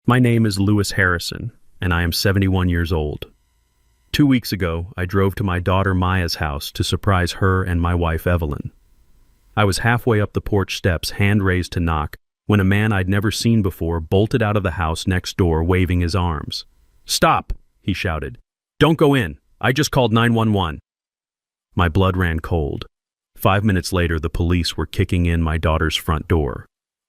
My name is Lewis Harrison, and I am 71 years old. 2 weeks ago, I drove to my daughter Maya's house to surprise her and my wife Evelyn. I was halfway up the porch steps, hand raised to knock, when a man I'd never seen before bolted out of the house next door waving his arms. "Stop!" he shouted. "Don't go in. I just called 911. My blood ran cold. 5 minutes later, the police were kicking in my daughter's front door.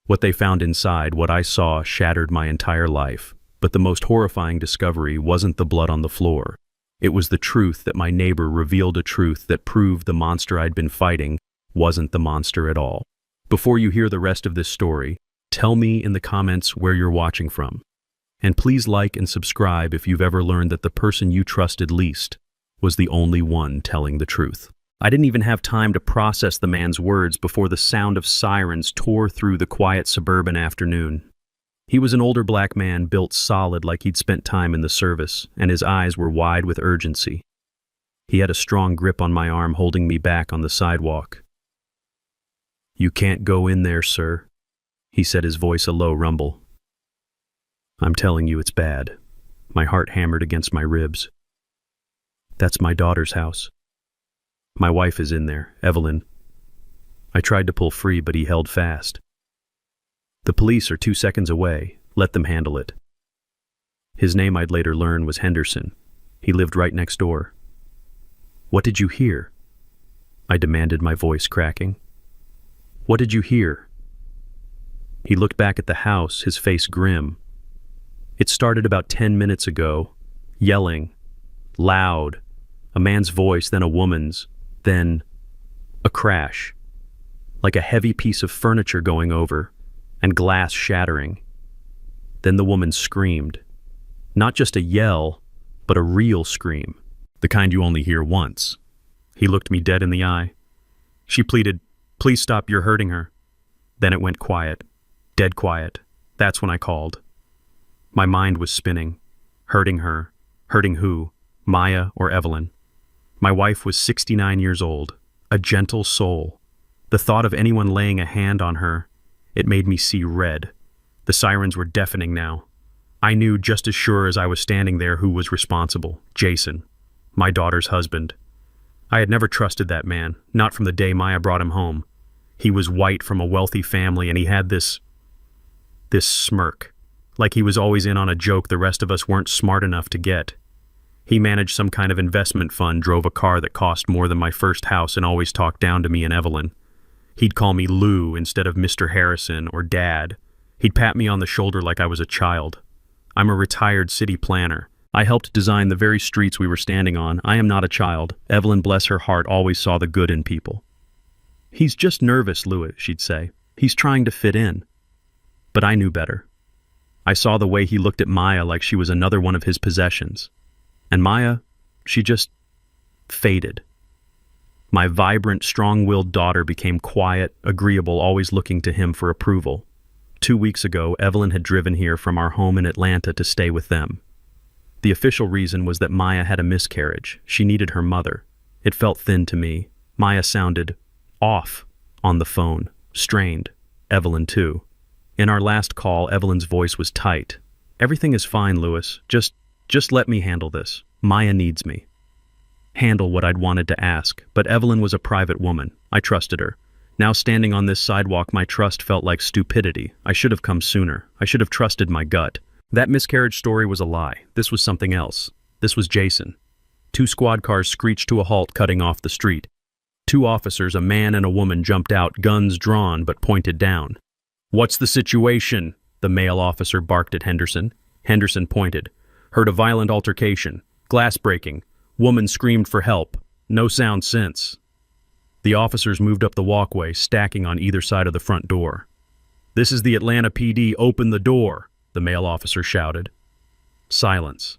What they found inside, what I saw, shattered my entire life. But the most horrifying discovery wasn't the blood on the floor. It was the truth that my neighbor revealed, a truth that proved the monster I'd been fighting wasn't the monster at all. Before you hear the rest of this story, tell me in the comments where you're watching from. And please like and subscribe if you've ever learned that the person you trusted least was the only one telling the truth. I didn't even have time to process the man's words before the sound of sirens tore through the quiet suburban afternoon. He was an older black man, built solid like he'd spent time in the service, and his eyes were wide with urgency. He had a strong grip on my arm, holding me back on the sidewalk. "You can't go in there, sir," he said, his voice a low rumble. "I'm telling you it's bad." My heart hammered against my ribs. "That's my daughter's house. My wife is in there, Evelyn." I tried to pull free, but he held fast. "The police are 2 seconds away. Let them handle it." His name, I'd later learn, was Henderson. He lived right next door. "What did you hear?" I demanded, my voice cracking. "What did you hear?" He looked back at the house, his face grim. "It started about 10 minutes ago. Yelling. Loud. A man's voice, then a woman's. Then a crash. Like a heavy piece of furniture going over, and glass shattering. Then the woman screamed. Not just a yell, but a real scream. The kind you only hear once." He looked me dead in the eye. She pleaded, "Please stop, you're hurting her." Then it went quiet. Dead quiet. That's when I called. My mind was spinning. Hurting her. Hurting who? Maya or Evelyn? My wife was 69 years old. A gentle soul. The thought of anyone laying a hand on her, it made me see red. The sirens were deafening now. I knew just as sure as I was standing there who was responsible. Jason. My daughter's husband. I had never trusted that man, not from the day Maya brought him home. He was white, from a wealthy family, and he had this smirk. Like he was always in on a joke the rest of us weren't smart enough to get. He managed some kind of investment fund, drove a car that cost more than my first house, and always talked down to me and Evelyn. He'd call me Lou instead of Mr. Harrison or Dad. He'd pat me on the shoulder like I was a child. I'm a retired city planner. I helped design the very streets we were standing on. I am not a child. Evelyn, bless her heart, always saw the good in people. "He's just nervous, Louis," she'd say. "He's trying to fit in." But I knew better. I saw the way he looked at Maya like she was another one of his possessions. And Maya, she just faded. My vibrant, strong-willed daughter became quiet, agreeable, always looking to him for approval. 2 weeks ago, Evelyn had driven here from our home in Atlanta to stay with them. The official reason was that Maya had a miscarriage. She needed her mother. It felt thin to me. Maya sounded off on the phone, strained. Evelyn, too. In our last call, Evelyn's voice was tight. "Everything is fine, Louis. Just let me handle this. Maya needs me." Handle what I'd wanted to ask, but Evelyn was a private woman. I trusted her. Now standing on this sidewalk, my trust felt like stupidity. I should have come sooner. I should have trusted my gut. That miscarriage story was a lie. This was something else. This was Jason. 2 squad cars screeched to a halt, cutting off the street. 2 officers, a man and a woman, jumped out, guns drawn but pointed down. "What's the situation?" the male officer barked at Henderson. Henderson pointed. "Heard a violent altercation. Glass breaking. Woman screamed for help. No sound since." The officers moved up the walkway, stacking on either side of the front door. "This is the Atlanta PD. Open the door," the male officer shouted. Silence.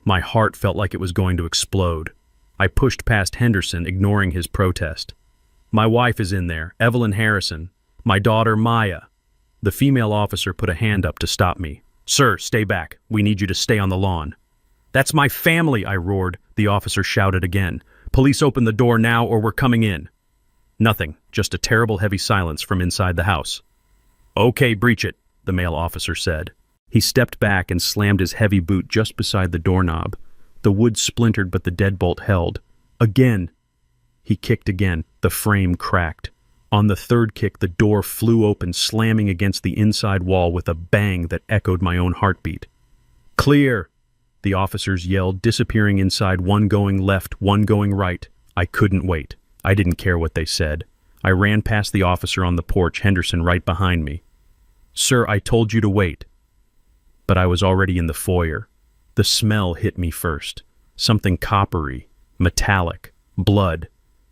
My heart felt like it was going to explode. I pushed past Henderson, ignoring his protest. "My wife is in there, Evelyn Harrison. My daughter, Maya." The female officer put a hand up to stop me. "Sir, stay back. We need you to stay on the lawn." "That's my family," I roared. The officer shouted again. "Police, open the door now or we're coming in." Nothing, just a terrible heavy silence from inside the house. "Okay, breach it," the male officer said. He stepped back and slammed his heavy boot just beside the doorknob. The wood splintered, but the deadbolt held. Again! He kicked again. The frame cracked. On the third kick, the door flew open, slamming against the inside wall with a bang that echoed my own heartbeat. "Clear!" the officers yelled, disappearing inside, one going left, one going right. I couldn't wait. I didn't care what they said. I ran past the officer on the porch, Henderson right behind me. "Sir, I told you to wait." But I was already in the foyer. The smell hit me first. Something coppery, metallic, blood.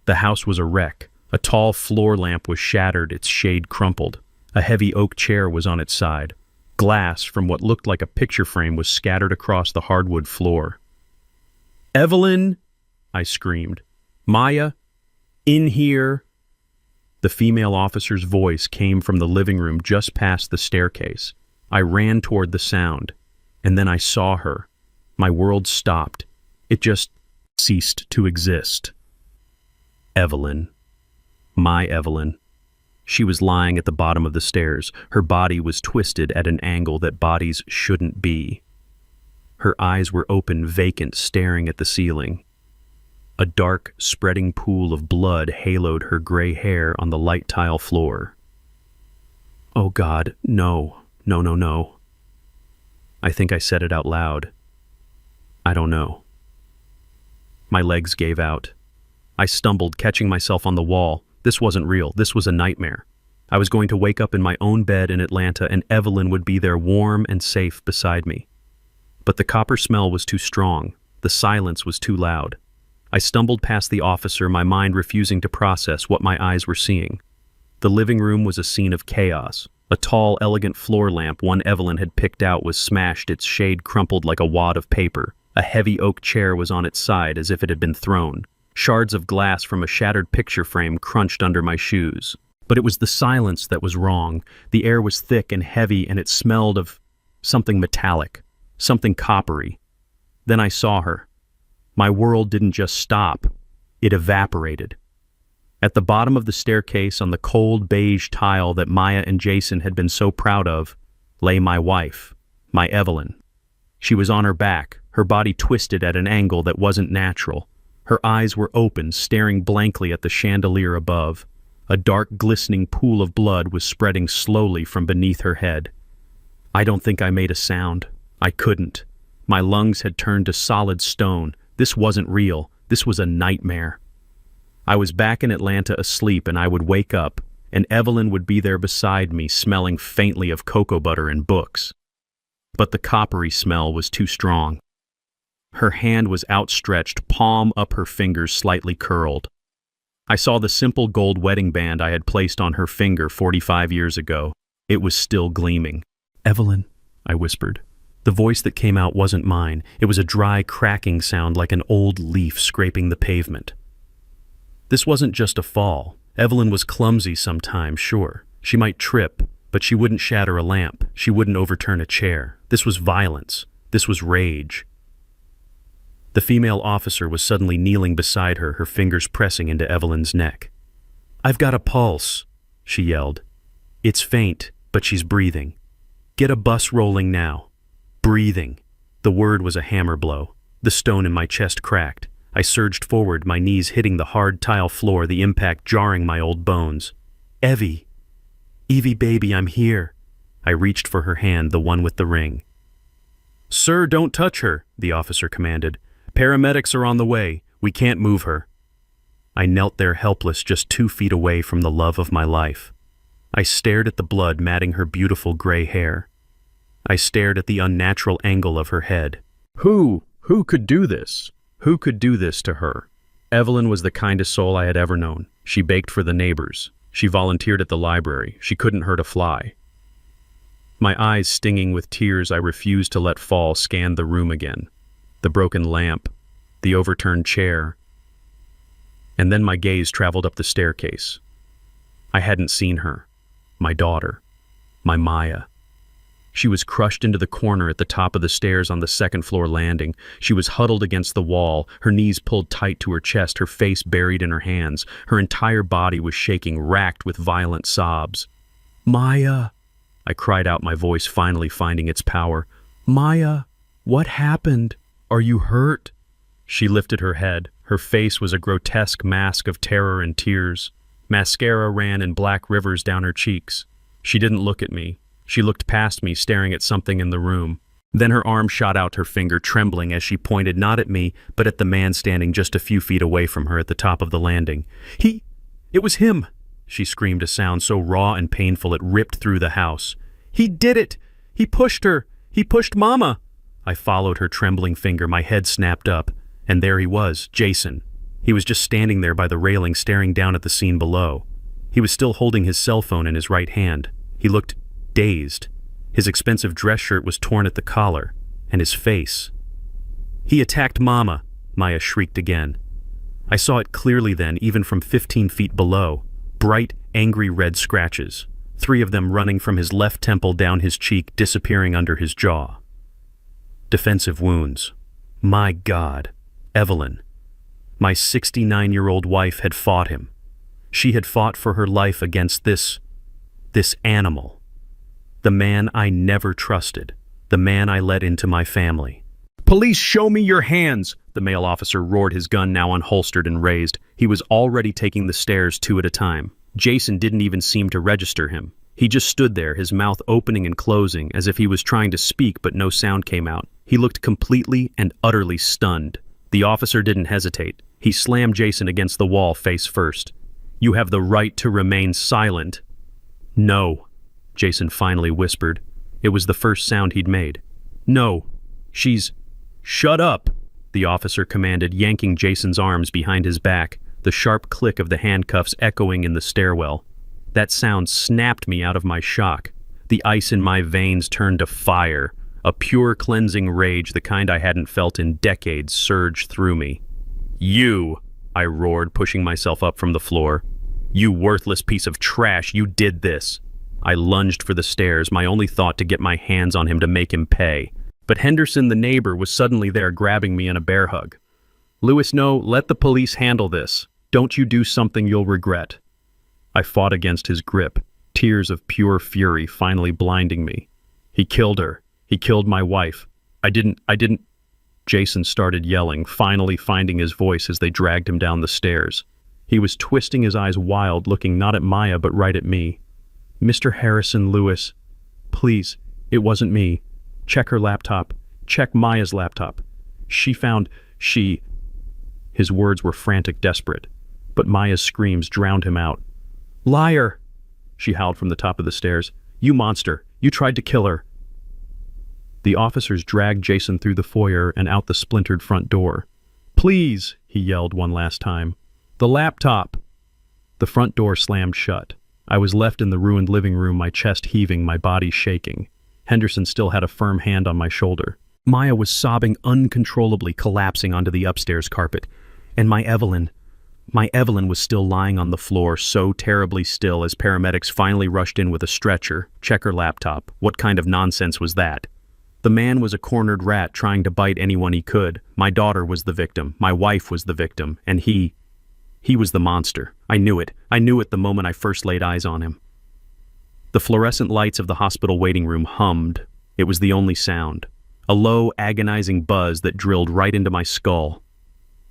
The house was a wreck. A tall floor lamp was shattered, its shade crumpled. A heavy oak chair was on its side. Glass from what looked like a picture frame was scattered across the hardwood floor. "Evelyn!" I screamed. "Maya! In here!" The female officer's voice came from the living room just past the staircase. I ran toward the sound, and then I saw her. My world stopped. It just ceased to exist. Evelyn. My Evelyn. She was lying at the bottom of the stairs. Her body was twisted at an angle that bodies shouldn't be. Her eyes were open, vacant, staring at the ceiling. A dark, spreading pool of blood haloed her gray hair on the light tile floor. Oh God, no. No, no, no. I think I said it out loud. I don't know. My legs gave out. I stumbled, catching myself on the wall. This wasn't real. This was a nightmare. I was going to wake up in my own bed in Atlanta, and Evelyn would be there warm and safe beside me. But the copper smell was too strong. The silence was too loud. I stumbled past the officer, my mind refusing to process what my eyes were seeing. The living room was a scene of chaos. A tall, elegant floor lamp one Evelyn had picked out was smashed, its shade crumpled like a wad of paper. A heavy oak chair was on its side as if it had been thrown. Shards of glass from a shattered picture frame crunched under my shoes. But it was the silence that was wrong. The air was thick and heavy, and it smelled of something metallic, something coppery. Then I saw her. My world didn't just stop. It evaporated. At the bottom of the staircase, on the cold beige tile that Maya and Jason had been so proud of, lay my wife, my Evelyn. She was on her back, her body twisted at an angle that wasn't natural. Her eyes were open, staring blankly at the chandelier above. A dark, glistening pool of blood was spreading slowly from beneath her head. I don't think I made a sound. I couldn't. My lungs had turned to solid stone. This wasn't real. This was a nightmare. I was back in Atlanta asleep, and I would wake up, and Evelyn would be there beside me, smelling faintly of cocoa butter and books. But the coppery smell was too strong. Her hand was outstretched, palm up, her fingers slightly curled. I saw the simple gold wedding band I had placed on her finger 45 years ago. It was still gleaming. "Evelyn," I whispered. The voice that came out wasn't mine. It was a dry, cracking sound like an old leaf scraping the pavement. This wasn't just a fall. Evelyn was clumsy sometimes, sure. She might trip, but she wouldn't shatter a lamp. She wouldn't overturn a chair. This was violence. This was rage. The female officer was suddenly kneeling beside her, her fingers pressing into Evelyn's neck. "I've got a pulse," she yelled. "It's faint, but she's breathing. Get a bus rolling now." Breathing. The word was a hammer blow. The stone in my chest cracked. I surged forward, my knees hitting the hard tile floor, the impact jarring my old bones. "Evie! Evie, baby, I'm here." I reached for her hand, the one with the ring. "Sir, don't touch her," the officer commanded. "Paramedics are on the way. We can't move her." I knelt there helpless, just 2 feet away from the love of my life. I stared at the blood matting her beautiful gray hair. I stared at the unnatural angle of her head. Who could do this? Who could do this to her? Evelyn was the kindest soul I had ever known. She baked for the neighbors. She volunteered at the library. She couldn't hurt a fly. My eyes stinging with tears I refused to let fall scanned the room again. The broken lamp, the overturned chair. And then my gaze traveled up the staircase. I hadn't seen her. My daughter. My Maya. She was crushed into the corner at the top of the stairs on the second-floor landing. She was huddled against the wall, her knees pulled tight to her chest, her face buried in her hands. Her entire body was shaking, racked with violent sobs. "Maya!" I cried out, my voice finally finding its power. "Maya, what happened? Are you hurt?" She lifted her head. Her face was a grotesque mask of terror and tears. Mascara ran in black rivers down her cheeks. She didn't look at me. She looked past me, staring at something in the room. Then her arm shot out, her finger trembling as she pointed not at me, but at the man standing just a few feet away from her at the top of the landing. It was him!" She screamed, a sound so raw and painful it ripped through the house. "He did it! He pushed her! He pushed Mama!" I followed her trembling finger, my head snapped up, and there he was, Jason. He was just standing there by the railing, staring down at the scene below. He was still holding his cell phone in his right hand. He looked dazed. His expensive dress shirt was torn at the collar, and his face. "He attacked Mama," Maya shrieked again. I saw it clearly then, even from 15 feet below. Bright, angry red scratches, 3 of them running from his left temple down his cheek, disappearing under his jaw. Defensive wounds. My God, Evelyn. My 69-year-old wife had fought him. She had fought for her life against this animal. The man I never trusted, the man I let into my family. "Police, show me your hands!" The male officer roared, his gun now unholstered and raised. He was already taking the stairs 2 at a time. Jason didn't even seem to register him. He just stood there, his mouth opening and closing, as if he was trying to speak but no sound came out. He looked completely and utterly stunned. The officer didn't hesitate. He slammed Jason against the wall face first. "You have the right to remain silent." "No," Jason finally whispered. It was the first sound he'd made. "No, she's—" "Shut up," the officer commanded, yanking Jason's arms behind his back, the sharp click of the handcuffs echoing in the stairwell. That sound snapped me out of my shock. The ice in my veins turned to fire. A pure cleansing rage, the kind I hadn't felt in decades, surged through me. "You," I roared, pushing myself up from the floor. "You worthless piece of trash, you did this." I lunged for the stairs, my only thought to get my hands on him to make him pay. But Henderson, the neighbor, was suddenly there, grabbing me in a bear hug. "Louis, no, let the police handle this. Don't you do something you'll regret." I fought against his grip, tears of pure fury finally blinding me. "He killed her. He killed my wife. I didn't. Jason started yelling, finally finding his voice as they dragged him down the stairs. He was twisting his eyes wild, looking not at Maya but right at me. "Mr. Harrison, Louis, please, it wasn't me. Check her laptop. Check Maya's laptop. She..." His words were frantic, desperate, but Maya's screams drowned him out. "Liar!" she howled from the top of the stairs. "You monster! You tried to kill her!" The officers dragged Jason through the foyer and out the splintered front door. "Please," he yelled one last time. "The laptop!" The front door slammed shut. I was left in the ruined living room, my chest heaving, my body shaking. Henderson still had a firm hand on my shoulder. Maya was sobbing uncontrollably, collapsing onto the upstairs carpet. And my Evelyn was still lying on the floor, so terribly still, as paramedics finally rushed in with a stretcher. Check her laptop. What kind of nonsense was that? The man was a cornered rat trying to bite anyone he could. My daughter was the victim. My wife was the victim. And he was the monster. I knew it. I knew it the moment I first laid eyes on him. The fluorescent lights of the hospital waiting room hummed. It was the only sound. A low, agonizing buzz that drilled right into my skull.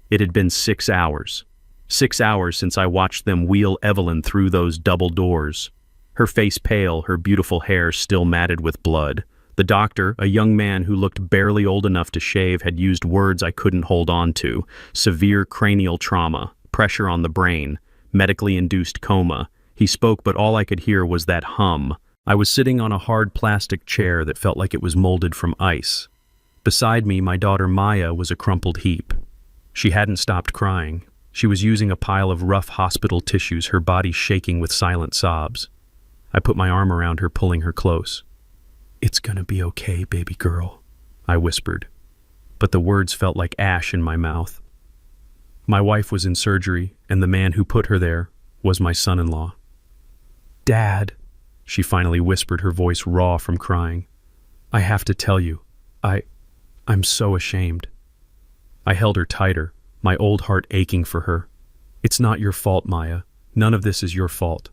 It had been 6 hours. 6 hours since I watched them wheel Evelyn through those double doors. Her face pale, her beautiful hair still matted with blood. The doctor, a young man who looked barely old enough to shave, had used words I couldn't hold on to. Severe cranial trauma, pressure on the brain, medically induced coma. He spoke, but all I could hear was that hum. I was sitting on a hard plastic chair that felt like it was molded from ice. Beside me, my daughter Maya was a crumpled heap. She hadn't stopped crying. She was using a pile of rough hospital tissues, her body shaking with silent sobs. I put my arm around her, pulling her close. "It's gonna be okay, baby girl," I whispered. But the words felt like ash in my mouth. My wife was in surgery, and the man who put her there was my son-in-law. "Dad," she finally whispered, her voice raw from crying. "I have to tell you, I'm so ashamed." I held her tighter, my old heart aching for her. "It's not your fault, Maya. None of this is your fault."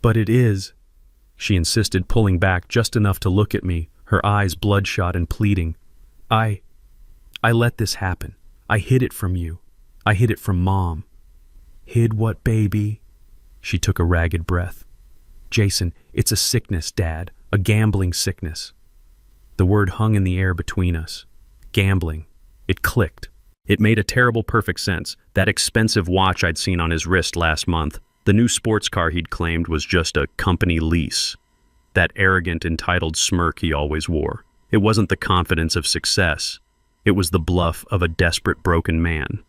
"But it is." She insisted, pulling back just enough to look at me, her eyes bloodshot and pleading. I let this happen. I hid it from you. I hid it from Mom. Hid what, baby? She took a ragged breath. Jason, it's a sickness, Dad. A gambling sickness. The word hung in the air between us. Gambling. It clicked. It made a terrible perfect sense. That expensive watch I'd seen on his wrist last month, the new sports car he'd claimed was just a company lease. That arrogant, entitled smirk he always wore. It wasn't the confidence of success. It was the bluff of a desperate, broken man.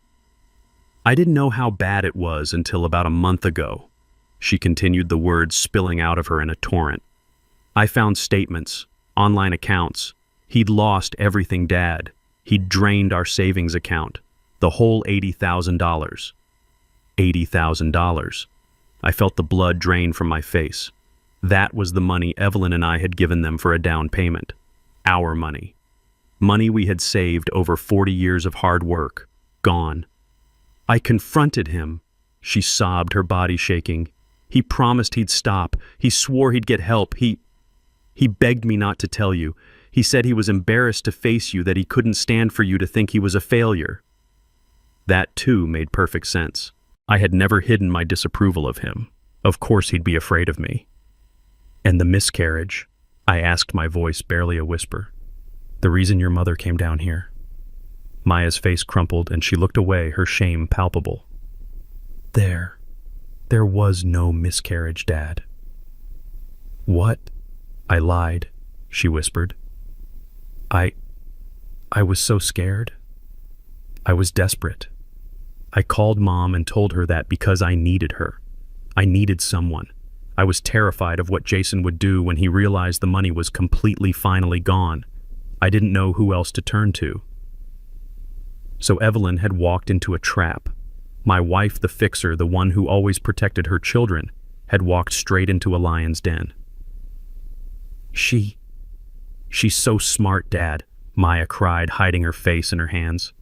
I didn't know how bad it was until about a month ago. She continued, the words spilling out of her in a torrent. I found statements, online accounts. He'd lost everything, Dad. He'd drained our savings account. The whole $80,000. $80,000. I felt the blood drain from my face. That was the money Evelyn and I had given them for a down payment. Our money. Money we had saved over 40 years of hard work. Gone. I confronted him. She sobbed, her body shaking. He promised he'd stop. He swore he'd get help. He begged me not to tell you. He said he was embarrassed to face you, that he couldn't stand for you to think he was a failure. That, too, made perfect sense. I had never hidden my disapproval of him. Of course he'd be afraid of me. And the miscarriage, I asked, my voice barely a whisper. The reason your mother came down here. Maya's face crumpled and she looked away, her shame palpable. There was no miscarriage, Dad. What? I lied, she whispered. I was so scared. I was desperate. I called Mom and told her that because I needed her. I needed someone. I was terrified of what Jason would do when he realized the money was completely, finally gone. I didn't know who else to turn to. So Evelyn had walked into a trap. My wife, the fixer, the one who always protected her children, had walked straight into a lion's den. She's so smart, Dad, Maya cried, hiding her face in her hands.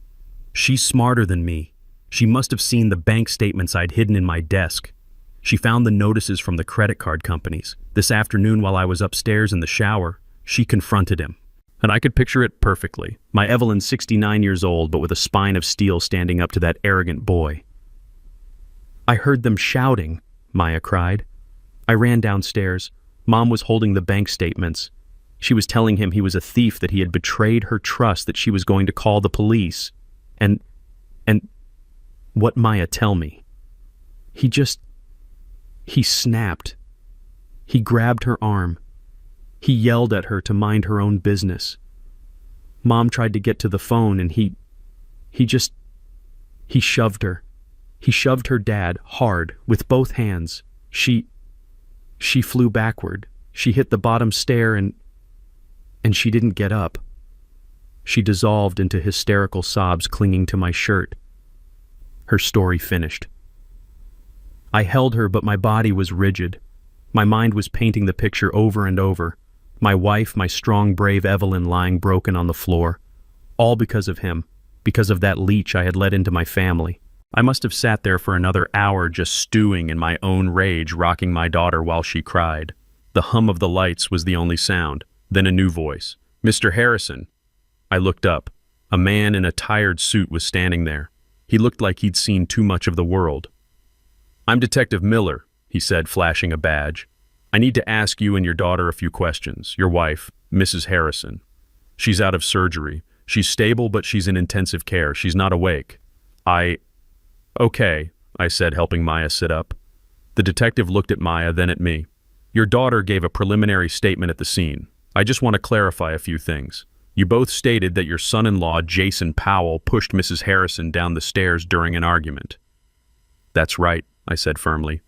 She's smarter than me. She must have seen the bank statements I'd hidden in my desk. She found the notices from the credit card companies. This afternoon, while I was upstairs in the shower, she confronted him. And I could picture it perfectly. My Evelyn, 69 years old, but with a spine of steel, standing up to that arrogant boy. I heard them shouting, Maya cried. I ran downstairs. Mom was holding the bank statements. She was telling him he was a thief, that he had betrayed her trust, that she was going to call the police. And what, Maya, tell me? He snapped. He grabbed her arm. He yelled at her to mind her own business. Mom tried to get to the phone and he shoved her. He shoved her, Dad, hard, with both hands. She flew backward. She hit the bottom stair and she didn't get up. She dissolved into hysterical sobs, clinging to my shirt. Her story finished. I held her, but my body was rigid. My mind was painting the picture over and over. My wife, my strong, brave Evelyn, lying broken on the floor. All because of him, because of that leech I had let into my family. I must have sat there for another hour just stewing in my own rage, rocking my daughter while she cried. The hum of the lights was the only sound. Then a new voice. Mr. Harrison. I looked up. A man in a tired suit was standing there. He looked like he'd seen too much of the world. I'm Detective Miller, he said, flashing a badge. I need to ask you and your daughter a few questions. Your wife, Mrs. Harrison. She's out of surgery. She's stable, but she's in intensive care. She's not awake. Okay, I said, helping Maya sit up. The detective looked at Maya, then at me. Your daughter gave a preliminary statement at the scene. I just want to clarify a few things. You both stated that your son-in-law, Jason Powell, pushed Mrs. Harrison down the stairs during an argument. That's right, I said firmly.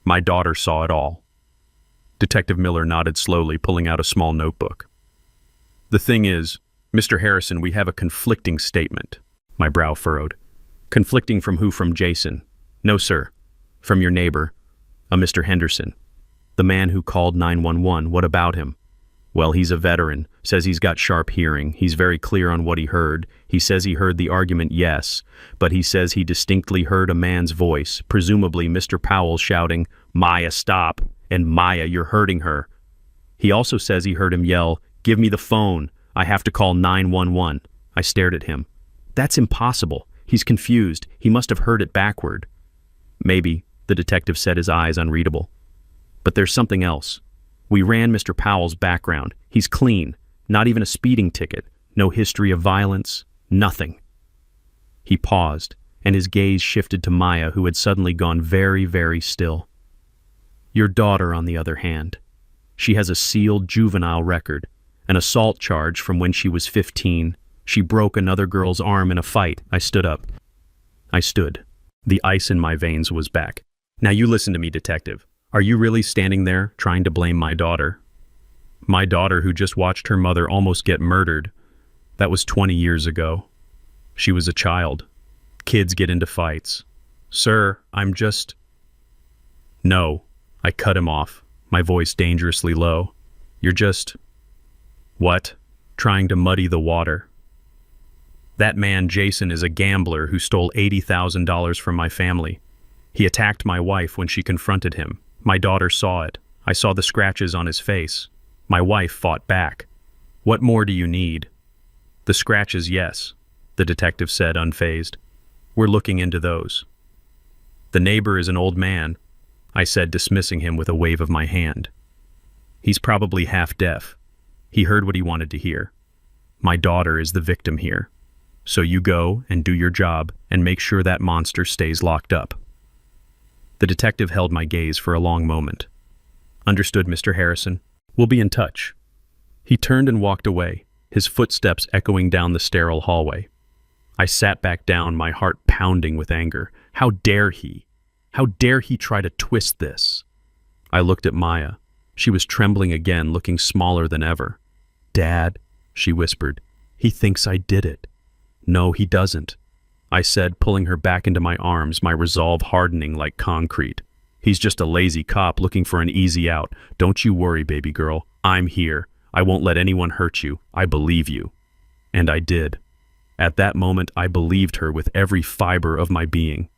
My daughter saw it all. Detective Miller nodded slowly, pulling out a small notebook. The thing is, Mr. Harrison, we have a conflicting statement. My brow furrowed. Conflicting from who? From Jason? No, sir. From your neighbor, a Mr. Henderson. The man who called 911. What about him? Well, he's a veteran, says he's got sharp hearing. He's very clear on what he heard. He says he heard the argument, yes, but he says he distinctly heard a man's voice, presumably Mr. Powell, shouting, Maya, stop, and Maya, you're hurting her. He also says he heard him yell, "Give me the phone. I have to call 911." I stared at him. That's impossible. He's confused. He must have heard it backward. Maybe, the detective said, his eyes unreadable. But there's something else. We ran Mr. Powell's background. He's clean. Not even a speeding ticket. No history of violence. Nothing. He paused, and his gaze shifted to Maya, who had suddenly gone very, very still. Your daughter, on the other hand. She has a sealed juvenile record, an assault charge from when she was 15. She broke another girl's arm in a fight. I stood up. I stood. The ice in my veins was back. Now you listen to me, detective. Are you really standing there, trying to blame my daughter? My daughter, who just watched her mother almost get murdered. That was 20 years ago. She was a child. Kids get into fights. Sir, I'm just... No, I cut him off, my voice dangerously low. You're just... What? Trying to muddy the water. That man, Jason, is a gambler who stole $80,000 from my family. He attacked my wife when she confronted him. My daughter saw it. I saw the scratches on his face. My wife fought back. What more do you need? The scratches, yes, the detective said, unfazed. We're looking into those. The neighbor is an old man, I said, dismissing him with a wave of my hand. He's probably half deaf. He heard what he wanted to hear. My daughter is the victim here. So you go and do your job and make sure that monster stays locked up. The detective held my gaze for a long moment. Understood, Mr. Harrison. We'll be in touch. He turned and walked away, his footsteps echoing down the sterile hallway. I sat back down, my heart pounding with anger. How dare he? How dare he try to twist this? I looked at Maya. She was trembling again, looking smaller than ever. Dad, she whispered, he thinks I did it. No, he doesn't, I said, pulling her back into my arms, my resolve hardening like concrete. He's just a lazy cop looking for an easy out. Don't you worry, baby girl. I'm here. I won't let anyone hurt you. I believe you. And I did. At that moment, I believed her with every fiber of my being.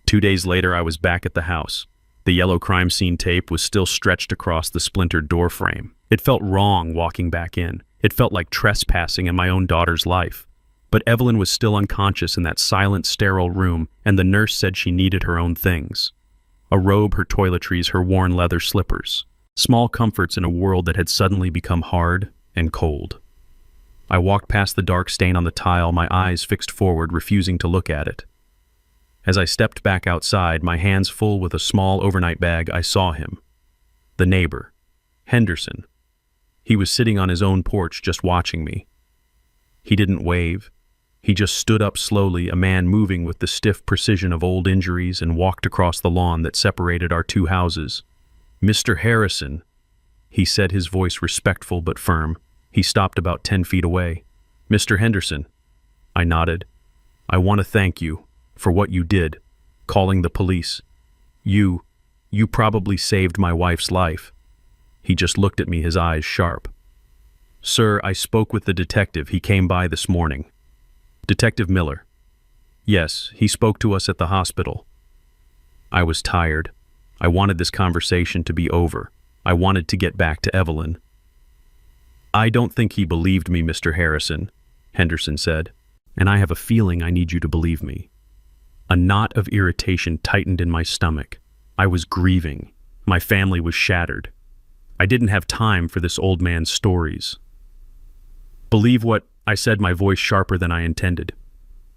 2 days later, I was back at the house. The yellow crime scene tape was still stretched across the splintered door frame. It felt wrong walking back in. It felt like trespassing in my own daughter's life. But Evelyn was still unconscious in that silent, sterile room, and the nurse said she needed her own things. A robe, her toiletries, her worn leather slippers. Small comforts in a world that had suddenly become hard and cold. I walked past the dark stain on the tile, my eyes fixed forward, refusing to look at it. As I stepped back outside, my hands full with a small overnight bag, I saw him. The neighbor, Henderson. He was sitting on his own porch just watching me. He didn't wave. He just stood up slowly, a man moving with the stiff precision of old injuries, and walked across the lawn that separated our two houses. Mr. Harrison, he said, his voice respectful but firm. He stopped about 10 feet away. Mr. Henderson. I nodded. I want to thank you for what you did, calling the police. You probably saved my wife's life. He just looked at me, his eyes sharp. Sir, I spoke with the detective. He came by this morning. Detective Miller. Yes, he spoke to us at the hospital. I was tired. I wanted this conversation to be over. I wanted to get back to Evelyn. I don't think he believed me, Mr. Harrison, Henderson said, and I have a feeling I need you to believe me. A knot of irritation tightened in my stomach. I was grieving. My family was shattered. I didn't have time for this old man's stories. Believe what I said, my voice sharper than I intended.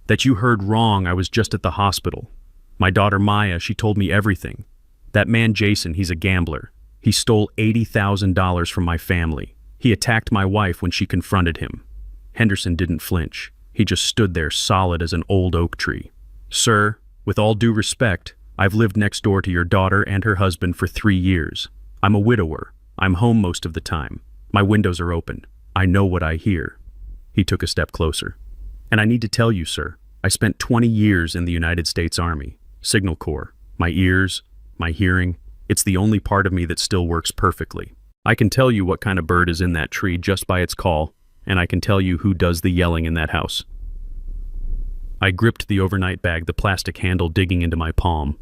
That you heard wrong. I was just at the hospital. My daughter Maya, she told me everything. That man Jason, he's a gambler. He stole $80,000 from my family. He attacked my wife when she confronted him. Henderson didn't flinch. He just stood there solid as an old oak tree. Sir, with all due respect, I've lived next door to your daughter and her husband for 3 years. I'm a widower. I'm home most of the time. My windows are open. I know what I hear. He took a step closer. And I need to tell you, sir, I spent 20 years in the United States Army, Signal Corps. My ears, my hearing, it's the only part of me that still works perfectly. I can tell you what kind of bird is in that tree just by its call, and I can tell you who does the yelling in that house. I gripped the overnight bag, the plastic handle digging into my palm.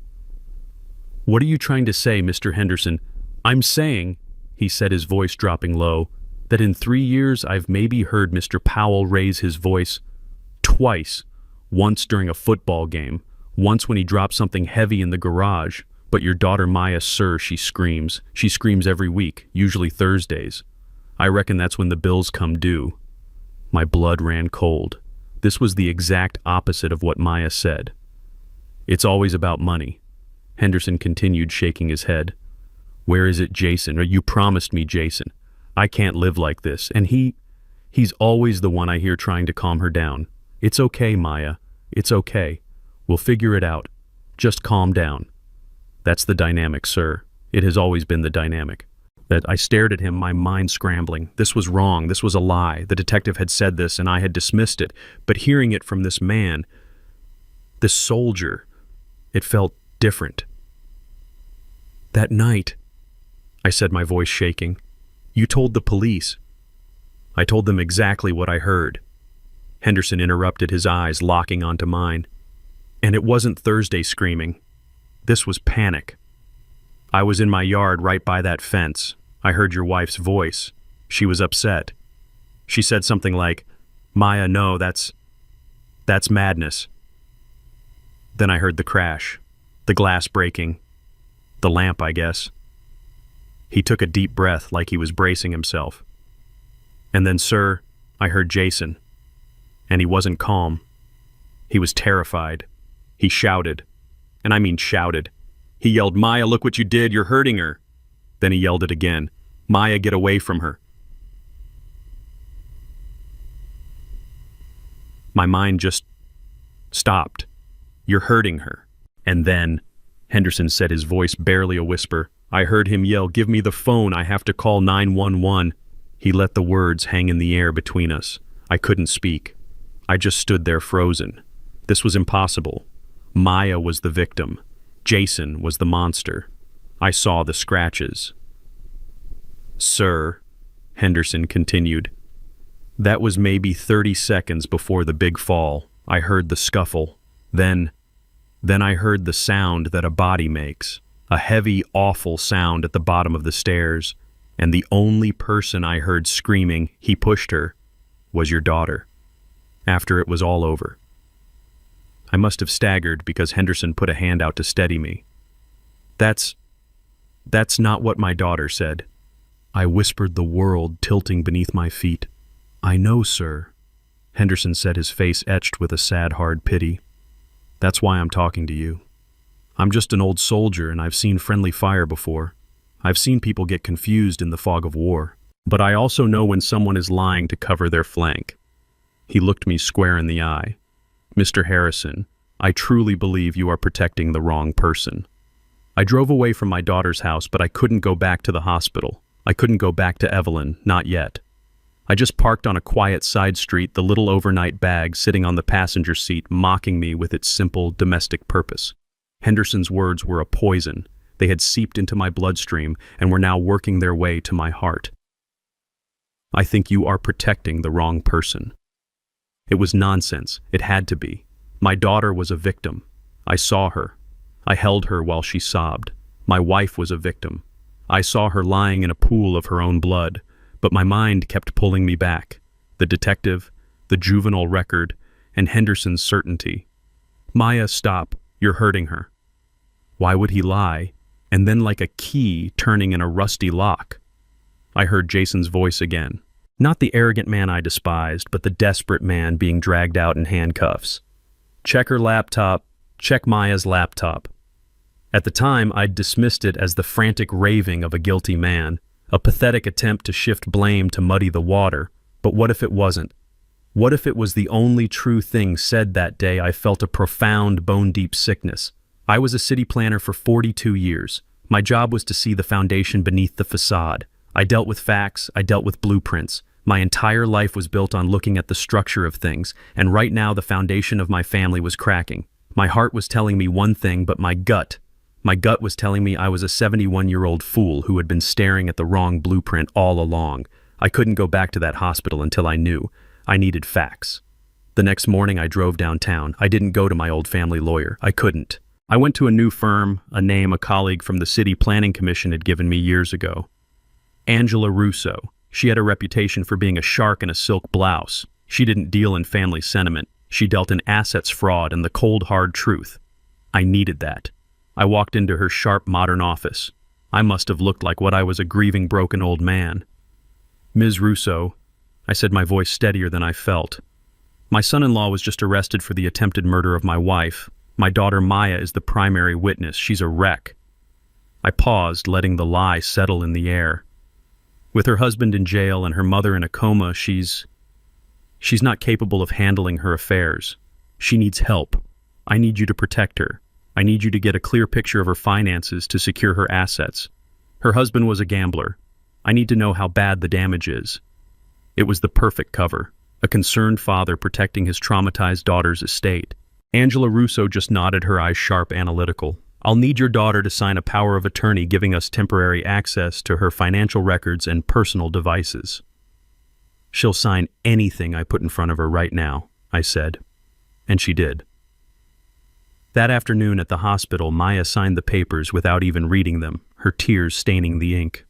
What are you trying to say, Mr. Henderson? I'm saying, he said, his voice dropping low, that in 3 years I've maybe heard Mr. Powell raise his voice twice, once during a football game, once when he dropped something heavy in the garage. But your daughter Maya, sir, she screams. She screams every week, usually Thursdays. I reckon that's when the bills come due. My blood ran cold. This was the exact opposite of what Maya said. It's always about money. Henderson continued, shaking his head. Where is it, Jason? Or you promised me, Jason. I can't live like this. And he's always the one I hear trying to calm her down. It's okay, Maya. It's okay. We'll figure it out. Just calm down. That's the dynamic, sir. It has always been the dynamic. That I stared at him, my mind scrambling. This was wrong. This was a lie. The detective had said this, and I had dismissed it. But hearing it from this man, this soldier, it felt different. That night, I said, my voice shaking, you told the police. I told them exactly what I heard. Henderson interrupted, his eyes locking onto mine. And it wasn't Thursday screaming. This was panic. I was in my yard right by that fence. I heard your wife's voice. She was upset. She said something like, Maya, no, that's madness. Then I heard the crash, the glass breaking, the lamp, I guess. He took a deep breath like he was bracing himself. And then, sir, I heard Jason. And he wasn't calm. He was terrified. He shouted. And I mean shouted. He yelled, Maya, look what you did, you're hurting her. Then he yelled it again. Maya, get away from her. My mind just stopped. You're hurting her. And then, Henderson said, his voice barely a whisper, I heard him yell, give me the phone, I have to call 911. He let the words hang in the air between us. I couldn't speak. I just stood there frozen. This was impossible. Maya was the victim. Jason was the monster. I saw the scratches. Sir, Henderson continued, that was maybe 30 seconds before the big fall. I heard the scuffle. Then I heard the sound that a body makes, a heavy, awful sound at the bottom of the stairs, and the only person I heard screaming, he pushed her, was your daughter. After it was all over. I must have staggered because Henderson put a hand out to steady me. That's not what my daughter said. I whispered the world tilting beneath my feet. I know, sir. Henderson said, his face etched with a sad, hard pity. That's why I'm talking to you. I'm just an old soldier and I've seen friendly fire before. I've seen people get confused in the fog of war. But I also know when someone is lying to cover their flank. He looked me square in the eye. Mr. Harrison, I truly believe you are protecting the wrong person. I drove away from my daughter's house, but I couldn't go back to the hospital. I couldn't go back to Evelyn, not yet. I just parked on a quiet side street, the little overnight bag sitting on the passenger seat, mocking me with its simple domestic purpose. Henderson's words were a poison. They had seeped into my bloodstream and were now working their way to my heart. I think you are protecting the wrong person. It was nonsense. It had to be. My daughter was a victim. I saw her. I held her while she sobbed. My wife was a victim. I saw her lying in a pool of her own blood, but my mind kept pulling me back. The detective, the juvenile record, and Henderson's certainty. Maya, stop. You're hurting her. Why would he lie? And then like a key turning in a rusty lock. I heard Jason's voice again. Not the arrogant man I despised, but the desperate man being dragged out in handcuffs. Check her laptop. Check Maya's laptop. At the time, I'd dismissed it as the frantic raving of a guilty man, a pathetic attempt to shift blame to muddy the water. But what if it wasn't? What if it was the only true thing said that day? I felt a profound, bone-deep sickness. I was a city planner for 42 years. My job was to see the foundation beneath the facade. I dealt with facts, I dealt with blueprints. My entire life was built on looking at the structure of things, and right now the foundation of my family was cracking. My heart was telling me one thing, but my gut was telling me I was a 71-year-old fool who had been staring at the wrong blueprint all along. I couldn't go back to that hospital until I knew. I needed facts. The next morning I drove downtown. I didn't go to my old family lawyer. I couldn't. I went to a new firm, a name a colleague from the City Planning Commission had given me years ago. Angela Russo. She had a reputation for being a shark in a silk blouse. She didn't deal in family sentiment. She dealt in assets fraud and the cold, hard truth. I needed that. I walked into her sharp, modern office. I must have looked like what I was, a grieving, broken old man. Ms. Russo, I said, my voice steadier than I felt. My son-in-law was just arrested for the attempted murder of my wife. My daughter Maya is the primary witness. She's a wreck. I paused, letting the lie settle in the air. With her husband in jail and her mother in a coma, she's not capable of handling her affairs. She needs help. I need you to protect her. I need you to get a clear picture of her finances to secure her assets. Her husband was a gambler. I need to know how bad the damage is. It was the perfect cover. A concerned father protecting his traumatized daughter's estate. Angela Russo just nodded, her eyes sharp, analytical. I'll need your daughter to sign a power of attorney giving us temporary access to her financial records and personal devices. She'll sign anything I put in front of her right now, I said. And she did. That afternoon at the hospital, Maya signed the papers without even reading them, her tears staining the ink.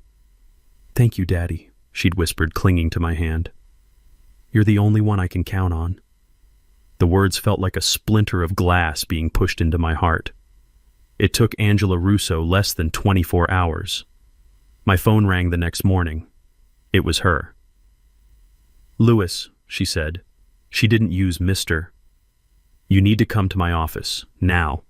Thank you, Daddy, she'd whispered, clinging to my hand. You're the only one I can count on. The words felt like a splinter of glass being pushed into my heart. It took Angela Russo less than 24 hours. My phone rang the next morning. It was her. Louis, she said. She didn't use Mr. You need to come to my office, now.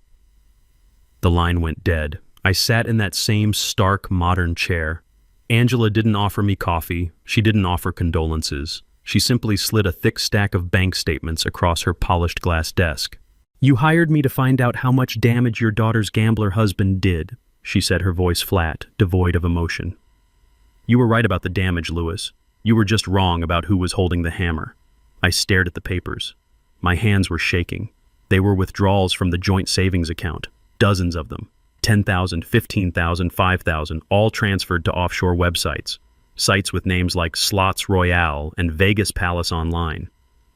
The line went dead. I sat in that same stark, modern chair. Angela didn't offer me coffee. She didn't offer condolences. She simply slid a thick stack of bank statements across her polished glass desk. You hired me to find out how much damage your daughter's gambler husband did, she said, her voice flat, devoid of emotion. You were right about the damage, Louis. You were just wrong about who was holding the hammer. I stared at the papers. My hands were shaking. They were withdrawals from the joint savings account, dozens of them, 10,000, 15,000, 5,000, all transferred to offshore websites, sites with names like Slots Royale and Vegas Palace Online.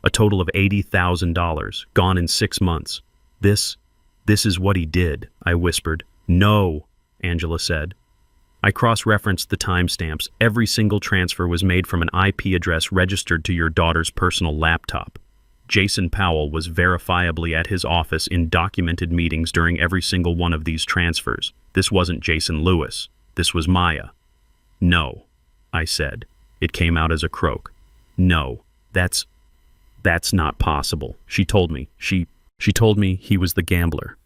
A total of $80,000, gone in 6 months. This is what he did, I whispered. No, Angela said. I cross-referenced the timestamps. Every single transfer was made from an IP address registered to your daughter's personal laptop. Jason Powell was verifiably at his office in documented meetings during every single one of these transfers. This wasn't Jason Lewis. This was Maya. No, I said. It came out as a croak. No, that's not possible. She told me. She told me he was the gambler.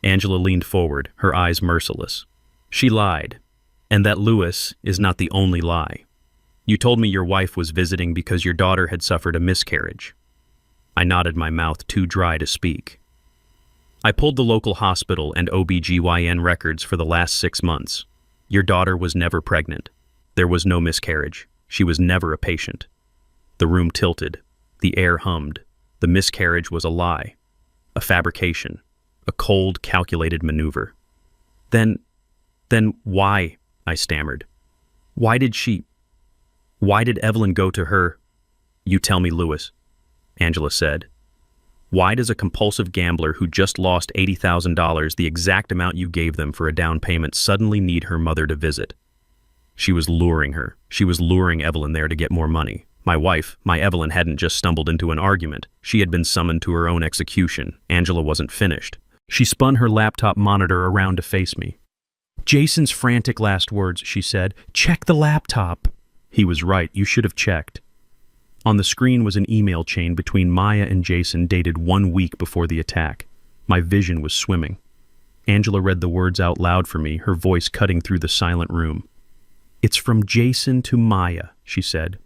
Angela leaned forward, her eyes merciless. She lied. And that Lewis is not the only lie. You told me your wife was visiting because your daughter had suffered a miscarriage. I nodded, my mouth too dry to speak. I pulled the local hospital and OBGYN records for the last 6 months. Your daughter was never pregnant. There was no miscarriage. She was never a patient. The room tilted. The air hummed. The miscarriage was a lie. A fabrication. A cold, calculated maneuver. Then why? I stammered. Why did Evelyn go to her? You tell me, Louis, Angela said. Why does a compulsive gambler who just lost $80,000, the exact amount you gave them for a down payment, suddenly need her mother to visit? She was luring her. She was luring Evelyn there to get more money. My wife, my Evelyn, hadn't just stumbled into an argument. She had been summoned to her own execution. Angela wasn't finished. She spun her laptop monitor around to face me. Jason's frantic last words, she said. Check the laptop. He was right. You should have checked. On the screen was an email chain between Maya and Jason dated 1 week before the attack. My vision was swimming. Angela read the words out loud for me, her voice cutting through the silent room. It's from Jason to Maya, she said.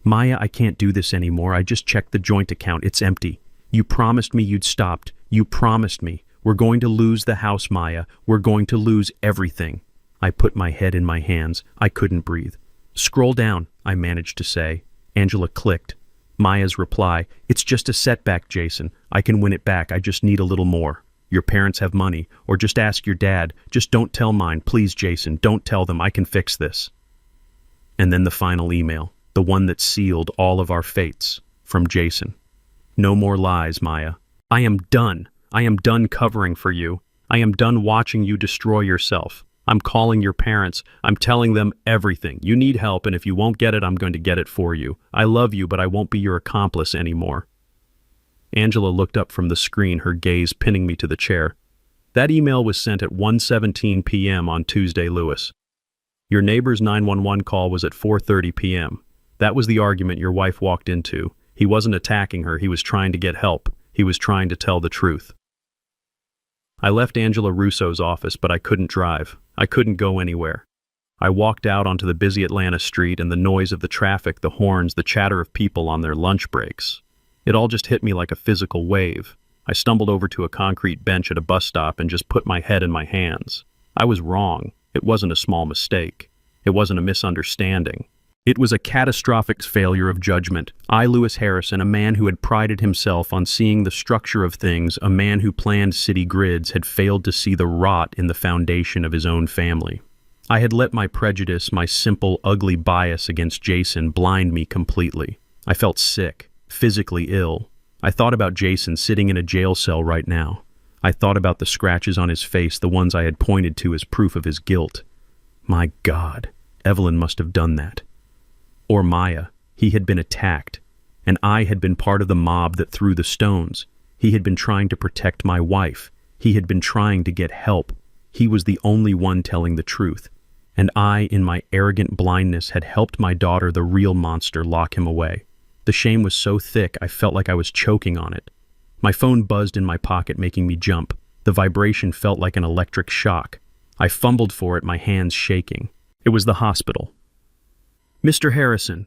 Maya, I can't do this anymore. I just checked the joint account. It's empty. You promised me you'd stopped. You promised me. We're going to lose the house, Maya. We're going to lose everything. I put my head in my hands. I couldn't breathe. Scroll down, I managed to say. Angela clicked. Maya's reply, it's just a setback, Jason. I can win it back. I just need a little more. Your parents have money. Or just ask your dad. Just don't tell mine. Please, Jason, don't tell them. I can fix this. And then the final email, the one that sealed all of our fates, from Jason. No more lies, Maya. I am done. I am done covering for you. I am done watching you destroy yourself. I'm calling your parents. I'm telling them everything. You need help, and if you won't get it, I'm going to get it for you. I love you, but I won't be your accomplice anymore." Angela looked up from the screen, her gaze pinning me to the chair. "That email was sent at 1:17 p.m. on Tuesday, Lewis. Your neighbor's 911 call was at 4:30 p.m. That was the argument your wife walked into. He wasn't attacking her. He was trying to get help. He was trying to tell the truth." I left Angela Russo's office, but I couldn't drive. I couldn't go anywhere. I walked out onto the busy Atlanta street, and the noise of the traffic, the horns, the chatter of people on their lunch breaks. It all just hit me like a physical wave. I stumbled over to a concrete bench at a bus stop and just put my head in my hands. I was wrong. It wasn't a small mistake. It wasn't a misunderstanding. It was a catastrophic failure of judgment. I, Lewis Harrison, a man who had prided himself on seeing the structure of things, a man who planned city grids, had failed to see the rot in the foundation of his own family. I had let my prejudice, my simple, ugly bias against Jason, blind me completely. I felt sick, physically ill. I thought about Jason sitting in a jail cell right now. I thought about the scratches on his face, the ones I had pointed to as proof of his guilt. My God, Evelyn must have done that. Or Maya. He had been attacked, and I had been part of the mob that threw the stones. He had been trying to protect my wife. He had been trying to get help. He was the only one telling the truth. And I, in my arrogant blindness, had helped my daughter, the real monster, lock him away. The shame was so thick I felt like I was choking on it. My phone buzzed in my pocket, making me jump. The vibration felt like an electric shock. I fumbled for it, my hands shaking. It was the hospital. "Mr. Harrison,"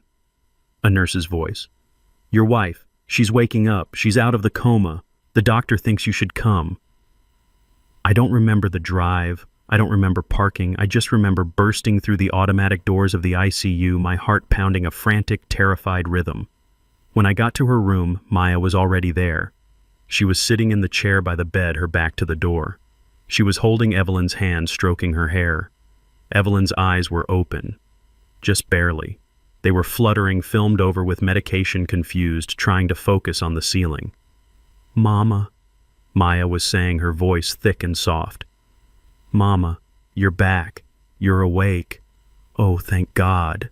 a nurse's voice. "Your wife, she's waking up. She's out of the coma. The doctor thinks you should come." I don't remember the drive. I don't remember parking. I just remember bursting through the automatic doors of the ICU, my heart pounding a frantic, terrified rhythm. When I got to her room, Maya was already there. She was sitting in the chair by the bed, her back to the door. She was holding Evelyn's hand, stroking her hair. Evelyn's eyes were open. Just barely. They were fluttering, filmed over with medication, confused, trying to focus on the ceiling. "Mama," Maya was saying, her voice thick and soft. "Mama, you're back. You're awake. Oh, thank God."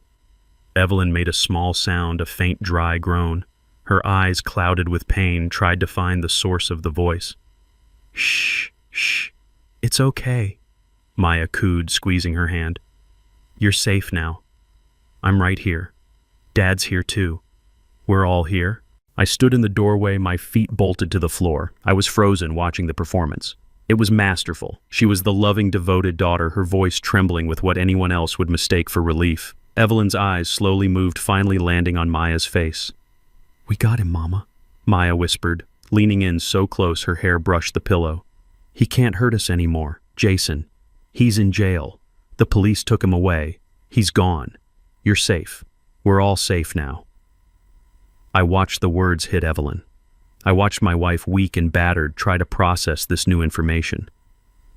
Evelyn made a small sound, a faint, dry groan. Her eyes, clouded with pain, tried to find the source of the voice. "Shh, shh. It's okay," Maya cooed, squeezing her hand. "You're safe now. I'm right here. Dad's here too. We're all here." I stood in the doorway, my feet bolted to the floor. I was frozen watching the performance. It was masterful. She was the loving, devoted daughter, her voice trembling with what anyone else would mistake for relief. Evelyn's eyes slowly moved, finally landing on Maya's face. "We got him, Mama," Maya whispered, leaning in so close her hair brushed the pillow. "He can't hurt us anymore. Jason. He's in jail. The police took him away. He's gone. You're safe. We're all safe now." I watched the words hit Evelyn. I watched my wife, weak and battered, try to process this new information.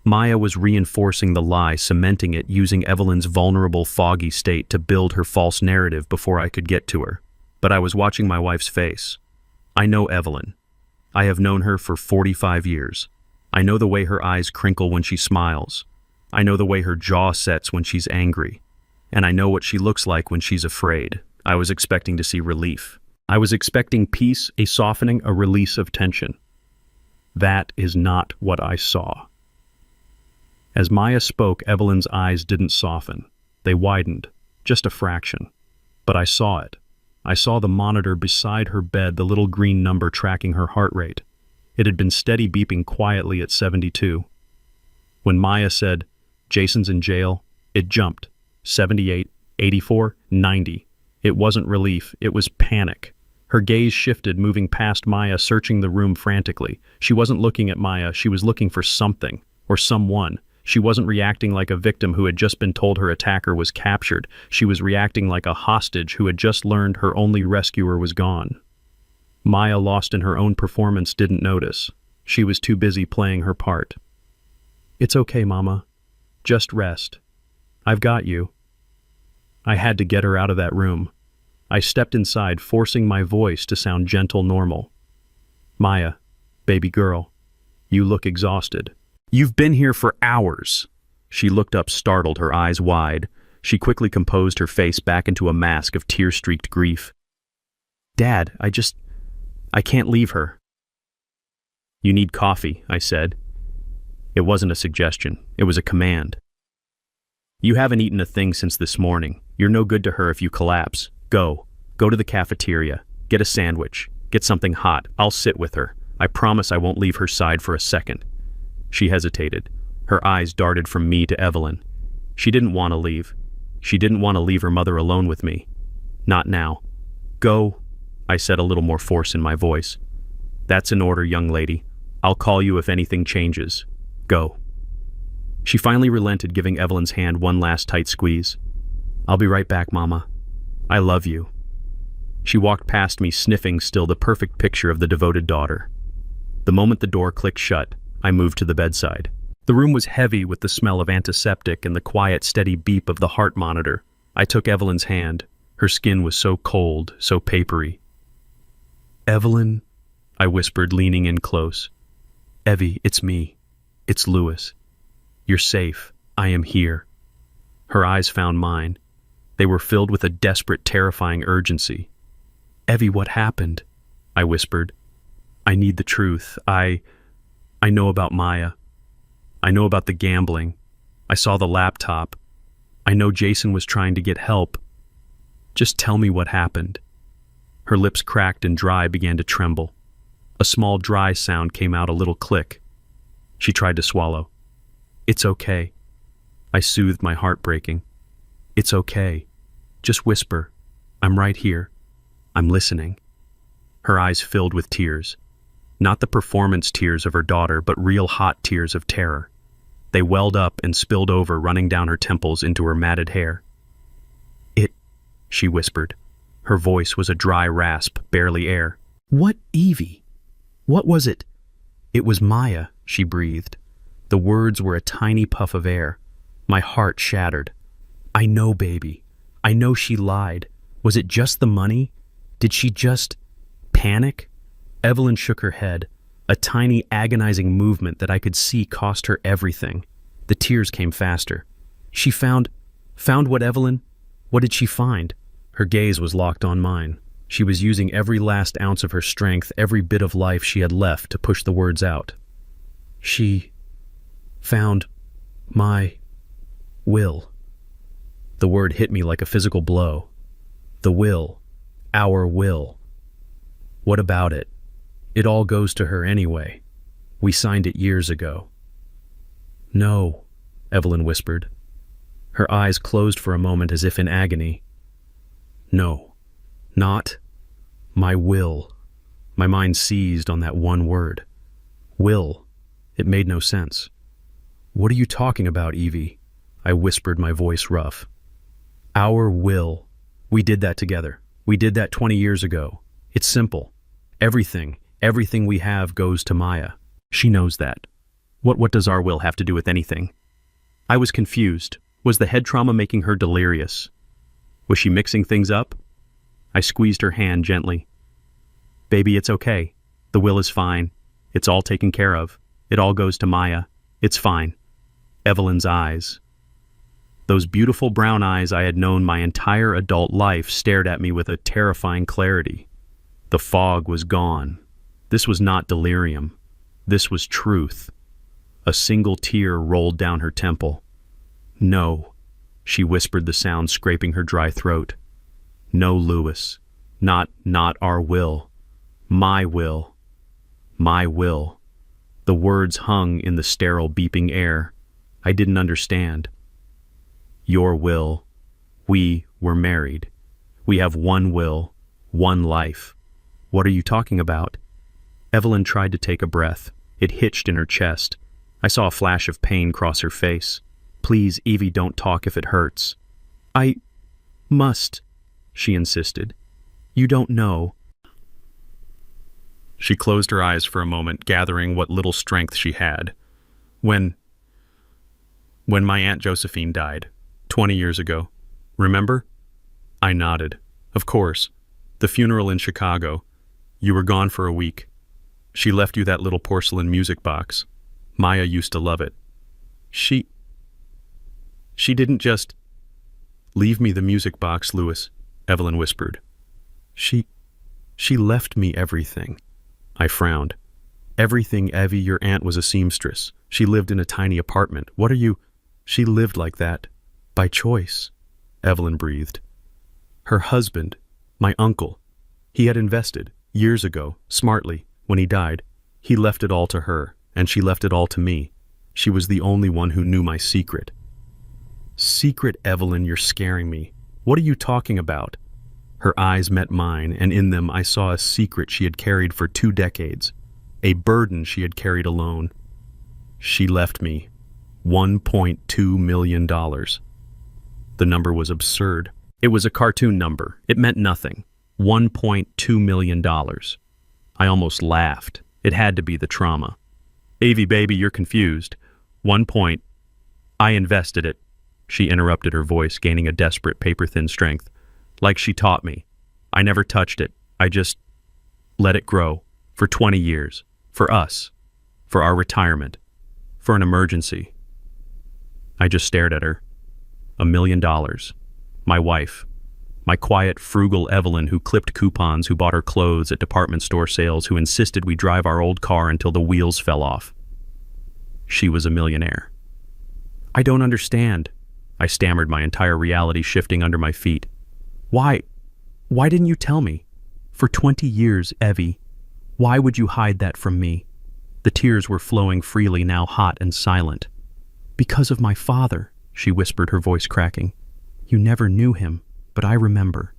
Maya was reinforcing the lie, cementing it, using Evelyn's vulnerable, foggy state to build her false narrative before I could get to her. But I was watching my wife's face. I know Evelyn. I have known her for 45 years. I know the way her eyes crinkle when she smiles. I know the way her jaw sets when she's angry. And I know what she looks like when she's afraid. I was expecting to see relief. I was expecting peace, a softening, a release of tension. That is not what I saw. As Maya spoke, Evelyn's eyes didn't soften. They widened, just a fraction. But I saw it. I saw the monitor beside her bed, the little green number tracking her heart rate. It had been steady beeping quietly at 72. When Maya said, "Jason's in jail," it jumped. 78, 84, 90. It wasn't relief, it was panic. Her gaze shifted, moving past Maya, searching the room frantically. She wasn't looking at Maya, she was looking for something, or someone. She wasn't reacting like a victim who had just been told her attacker was captured. She was reacting like a hostage who had just learned her only rescuer was gone. Maya, lost in her own performance, didn't notice. She was too busy playing her part. "It's okay, Mama. Just rest. I've got you." I had to get her out of that room. I stepped inside, forcing my voice to sound gentle, normal. "Maya, baby girl, you look exhausted. You've been here for hours." She looked up startled, her eyes wide. She quickly composed her face back into a mask of tear-streaked grief. "Dad, I can't leave her." "You need coffee," I said. It wasn't a suggestion. It was a command. "You haven't eaten a thing since this morning. You're no good to her if you collapse. Go. Go to the cafeteria. Get a sandwich. Get something hot. I'll sit with her. I promise I won't leave her side for a second." She hesitated. Her eyes darted from me to Evelyn. She didn't want to leave. She didn't want to leave her mother alone with me. Not now. "Go," I said, a little more force in my voice. "That's an order, young lady. I'll call you if anything changes. Go." She finally relented, giving Evelyn's hand one last tight squeeze. "I'll be right back, Mama. I love you." She walked past me, sniffing, still the perfect picture of the devoted daughter. The moment the door clicked shut, I moved to the bedside. The room was heavy with the smell of antiseptic and the quiet, steady beep of the heart monitor. I took Evelyn's hand. Her skin was so cold, so papery. "Evelyn," I whispered, leaning in close. "Evie, it's me. It's Louis. You're safe. I am here." Her eyes found mine. They were filled with a desperate, terrifying urgency. "Evie, what happened?" I whispered. "I need the truth. I know about Maya. I know about the gambling. I saw the laptop. I know Jason was trying to get help. Just tell me what happened." Her lips cracked and dry began to tremble. A small dry sound came out, a little click. She tried to swallow. "It's okay." I soothed my heart breaking. "It's okay. Just whisper. I'm right here. I'm listening." Her eyes filled with tears. Not the performance tears of her daughter, but real hot tears of terror. They welled up and spilled over, running down her temples into her matted hair. She whispered. Her voice was a dry rasp, barely air. "What, Evie? What was it?" "It was Maya," she breathed. The words were a tiny puff of air. My heart shattered. "I know, baby. I know she lied. Was it just the money? Did she just panic?" Evelyn shook her head, a tiny agonizing movement that I could see cost her everything. The tears came faster. "She found what, Evelyn? What did she find?" Her gaze was locked on mine. She was using every last ounce of her strength, every bit of life she had left, to push the words out. "She found my will." The word hit me like a physical blow. The will. Our will. What about it? It all goes to her anyway. We signed it years ago. "No," Evelyn whispered. Her eyes closed for a moment as if in agony. "No, not my will." My mind seized on that one word. Will. It made no sense. "What are you talking about, Evie?" I whispered, my voice rough. "Our will. We did that together. We did that 20 years ago. It's simple. Everything we have goes to Maya. She knows that. What does our will have to do with anything?" I was confused. Was the head trauma making her delirious? Was she mixing things up? I squeezed her hand gently. "Baby, it's okay. The will is fine. It's all taken care of. It all goes to Maya. It's fine." Evelyn's eyes. Those beautiful brown eyes I had known my entire adult life stared at me with a terrifying clarity. The fog was gone. This was not delirium. This was truth. A single tear rolled down her temple. "No," she whispered, the sound scraping her dry throat. "No, Louis. Not our will. My will. My will." The words hung in the sterile, beeping air. I didn't understand. "Your will. We were married. We have one will, one life." "What are you talking about?" Evelyn tried to take a breath. It hitched in her chest. I saw a flash of pain cross her face. "Please, Evie, don't talk if it hurts." "I must," she insisted. "You don't know." She closed her eyes for a moment, gathering what little strength she had. When my Aunt Josephine died, 20 years ago. Remember? I nodded. "Of course. The funeral in Chicago. You were gone for a week. She left you that little porcelain music box. Maya used to love it. She didn't just leave me the music box, Louis, Evelyn whispered. She left me everything. I frowned. Everything, Evie. Your aunt was a seamstress. She lived in a tiny apartment. What are you? She lived like that. By choice, Evelyn breathed. Her husband, my uncle, he had invested, years ago, smartly. When he died, he left it all to her, and she left it all to me. She was the only one who knew my secret. Secret, Evelyn, you're scaring me. What are you talking about? Her eyes met mine, and in them I saw a secret she had carried for 2 decades, a burden she had carried alone. She left me $1.2 million. The number was absurd. It was a cartoon number. It meant nothing. $1.2 million. I almost laughed. It had to be the trauma. Evie, baby, you're confused. I invested it. She interrupted, her voice gaining a desperate paper-thin strength. Like she taught me. I never touched it. I just let it grow. For 20 years. For us. For our retirement. For an emergency. I just stared at her. $1 million. My wife. My quiet, frugal Evelyn who clipped coupons, who bought her clothes at department store sales, who insisted we drive our old car until the wheels fell off. She was a millionaire. I don't understand. I stammered, my entire reality shifting under my feet. Why didn't you tell me? For 20 years, Evie. Why would you hide that from me? The tears were flowing freely, now hot and silent. Because of my father, she whispered, her voice cracking. You never knew him, but I remember.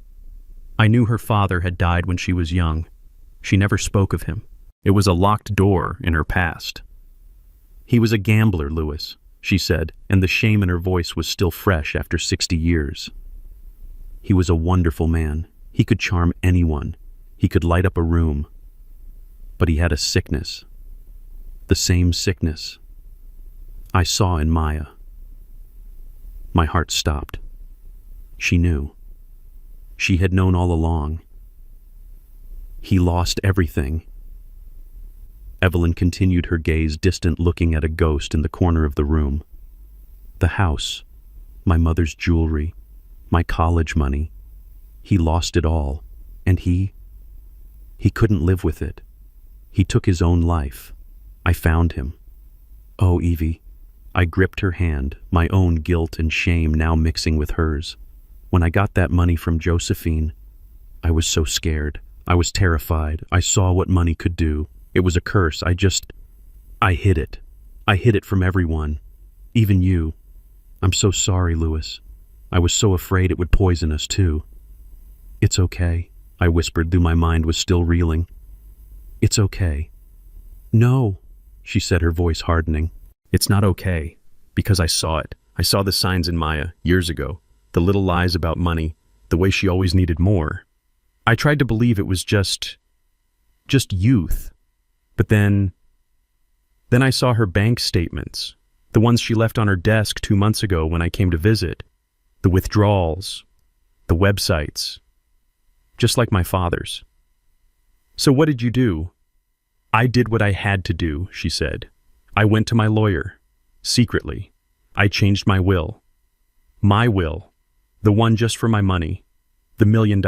I knew her father had died when she was young. She never spoke of him. It was a locked door in her past. He was a gambler, Louis, she said, and the shame in her voice was still fresh after 60 years. He was a wonderful man. He could charm anyone. He could light up a room. But he had a sickness. The same sickness I saw in Maya. My heart stopped. She knew. She had known all along. He lost everything. Evelyn continued, her gaze distant, looking at a ghost in the corner of the room. The house, my mother's jewelry, my college money. He lost it all, and he couldn't live with it. He took his own life. I found him. Oh, Evie. I gripped her hand, my own guilt and shame now mixing with hers. When I got that money from Josephine, I was so scared. I was terrified. I saw what money could do. It was a curse. I hid it. I hid it from everyone. Even you. I'm so sorry, Louis. I was so afraid it would poison us too. It's okay, I whispered, though my mind was still reeling. It's okay. No, she said, her voice hardening. It's not okay, because I saw it. I saw the signs in Maya, years ago. The little lies about money, the way she always needed more. I tried to believe it was just youth. But then I saw her bank statements, the ones she left on her desk 2 months ago when I came to visit. The withdrawals, the websites, just like my father's. So what did you do? I did what I had to do, she said. I went to my lawyer, secretly. I changed my will. My will, the one just for my money, the $1 million.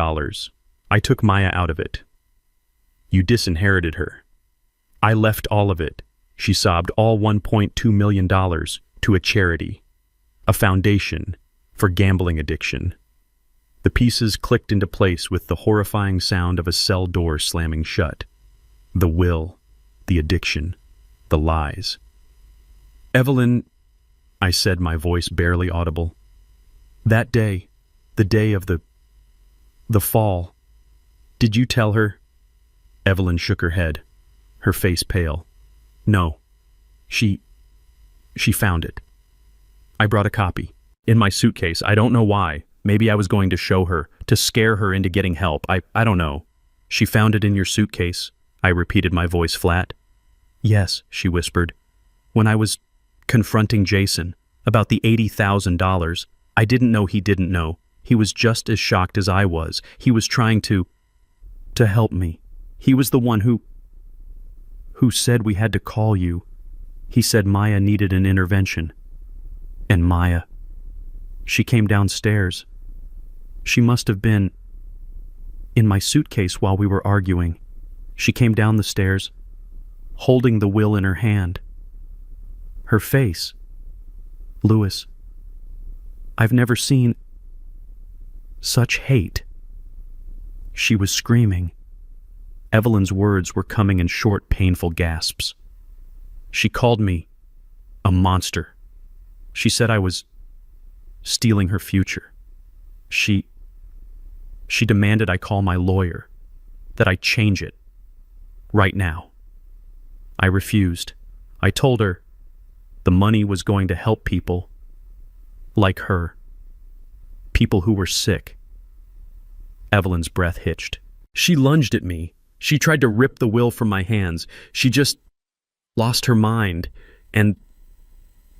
I took Maya out of it. You disinherited her. I left all of it, she sobbed, all $1.2 million to a charity, a foundation for gambling addiction. The pieces clicked into place with the horrifying sound of a cell door slamming shut. The will, the addiction, the lies. Evelyn, I said, my voice barely audible. That day, the day of the fall, did you tell her? Evelyn shook her head, her face pale. No, she found it. I brought a copy. In my suitcase. I don't know why. Maybe I was going to show her, to scare her into getting help. I don't know. She found it in your suitcase, I repeated, my voice flat. Yes, she whispered. When I was confronting Jason about the $80,000, I didn't know he didn't know. He was just as shocked as I was. He was trying to help me. He was the one who said we had to call you. He said Maya needed an intervention. And Maya She came downstairs. She must have been in my suitcase while we were arguing. She came down the stairs, holding the will in her hand. Her face. Louis, I've never seen such hate. She was screaming. Evelyn's words were coming in short, painful gasps. She called me a monster. She said I was stealing her future. She demanded I call my lawyer, that I change it, right now. I refused. I told her the money was going to help people like her, people who were sick. Evelyn's breath hitched. She lunged at me. She tried to rip the will from my hands. She just lost her mind, and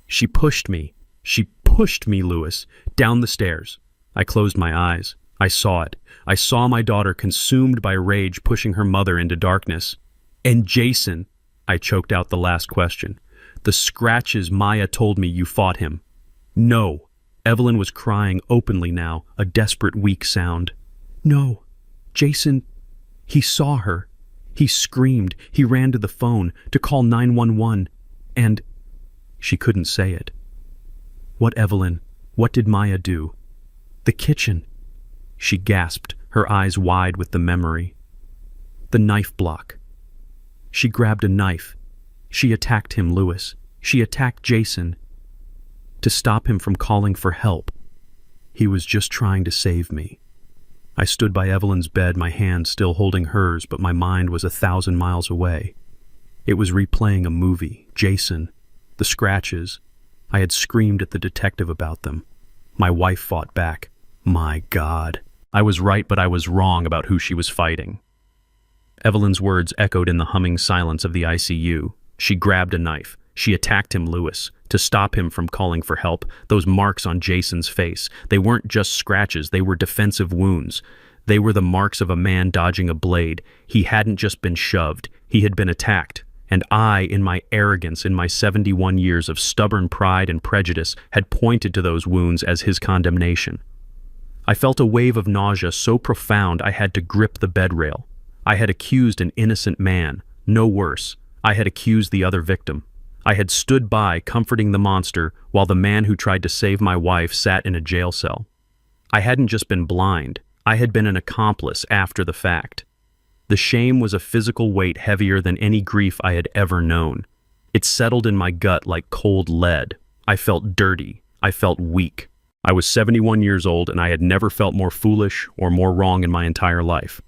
she pushed me. She pushed me, Louis, down the stairs. I closed my eyes. I saw it. I saw my daughter consumed by rage pushing her mother into darkness. And Jason, I choked out the last question. The scratches Maya told me you fought him. No. Evelyn was crying openly now, a desperate, weak sound. No. Jason, he saw her. He screamed. He ran to the phone to call 911. And she couldn't say it. What, Evelyn? What did Maya do? The kitchen. She gasped, her eyes wide with the memory. The knife block. She grabbed a knife. She attacked him, Louis. She attacked Jason. To stop him from calling for help. He was just trying to save me. I stood by Evelyn's bed, my hand still holding hers, but my mind was 1,000 miles away. It was replaying a movie. Jason. The scratches. I had screamed at the detective about them. My wife fought back. My God. I was right, but I was wrong about who she was fighting. Evelyn's words echoed in the humming silence of the ICU. She grabbed a knife. She attacked him, Louis, to stop him from calling for help. Those marks on Jason's face, they weren't just scratches, they were defensive wounds. They were the marks of a man dodging a blade. He hadn't just been shoved, he had been attacked. And I, in my arrogance, in my 71 years of stubborn pride and prejudice, had pointed to those wounds as his condemnation. I felt a wave of nausea so profound I had to grip the bedrail. I had accused an innocent man, no worse. I had accused the other victim. I had stood by comforting the monster while the man who tried to save my wife sat in a jail cell. I hadn't just been blind, I had been an accomplice after the fact. The shame was a physical weight heavier than any grief I had ever known. It settled in my gut like cold lead. I felt dirty. I felt weak. I was 71 years old and I had never felt more foolish or more wrong in my entire life.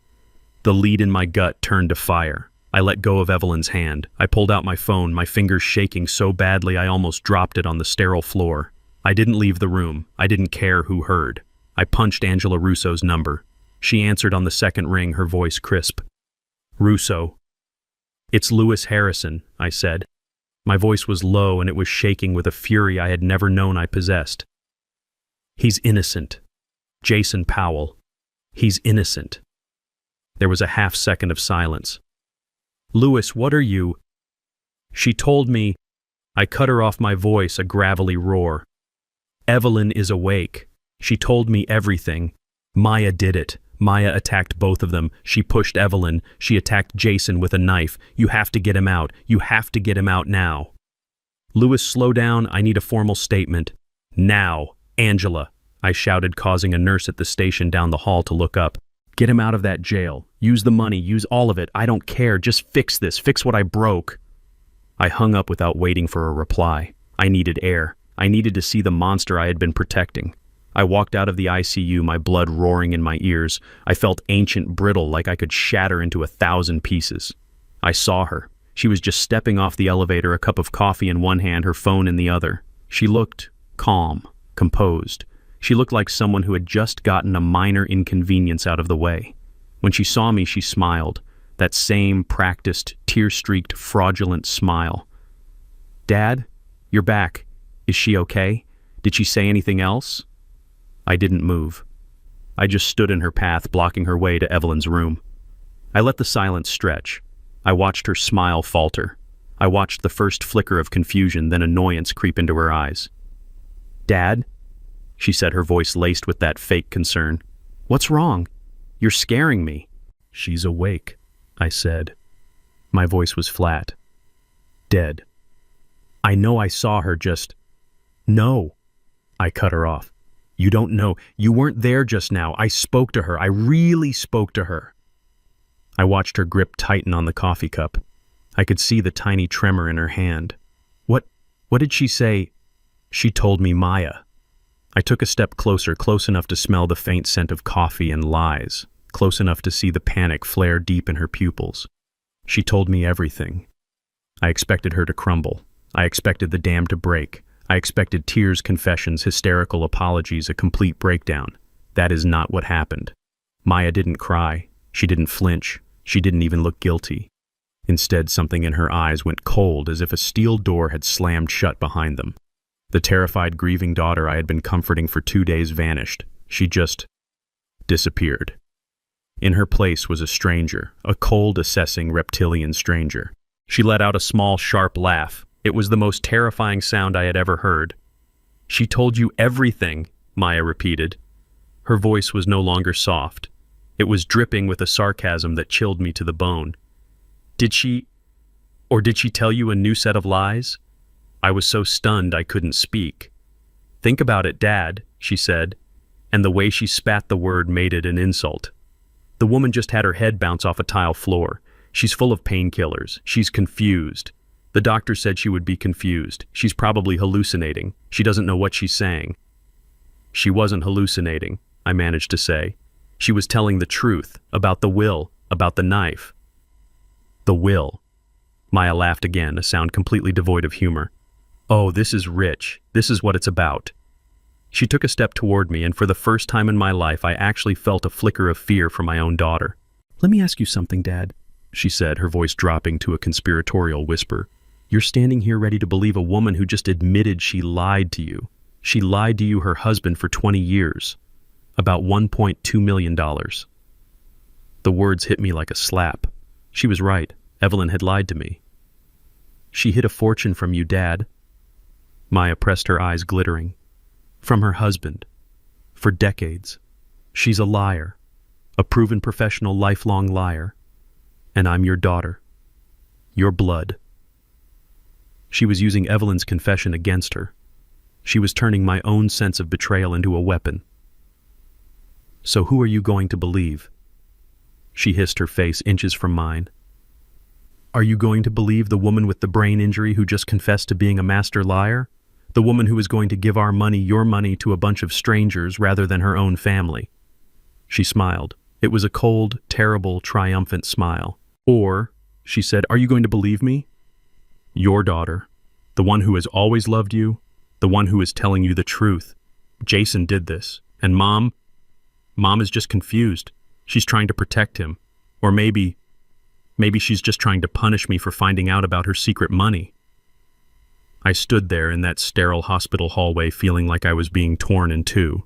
The lead in my gut turned to fire. I let go of Evelyn's hand. I pulled out my phone, my fingers shaking so badly I almost dropped it on the sterile floor. I didn't leave the room. I didn't care who heard. I punched Angela Russo's number. She answered on the second ring, her voice crisp. Russo. It's Louis Harrison, I said. My voice was low and it was shaking with a fury I had never known I possessed. He's innocent. Jason Powell. He's innocent. There was a half-second of silence. Louis, what are you? She told me. I cut her off, my voice a gravelly roar. Evelyn is awake. She told me everything. Maya did it. Maya attacked both of them. She pushed Evelyn. She attacked Jason with a knife. You have to get him out. You have to get him out now. Louis, slow down. I need a formal statement. Now. Angela, I shouted, causing a nurse at the station down the hall to look up. Get him out of that jail. Use the money. Use all of it. I don't care. Just fix this. Fix what I broke. I hung up without waiting for a reply. I needed air. I needed to see the monster I had been protecting. I walked out of the ICU, my blood roaring in my ears. I felt ancient, brittle, like I could shatter into 1,000 pieces. I saw her. She was just stepping off the elevator, a cup of coffee in one hand, her phone in the other. She looked calm, composed. She looked like someone who had just gotten a minor inconvenience out of the way. When she saw me, she smiled, that same practiced, tear-streaked, fraudulent smile. Dad, you're back. Is she okay? Did she say anything else? I didn't move. I just stood in her path, blocking her way to Evelyn's room. I let the silence stretch. I watched her smile falter. I watched the first flicker of confusion, then annoyance creep into her eyes. Dad? she said, her voice laced with that fake concern. "What's wrong? You're scaring me." "She's awake," I said. My voice was flat. Dead. "I know I saw her just—" "No." I cut her off. "You don't know. You weren't there just now. I spoke to her. I really spoke to her." I watched her grip tighten on the coffee cup. I could see the tiny tremor in her hand. What did she say?" "She told me Maya." I took a step closer, close enough to smell the faint scent of coffee and lies, close enough to see the panic flare deep in her pupils. "She told me everything." I expected her to crumble. I expected the dam to break. I expected tears, confessions, hysterical apologies, a complete breakdown. That is not what happened. Maya didn't cry. She didn't flinch. She didn't even look guilty. Instead, something in her eyes went cold, as if a steel door had slammed shut behind them. The terrified, grieving daughter I had been comforting for 2 days vanished. She just disappeared. In her place was a stranger, a cold, assessing, reptilian stranger. She let out a small, sharp laugh. It was the most terrifying sound I had ever heard. "She told you everything," Maya repeated. Her voice was no longer soft. It was dripping with a sarcasm that chilled me to the bone. Did she tell you a new set of lies?" I was so stunned I couldn't speak. "Think about it, Dad," she said, and the way she spat the word made it an insult. "The woman just had her head bounce off a tile floor. She's full of painkillers. She's confused. The doctor said she would be confused. She's probably hallucinating. She doesn't know what she's saying." "She wasn't hallucinating," I managed to say. "She was telling the truth, about the will, about the knife." "The will." Maya laughed again, a sound completely devoid of humor. "Oh, this is rich. This is what it's about." She took a step toward me, and for the first time in my life, I actually felt a flicker of fear for my own daughter. "Let me ask you something, Dad," she said, her voice dropping to a conspiratorial whisper. "You're standing here ready to believe a woman who just admitted she lied to you. She lied to you, her husband, for 20 years. About $1.2 million. The words hit me like a slap. She was right. Evelyn had lied to me. "She hid a fortune from you, Dad." Maya pressed her eyes glittering. "From her husband. For decades. She's a liar. A proven professional, lifelong liar. And I'm your daughter. Your blood." She was using Evelyn's confession against her. She was turning my own sense of betrayal into a weapon. "So who are you going to believe?" She hissed, her face inches from mine. "Are you going to believe the woman with the brain injury who just confessed to being a master liar? The woman who is going to give our money, your money, to a bunch of strangers rather than her own family?" She smiled. It was a cold, terrible, triumphant smile. "Or," she said, "are you going to believe me? Your daughter, the one who has always loved you, the one who is telling you the truth. Jason did this, and Mom is just confused. She's trying to protect him. Or maybe she's just trying to punish me for finding out about her secret money." I stood there in that sterile hospital hallway feeling like I was being torn in two.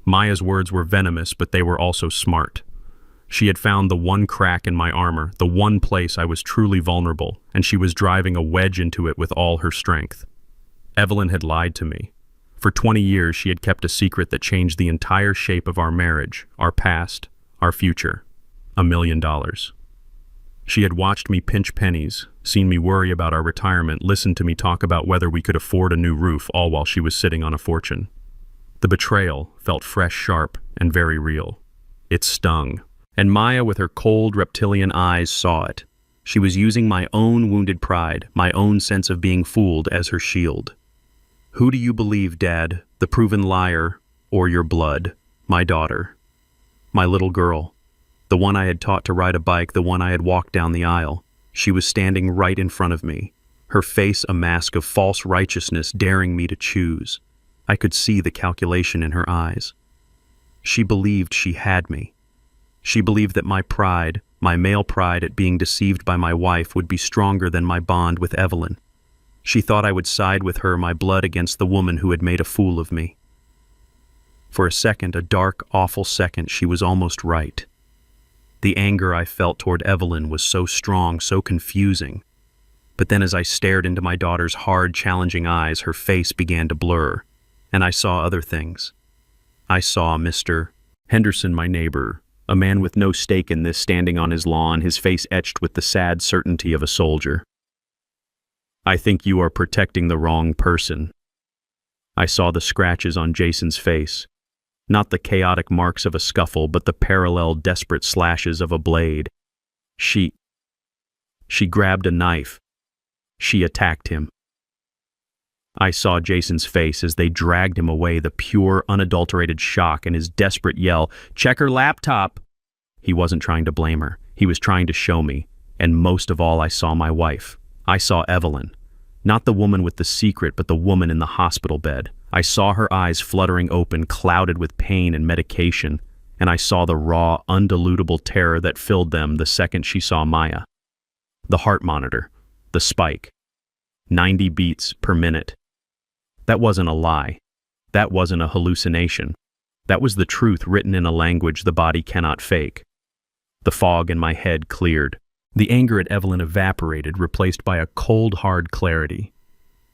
Maya's words were venomous, but they were also smart. She had found the one crack in my armor, the one place I was truly vulnerable, and she was driving a wedge into it with all her strength. Evelyn had lied to me. For 20 years, she had kept a secret that changed the entire shape of our marriage, our past, our future. $1 million. She had watched me pinch pennies, seen me worry about our retirement, listened to me talk about whether we could afford a new roof, all while she was sitting on a fortune. The betrayal felt fresh, sharp, and very real. It stung. And Maya, with her cold, reptilian eyes, saw it. She was using my own wounded pride, my own sense of being fooled, as her shield. "Who do you believe, Dad, the proven liar, or your blood? My daughter. My little girl. The one I had taught to ride a bike, the one I had walked down the aisle. She was standing right in front of me, her face a mask of false righteousness, daring me to choose. I could see the calculation in her eyes. She believed she had me. She believed that my pride, my male pride at being deceived by my wife, would be stronger than my bond with Evelyn. She thought I would side with her, my blood against the woman who had made a fool of me. For a second, a dark, awful second, she was almost right. The anger I felt toward Evelyn was so strong, so confusing. But then as I stared into my daughter's hard, challenging eyes, her face began to blur, and I saw other things. I saw Mr. Henderson, my neighbor, a man with no stake in this, standing on his lawn, his face etched with the sad certainty of a soldier. I think you are protecting the wrong person. I saw the scratches on Jason's face, not the chaotic marks of a scuffle, but the parallel, desperate slashes of a blade. She grabbed a knife. She attacked him. I saw Jason's face as they dragged him away, the pure, unadulterated shock and his desperate yell, "Check her laptop!" He wasn't trying to blame her. He was trying to show me. And most of all, I saw my wife. I saw Evelyn. Not the woman with the secret, but the woman in the hospital bed. I saw her eyes fluttering open, clouded with pain and medication, and I saw the raw, undilutable terror that filled them the second she saw Maya. The heart monitor. The spike. 90 beats per minute. That wasn't a lie. That wasn't a hallucination. That was the truth written in a language the body cannot fake. The fog in my head cleared. The anger at Evelyn evaporated, replaced by a cold, hard clarity.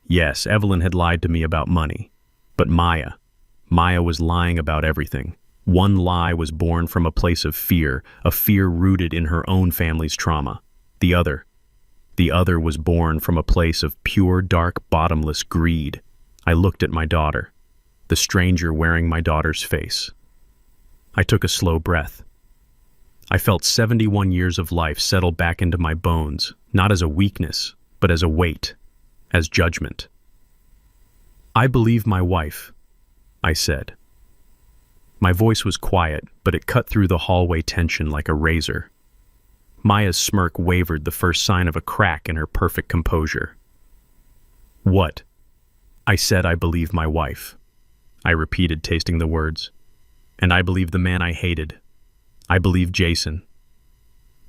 Yes, Evelyn had lied to me about money. But Maya was lying about everything. One lie was born from a place of fear, a fear rooted in her own family's trauma. The other was born from a place of pure, dark, bottomless greed. I looked at my daughter, the stranger wearing my daughter's face. I took a slow breath. I felt 71 years of life settle back into my bones, not as a weakness, but as a weight, as judgment. I believe my wife, I said. My voice was quiet, but it cut through the hallway tension like a razor. Maya's smirk wavered, the first sign of a crack in her perfect composure. What? I said I believe my wife. I repeated, tasting the words. And I believe the man I hated. I believe Jason.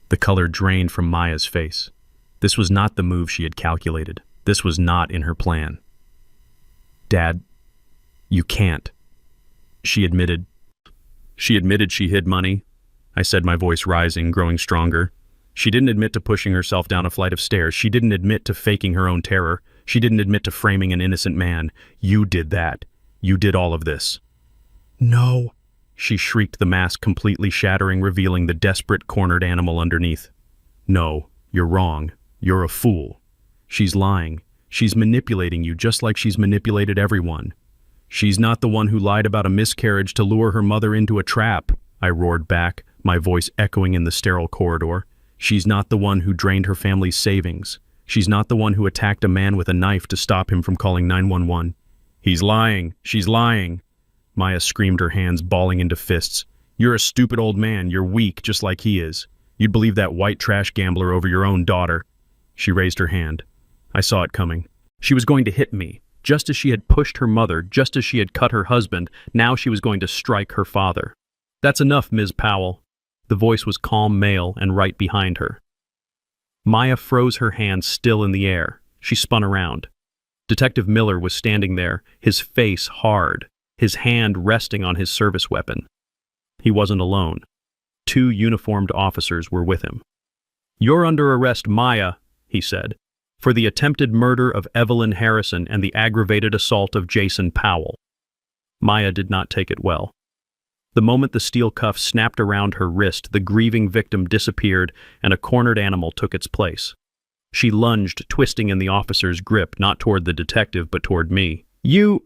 The color drained from Maya's face. This was not the move she had calculated. This was not in her plan. Dad, you can't. She admitted she hid money. I said, my voice rising, growing stronger. She didn't admit to pushing herself down a flight of stairs. She didn't admit to faking her own terror. She didn't admit to framing an innocent man. You did that. You did all of this. No, she shrieked, the mask completely shattering, revealing the desperate, cornered animal underneath. No, you're wrong. You're a fool. She's lying. She's manipulating you just like she's manipulated everyone. She's not the one who lied about a miscarriage to lure her mother into a trap, I roared back, my voice echoing in the sterile corridor. She's not the one who drained her family's savings. She's not the one who attacked a man with a knife to stop him from calling 911. He's lying. She's lying. Maya screamed, her hands balling into fists. You're a stupid old man. You're weak, just like he is. You'd believe that white trash gambler over your own daughter. She raised her hand. I saw it coming. She was going to hit me. Just as she had pushed her mother, just as she had cut her husband, now she was going to strike her father. That's enough, Ms. Powell. The voice was calm, male, and right behind her. Maya froze, her hands still in the air. She spun around. Detective Miller was standing there, his face hard, his hand resting on his service weapon. He wasn't alone. 2 uniformed officers were with him. You're under arrest, Maya, he said, for the attempted murder of Evelyn Harrison and the aggravated assault of Jason Powell. Maya did not take it well. The moment the steel cuff snapped around her wrist, the grieving victim disappeared and a cornered animal took its place. She lunged, twisting in the officer's grip, not toward the detective, but toward me. You...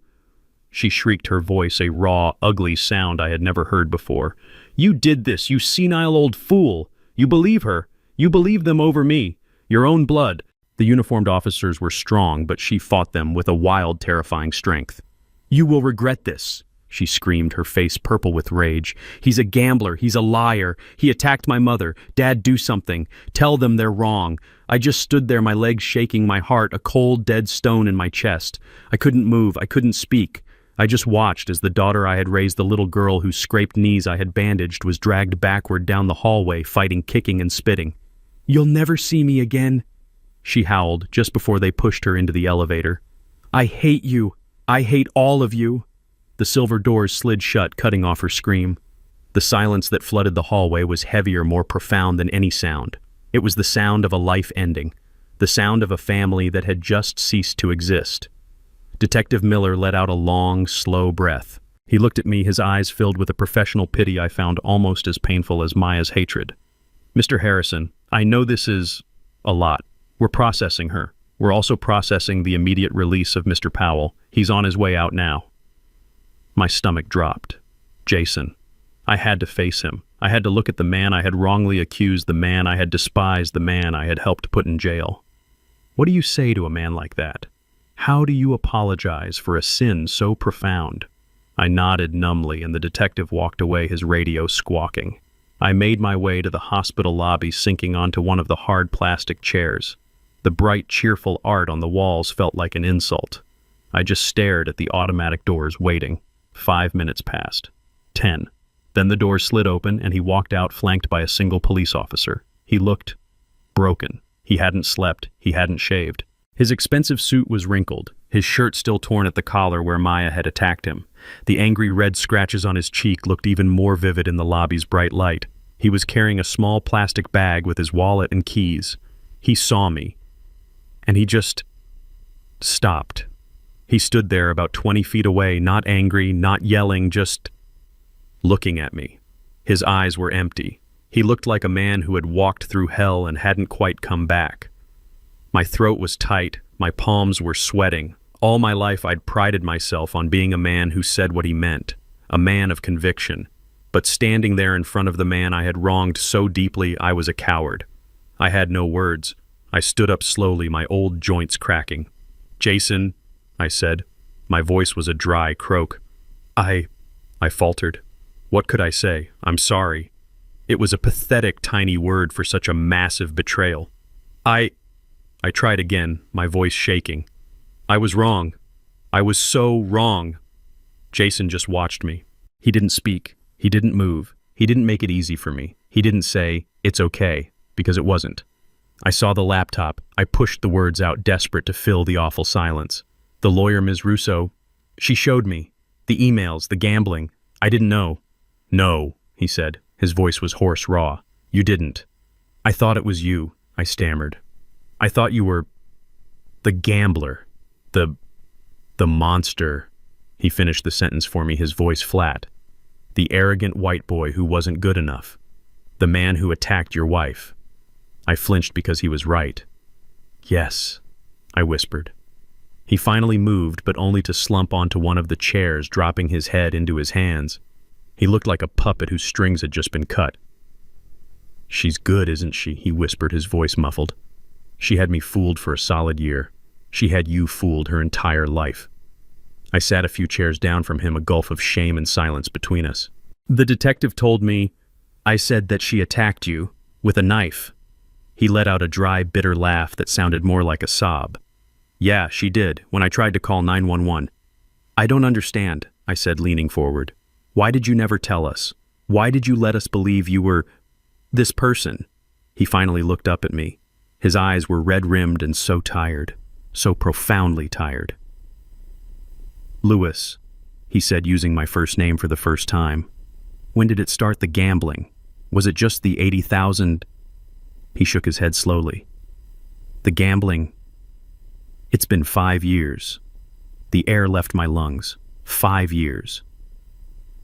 She shrieked, her voice a raw, ugly sound I had never heard before. You did this, you senile old fool! You believe her! You believe them over me! Your own blood! The uniformed officers were strong, but she fought them with a wild, terrifying strength. You will regret this, she screamed, her face purple with rage. He's a gambler. He's a liar. He attacked my mother. Dad, do something. Tell them they're wrong. I just stood there, my legs shaking, my heart a cold, dead stone in my chest. I couldn't move. I couldn't speak. I just watched as the daughter I had raised, the little girl whose scraped knees I had bandaged, was dragged backward down the hallway, fighting, kicking, and spitting. You'll never see me again, she howled just before they pushed her into the elevator. I hate you. I hate all of you. The silver doors slid shut, cutting off her scream. The silence that flooded the hallway was heavier, more profound than any sound. It was the sound of a life ending, the sound of a family that had just ceased to exist. Detective Miller let out a long, slow breath. He looked at me, his eyes filled with a professional pity I found almost as painful as Maya's hatred. "Mr. Harrison, I know this is a lot. We're processing her. We're also processing the immediate release of Mr. Powell. He's on his way out now." My stomach dropped. Jason. I had to face him. I had to look at the man I had wrongly accused, the man I had despised, the man I had helped put in jail. What do you say to a man like that? How do you apologize for a sin so profound? I nodded numbly, and the detective walked away, his radio squawking. I made my way to the hospital lobby, sinking onto one of the hard plastic chairs. The bright, cheerful art on the walls felt like an insult. I just stared at the automatic doors, waiting. 5 minutes passed. 10. Then the door slid open, and he walked out, flanked by a single police officer. He looked broken. He hadn't slept. He hadn't shaved. His expensive suit was wrinkled, his shirt still torn at the collar where Maya had attacked him. The angry red scratches on his cheek looked even more vivid in the lobby's bright light. He was carrying a small plastic bag with his wallet and keys. He saw me, and he just stopped. He stood there about 20 feet away, not angry, not yelling, just looking at me. His eyes were empty. He looked like a man who had walked through hell and hadn't quite come back. My throat was tight, my palms were sweating. All my life I'd prided myself on being a man who said what he meant, a man of conviction. But standing there in front of the man I had wronged so deeply, I was a coward. I had no words. I stood up slowly, my old joints cracking. "Jason," I said. My voice was a dry croak. I faltered. What could I say? "I'm sorry." It was a pathetic, tiny word for such a massive betrayal. I tried again, my voice shaking. "I was wrong. I was so wrong." Jason just watched me. He didn't speak. He didn't move. He didn't make it easy for me. He didn't say, "It's okay," because it wasn't. I saw the laptop. I pushed the words out, desperate to fill the awful silence. "The lawyer, Ms. Russo, she showed me. The emails, the gambling. I didn't know." "No," he said. His voice was hoarse, raw. "You didn't." "I thought it was you," I stammered. "I thought you were the gambler, the monster." He finished the sentence for me, his voice flat. "The arrogant white boy who wasn't good enough. The man who attacked your wife." I flinched because he was right. "Yes," I whispered. He finally moved, but only to slump onto one of the chairs, dropping his head into his hands. He looked like a puppet whose strings had just been cut. "She's good, isn't she?" he whispered, his voice muffled. "She had me fooled for a solid year. She had you fooled her entire life." I sat a few chairs down from him, a gulf of shame and silence between us. "The detective told me I said that she attacked you with a knife." He let out a dry, bitter laugh that sounded more like a sob. "Yeah, she did, when I tried to call 911. "I don't understand," I said, leaning forward. "Why did you never tell us? Why did you let us believe you were this person?" He finally looked up at me. His eyes were red-rimmed and so tired, so profoundly tired. "Lewis," he said, using my first name for the first time. "When did it start, the gambling? Was it just the 80,000? He shook his head slowly. "The gambling, it's been 5 years. The air left my lungs. 5 years.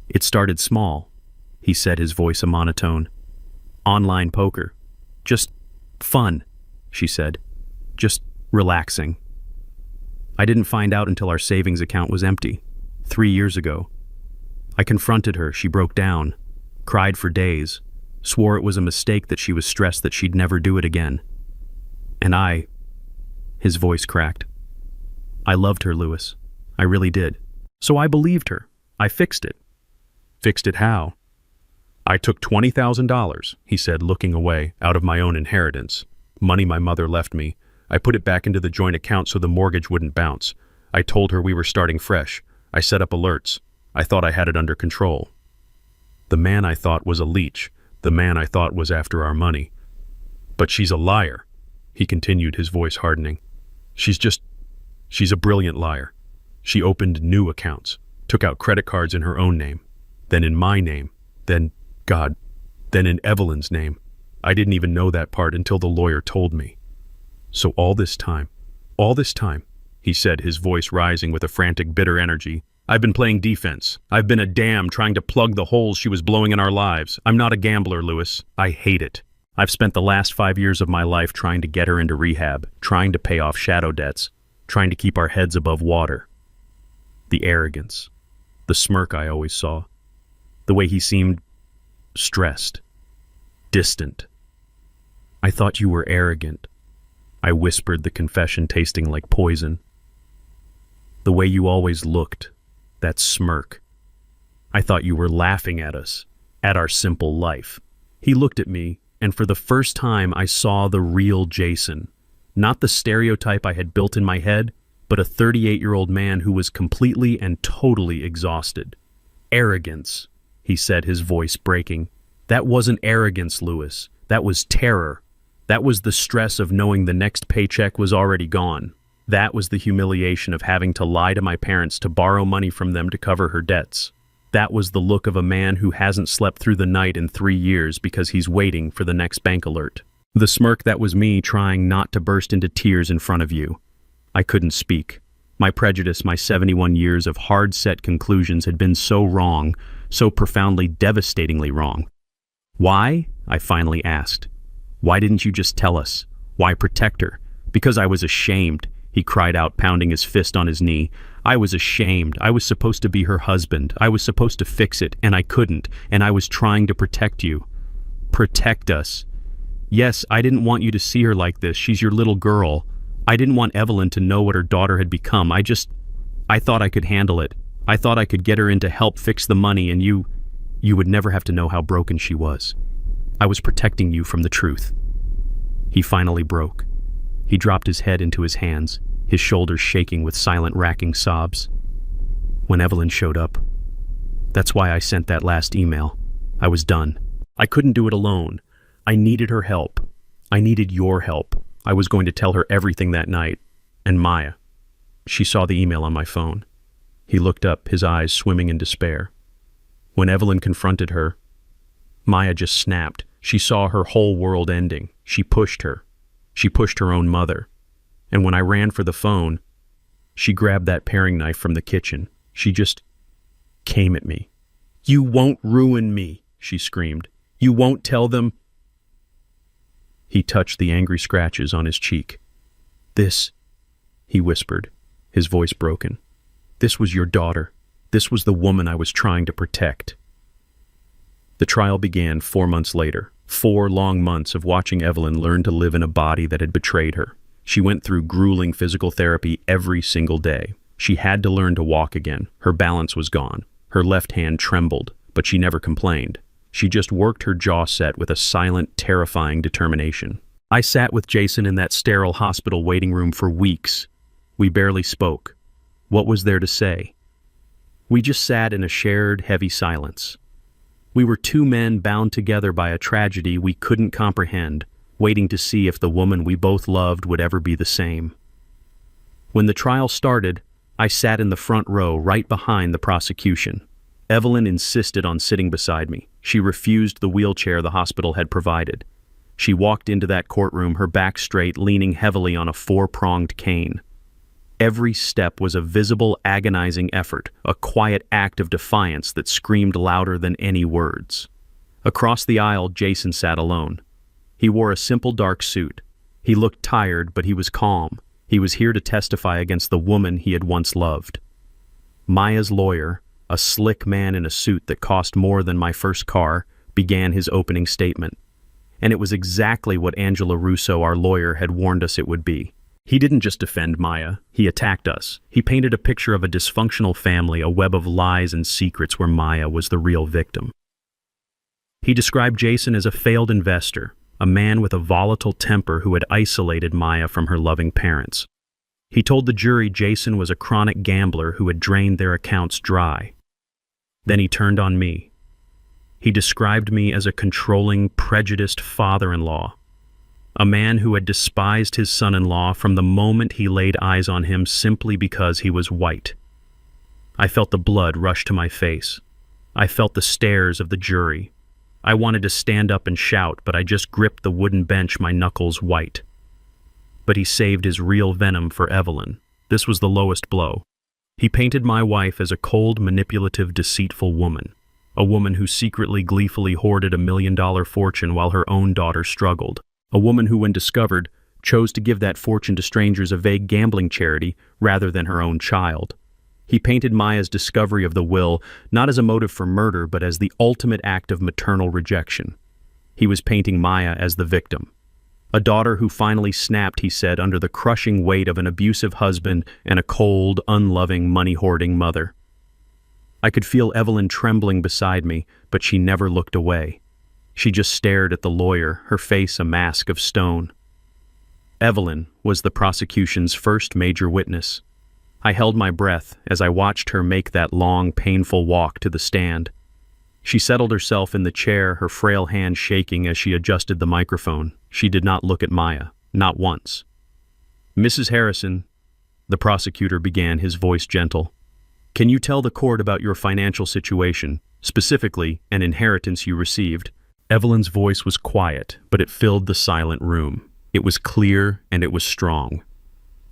It started small," he said, his voice a monotone. "Online poker. Just fun," she said. "Just relaxing. I didn't find out until our savings account was empty, 3 years ago. I confronted her, she broke down, cried for days, swore it was a mistake, that she was stressed that she'd never do it again. And his voice cracked. I loved her, Lewis. I really did. So I believed her. I fixed it." "Fixed it how?" "I took $20,000, he said, looking away, "out of my own inheritance. Money my mother left me. I put it back into the joint account so the mortgage wouldn't bounce. I told her we were starting fresh. I set up alerts. I thought I had it under control. The man I thought was a leech. The man I thought was after our money. But she's a liar," he continued, his voice hardening. She's a brilliant liar. She opened new accounts, took out credit cards in her own name, then in my name, then in Evelyn's name. I didn't even know that part until the lawyer told me. So all this time, he said, his voice rising with a frantic, bitter energy, I've been playing defense. I've been a dam trying to plug the holes she was blowing in our lives. I'm not a gambler, Lewis. I hate it. I've spent the last 5 years of my life trying to get her into rehab, trying to pay off shadow debts, trying to keep our heads above water. The arrogance, the smirk I always saw, the way he seemed stressed, distant. I thought you were arrogant. I whispered, the confession tasting like poison. The way you always looked, that smirk. I thought you were laughing at us, at our simple life. He looked at me, and for the first time I saw the real Jason. Not the stereotype I had built in my head, but a 38-year-old man who was completely and totally exhausted. Arrogance, he said, his voice breaking. That wasn't arrogance, Lewis. That was terror. That was the stress of knowing the next paycheck was already gone. That was the humiliation of having to lie to my parents to borrow money from them to cover her debts. That was the look of a man who hasn't slept through the night in 3 years because he's waiting for the next bank alert. The smirk, that was me trying not to burst into tears in front of you. I couldn't speak. My prejudice, my 71 years of hard-set conclusions had been so wrong, so profoundly, devastatingly wrong. Why? I finally asked. Why didn't you just tell us? Why protect her? Because I was ashamed, he cried out, pounding his fist on his knee. I was ashamed. I was supposed to be her husband. I was supposed to fix it, and I couldn't, and I was trying to protect you. Protect us. Yes, I didn't want you to see her like this. She's your little girl. I didn't want Evelyn to know what her daughter had become. I thought I could handle it. I thought I could get her in to help fix the money, and you would never have to know how broken she was. I was protecting you from the truth. He finally broke. He dropped his head into his hands, his shoulders shaking with silent, racking sobs. When Evelyn showed up, that's why I sent that last email. I was done. I couldn't do it alone. I needed her help. I needed your help. I was going to tell her everything that night. And Maya. She saw the email on my phone. He looked up, his eyes swimming in despair. When Evelyn confronted her, Maya just snapped. She saw her whole world ending. She pushed her. She pushed her own mother. And when I ran for the phone, she grabbed that paring knife from the kitchen. She just came at me. You won't ruin me, she screamed. You won't tell them. He touched the angry scratches on his cheek. This, he whispered, his voice broken. This was your daughter. This was the woman I was trying to protect. The trial began 4 months later. 4 long months of watching Evelyn learn to live in a body that had betrayed her. She went through grueling physical therapy every single day. She had to learn to walk again. Her balance was gone. Her left hand trembled, but she never complained. She just worked her jaw set with a silent, terrifying determination. I sat with Jason in that sterile hospital waiting room for weeks. We barely spoke. What was there to say? We just sat in a shared, heavy silence. We were 2 men bound together by a tragedy we couldn't comprehend, waiting to see if the woman we both loved would ever be the same. When the trial started, I sat in the front row right behind the prosecution. Evelyn insisted on sitting beside me. She refused the wheelchair the hospital had provided. She walked into that courtroom, her back straight, leaning heavily on a 4-pronged cane. Every step was a visible, agonizing effort, a quiet act of defiance that screamed louder than any words. Across the aisle, Jason sat alone. He wore a simple dark suit. He looked tired, but he was calm. He was here to testify against the woman he had once loved. Maya's lawyer, a slick man in a suit that cost more than my first car, began his opening statement. And it was exactly what Angela Russo, our lawyer, had warned us it would be. He didn't just defend Maya, he attacked us. He painted a picture of a dysfunctional family, a web of lies and secrets where Maya was the real victim. He described Jason as a failed investor, a man with a volatile temper who had isolated Maya from her loving parents. He told the jury Jason was a chronic gambler who had drained their accounts dry. Then he turned on me. He described me as a controlling, prejudiced father-in-law, a man who had despised his son-in-law from the moment he laid eyes on him simply because he was white. I felt the blood rush to my face. I felt the stares of the jury. I wanted to stand up and shout, but I just gripped the wooden bench, my knuckles white. But he saved his real venom for Evelyn. This was the lowest blow. He painted my wife as a cold, manipulative, deceitful woman, a woman who secretly, gleefully hoarded $1 million fortune while her own daughter struggled, a woman who, when discovered, chose to give that fortune to strangers, a vague gambling charity, rather than her own child. He painted Maya's discovery of the will not as a motive for murder, but as the ultimate act of maternal rejection. He was painting Maya as the victim. A daughter who finally snapped, he said, under the crushing weight of an abusive husband and a cold, unloving, money-hoarding mother. I could feel Evelyn trembling beside me, but she never looked away. She just stared at the lawyer, her face a mask of stone. Evelyn was the prosecution's first major witness. I held my breath as I watched her make that long, painful walk to the stand. She settled herself in the chair, her frail hand shaking as she adjusted the microphone. She did not look at Maya, not once. "Mrs. Harrison," the prosecutor began, his voice gentle, "can you tell the court about your financial situation, specifically an inheritance you received?" Evelyn's voice was quiet, but it filled the silent room. It was clear and it was strong.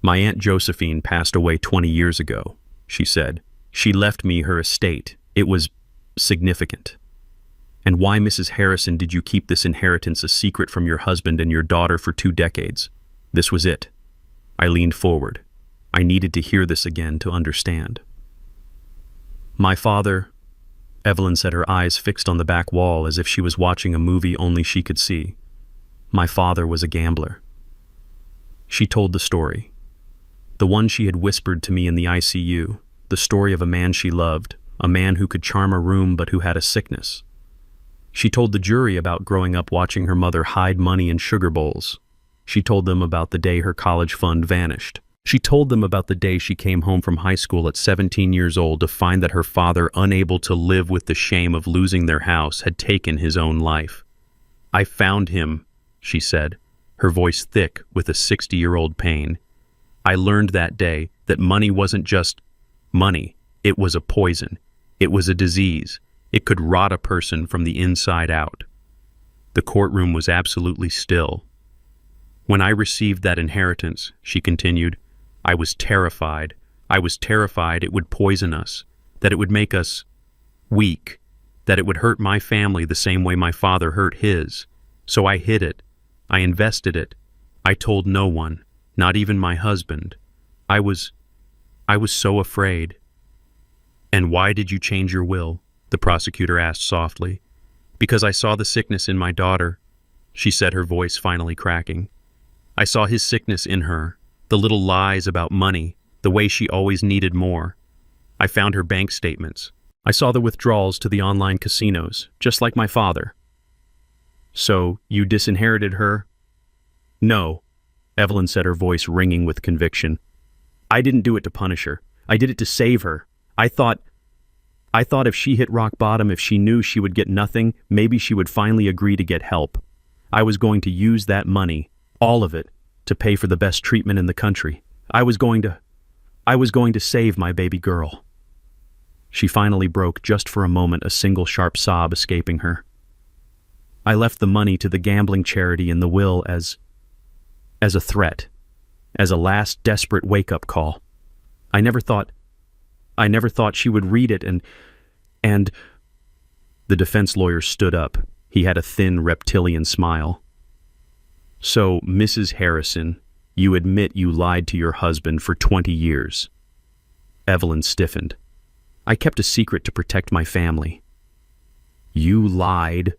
"My Aunt Josephine passed away 20 years ago," she said. "She left me her estate. It was significant." "And why, Mrs. Harrison, did you keep this inheritance a secret from your husband and your daughter for 2 decades? This was it." I leaned forward. I needed to hear this again to understand. "My father," Evelyn said, her eyes fixed on the back wall as if she was watching a movie only she could see. "My father was a gambler." She told the story. The one she had whispered to me in the ICU, the story of a man she loved, a man who could charm a room but who had a sickness. She told the jury about growing up watching her mother hide money in sugar bowls. She told them about the day her college fund vanished. She told them about the day she came home from high school at 17 years old to find that her father, unable to live with the shame of losing their house, had taken his own life. "I found him," she said, her voice thick with a 60-year-old pain. "I learned that day that money wasn't just money. It was a poison. It was a disease. It could rot a person from the inside out." The courtroom was absolutely still. "When I received that inheritance," she continued, "I was terrified. I was terrified it would poison us, that it would make us weak, that it would hurt my family the same way my father hurt his. So I hid it. I invested it. I told no one, not even my husband. I was so afraid." "And why did you change your will?" the prosecutor asked softly. "Because I saw the sickness in my daughter," she said, her voice finally cracking. "I saw his sickness in her, the little lies about money, the way she always needed more. I found her bank statements. I saw the withdrawals to the online casinos, just like my father." "So you disinherited her?" "No," Evelyn said, her voice ringing with conviction. "I didn't do it to punish her. I did it to save her. I thought if she hit rock bottom, if she knew she would get nothing, maybe she would finally agree to get help. I was going to use that money, all of it, to pay for the best treatment in the country. I was going to save my baby girl." She finally broke, just for a moment, a single sharp sob escaping her. "I left the money to the gambling charity in the will as a threat, as a last desperate wake-up call. I never thought she would read it and The defense lawyer stood up. He had a thin, reptilian smile. "So, Mrs. Harrison, you admit you lied to your husband for 20 years." Evelyn stiffened. "I kept a secret to protect my family." "You lied,"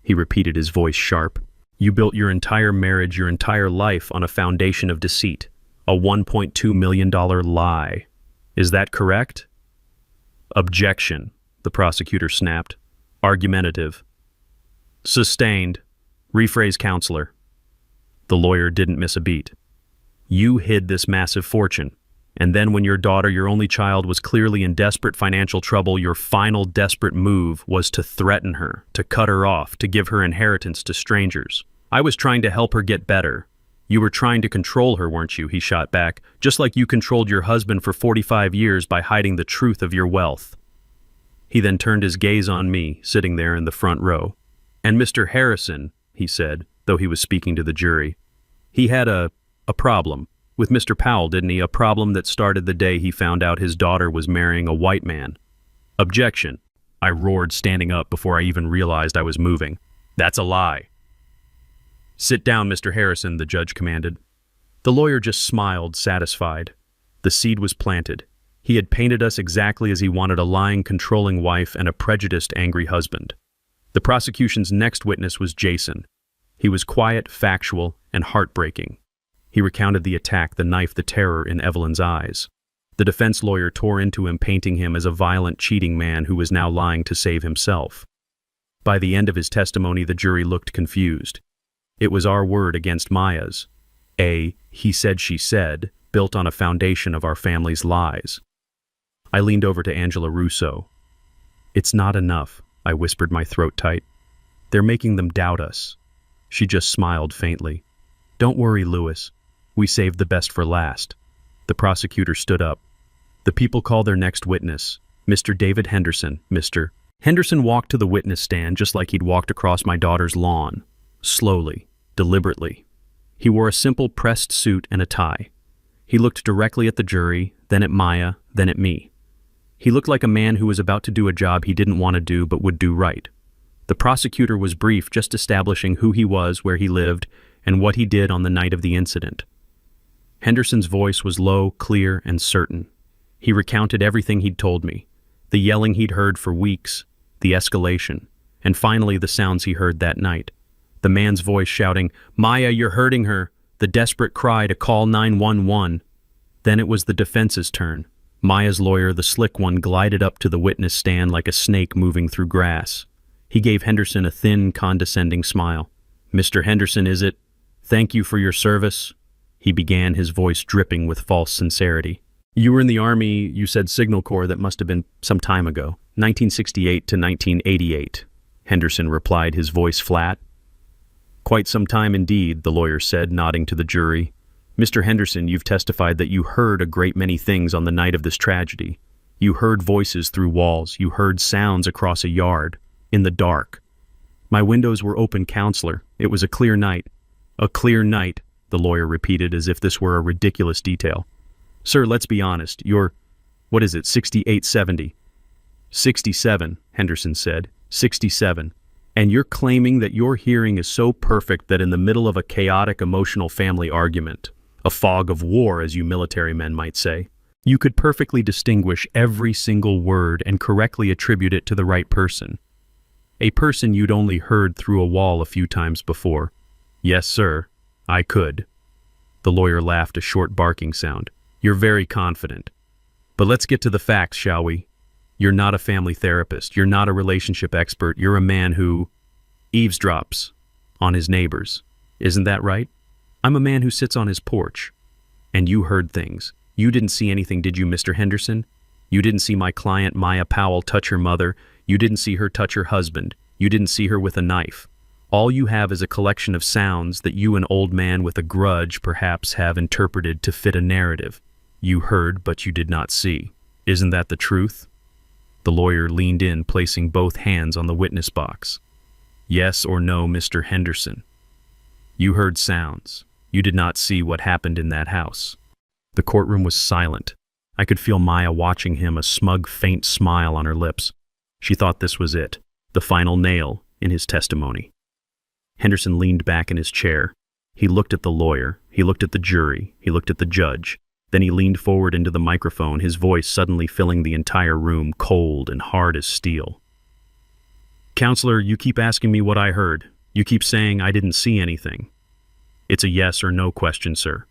he repeated, his voice sharp. "You built your entire marriage, your entire life on a foundation of deceit, a $1.2 million lie. Is that correct?" "Objection," the prosecutor snapped. "Argumentative." "Sustained. Rephrase, counselor." The lawyer didn't miss a beat. "You hid this massive fortune, and then when your daughter, your only child, was clearly in desperate financial trouble, your final desperate move was to threaten her, to cut her off, to give her inheritance to strangers. I was trying to help her get better. You were trying to control her, weren't you?" he shot back, "just like you controlled your husband for 45 years by hiding the truth of your wealth." He then turned his gaze on me, sitting there in the front row. "And Mr. Harrison," he said, though he was speaking to the jury, "he had a problem. With Mr. Powell, didn't he? A problem that started the day he found out his daughter was marrying a white man. Objection, I roared, standing up before I even realized I was moving. That's a lie. Sit down, Mr. Harrison, the judge commanded. The lawyer just smiled, satisfied. The seed was planted. He had painted us exactly as he wanted: a lying, controlling wife and a prejudiced, angry husband. The prosecution's next witness was Jason. He was quiet, factual, and heartbreaking. He recounted the attack, the knife, the terror in Evelyn's eyes. The defense lawyer tore into him, painting him as a violent, cheating man who was now lying to save himself. By the end of his testimony, the jury looked confused. It was our word against Maya's. He said, she said, built on a foundation of our family's lies. I leaned over to Angela Russo. It's not enough, I whispered, my throat tight. They're making them doubt us. She just smiled faintly. Don't worry, Lewis. We saved the best for last. The prosecutor stood up. The people call their next witness, Mr. David Henderson. Mr. Henderson walked to the witness stand just like he'd walked across my daughter's lawn. Slowly, deliberately. He wore a simple pressed suit and a tie. He looked directly at the jury, then at Maya, then at me. He looked like a man who was about to do a job he didn't want to do but would do right. The prosecutor was brief, just establishing who he was, where he lived, and what he did on the night of the incident. Henderson's voice was low, clear, and certain. He recounted everything he'd told me, the yelling he'd heard for weeks, the escalation, and finally the sounds he heard that night. The man's voice shouting, "Maya, you're hurting her," the desperate cry to call 911. Then it was the defense's turn. Maya's lawyer, the slick one, glided up to the witness stand like a snake moving through grass. He gave Henderson a thin, condescending smile. "Mr. Henderson, is it? Thank you for your service," he began, his voice dripping with false sincerity. "You were in the Army, you said Signal Corps. That must have been some time ago. 1968 to 1988, Henderson replied, his voice flat. "Quite some time indeed," the lawyer said, nodding to the jury. "Mr. Henderson, you've testified that you heard a great many things on the night of this tragedy. You heard voices through walls. You heard sounds across a yard, in the dark. My windows were open, counselor. It was a clear night." "A clear night," the lawyer repeated as if this were a ridiculous detail. "Sir, let's be honest. You're, 68, 70? 67, Henderson said. 67. And you're claiming that your hearing is so perfect that in the middle of a chaotic, emotional family argument, a fog of war, as you military men might say, you could perfectly distinguish every single word and correctly attribute it to the right person. A person you'd only heard through a wall a few times before." "Yes, sir, I could." The lawyer laughed, a short barking sound. "You're very confident. But let's get to the facts, shall we? You're not a family therapist. You're not a relationship expert. You're a man who eavesdrops on his neighbors. Isn't that right? I'm a man who sits on his porch. And you heard things. You didn't see anything, did you, Mr. Henderson? You didn't see my client, Maya Powell, touch her mother. You didn't see her touch her husband. You didn't see her with a knife. All you have is a collection of sounds that you, an old man with a grudge, perhaps have interpreted to fit a narrative. You heard, but you did not see. Isn't that the truth?" The lawyer leaned in, placing both hands on the witness box. "Yes or no, Mr. Henderson? You heard sounds. You did not see what happened in that house." The courtroom was silent. I could feel Maya watching him, a smug, faint smile on her lips. She thought this was it, the final nail in his testimony. Henderson leaned back in his chair. He looked at the lawyer. He looked at the jury. He looked at the judge. Then he leaned forward into the microphone, his voice suddenly filling the entire room, cold and hard as steel. "Counselor, you keep asking me what I heard. You keep saying I didn't see anything. It's a yes or no question, sir."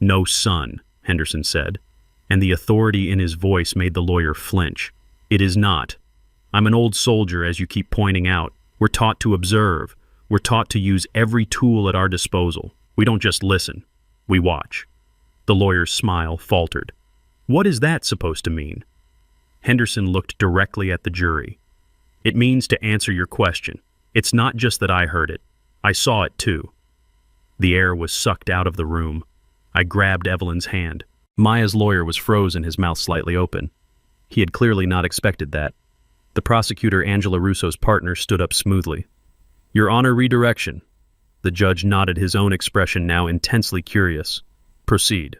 "No, son," Henderson said, and the authority in his voice made the lawyer flinch. "It is not. I'm an old soldier, as you keep pointing out. We're taught to observe. We're taught to use every tool at our disposal. We don't just listen. We watch." The lawyer's smile faltered. "What is that supposed to mean?" Henderson looked directly at the jury. "It means to answer your question. It's not just that I heard it. I saw it too." The air was sucked out of the room. I grabbed Evelyn's hand. Maya's lawyer was frozen, his mouth slightly open. He had clearly not expected that. The prosecutor, Angela Russo's partner, stood up smoothly. "Your Honor, redirection." The judge nodded, his own expression now intensely curious. Proceed.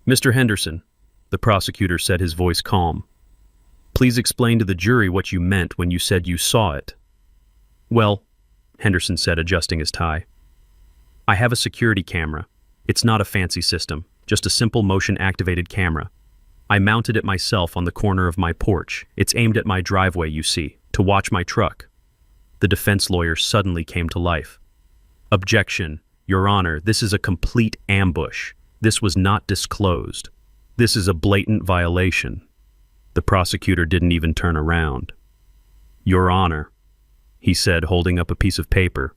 Mr. Henderson, the prosecutor said, his voice calm. Please explain to the jury what you meant when you said you saw it. Well, Henderson said, adjusting his tie, I have a security camera. It's not a fancy system, just a simple motion-activated camera. I mounted it myself on the corner of my porch. It's aimed at my driveway, you see, to watch my truck. The defense lawyer suddenly came to life. Objection, Your Honor, this is a complete ambush. This was not disclosed. This is a blatant violation. The prosecutor didn't even turn around. Your Honor, he said, holding up a piece of paper,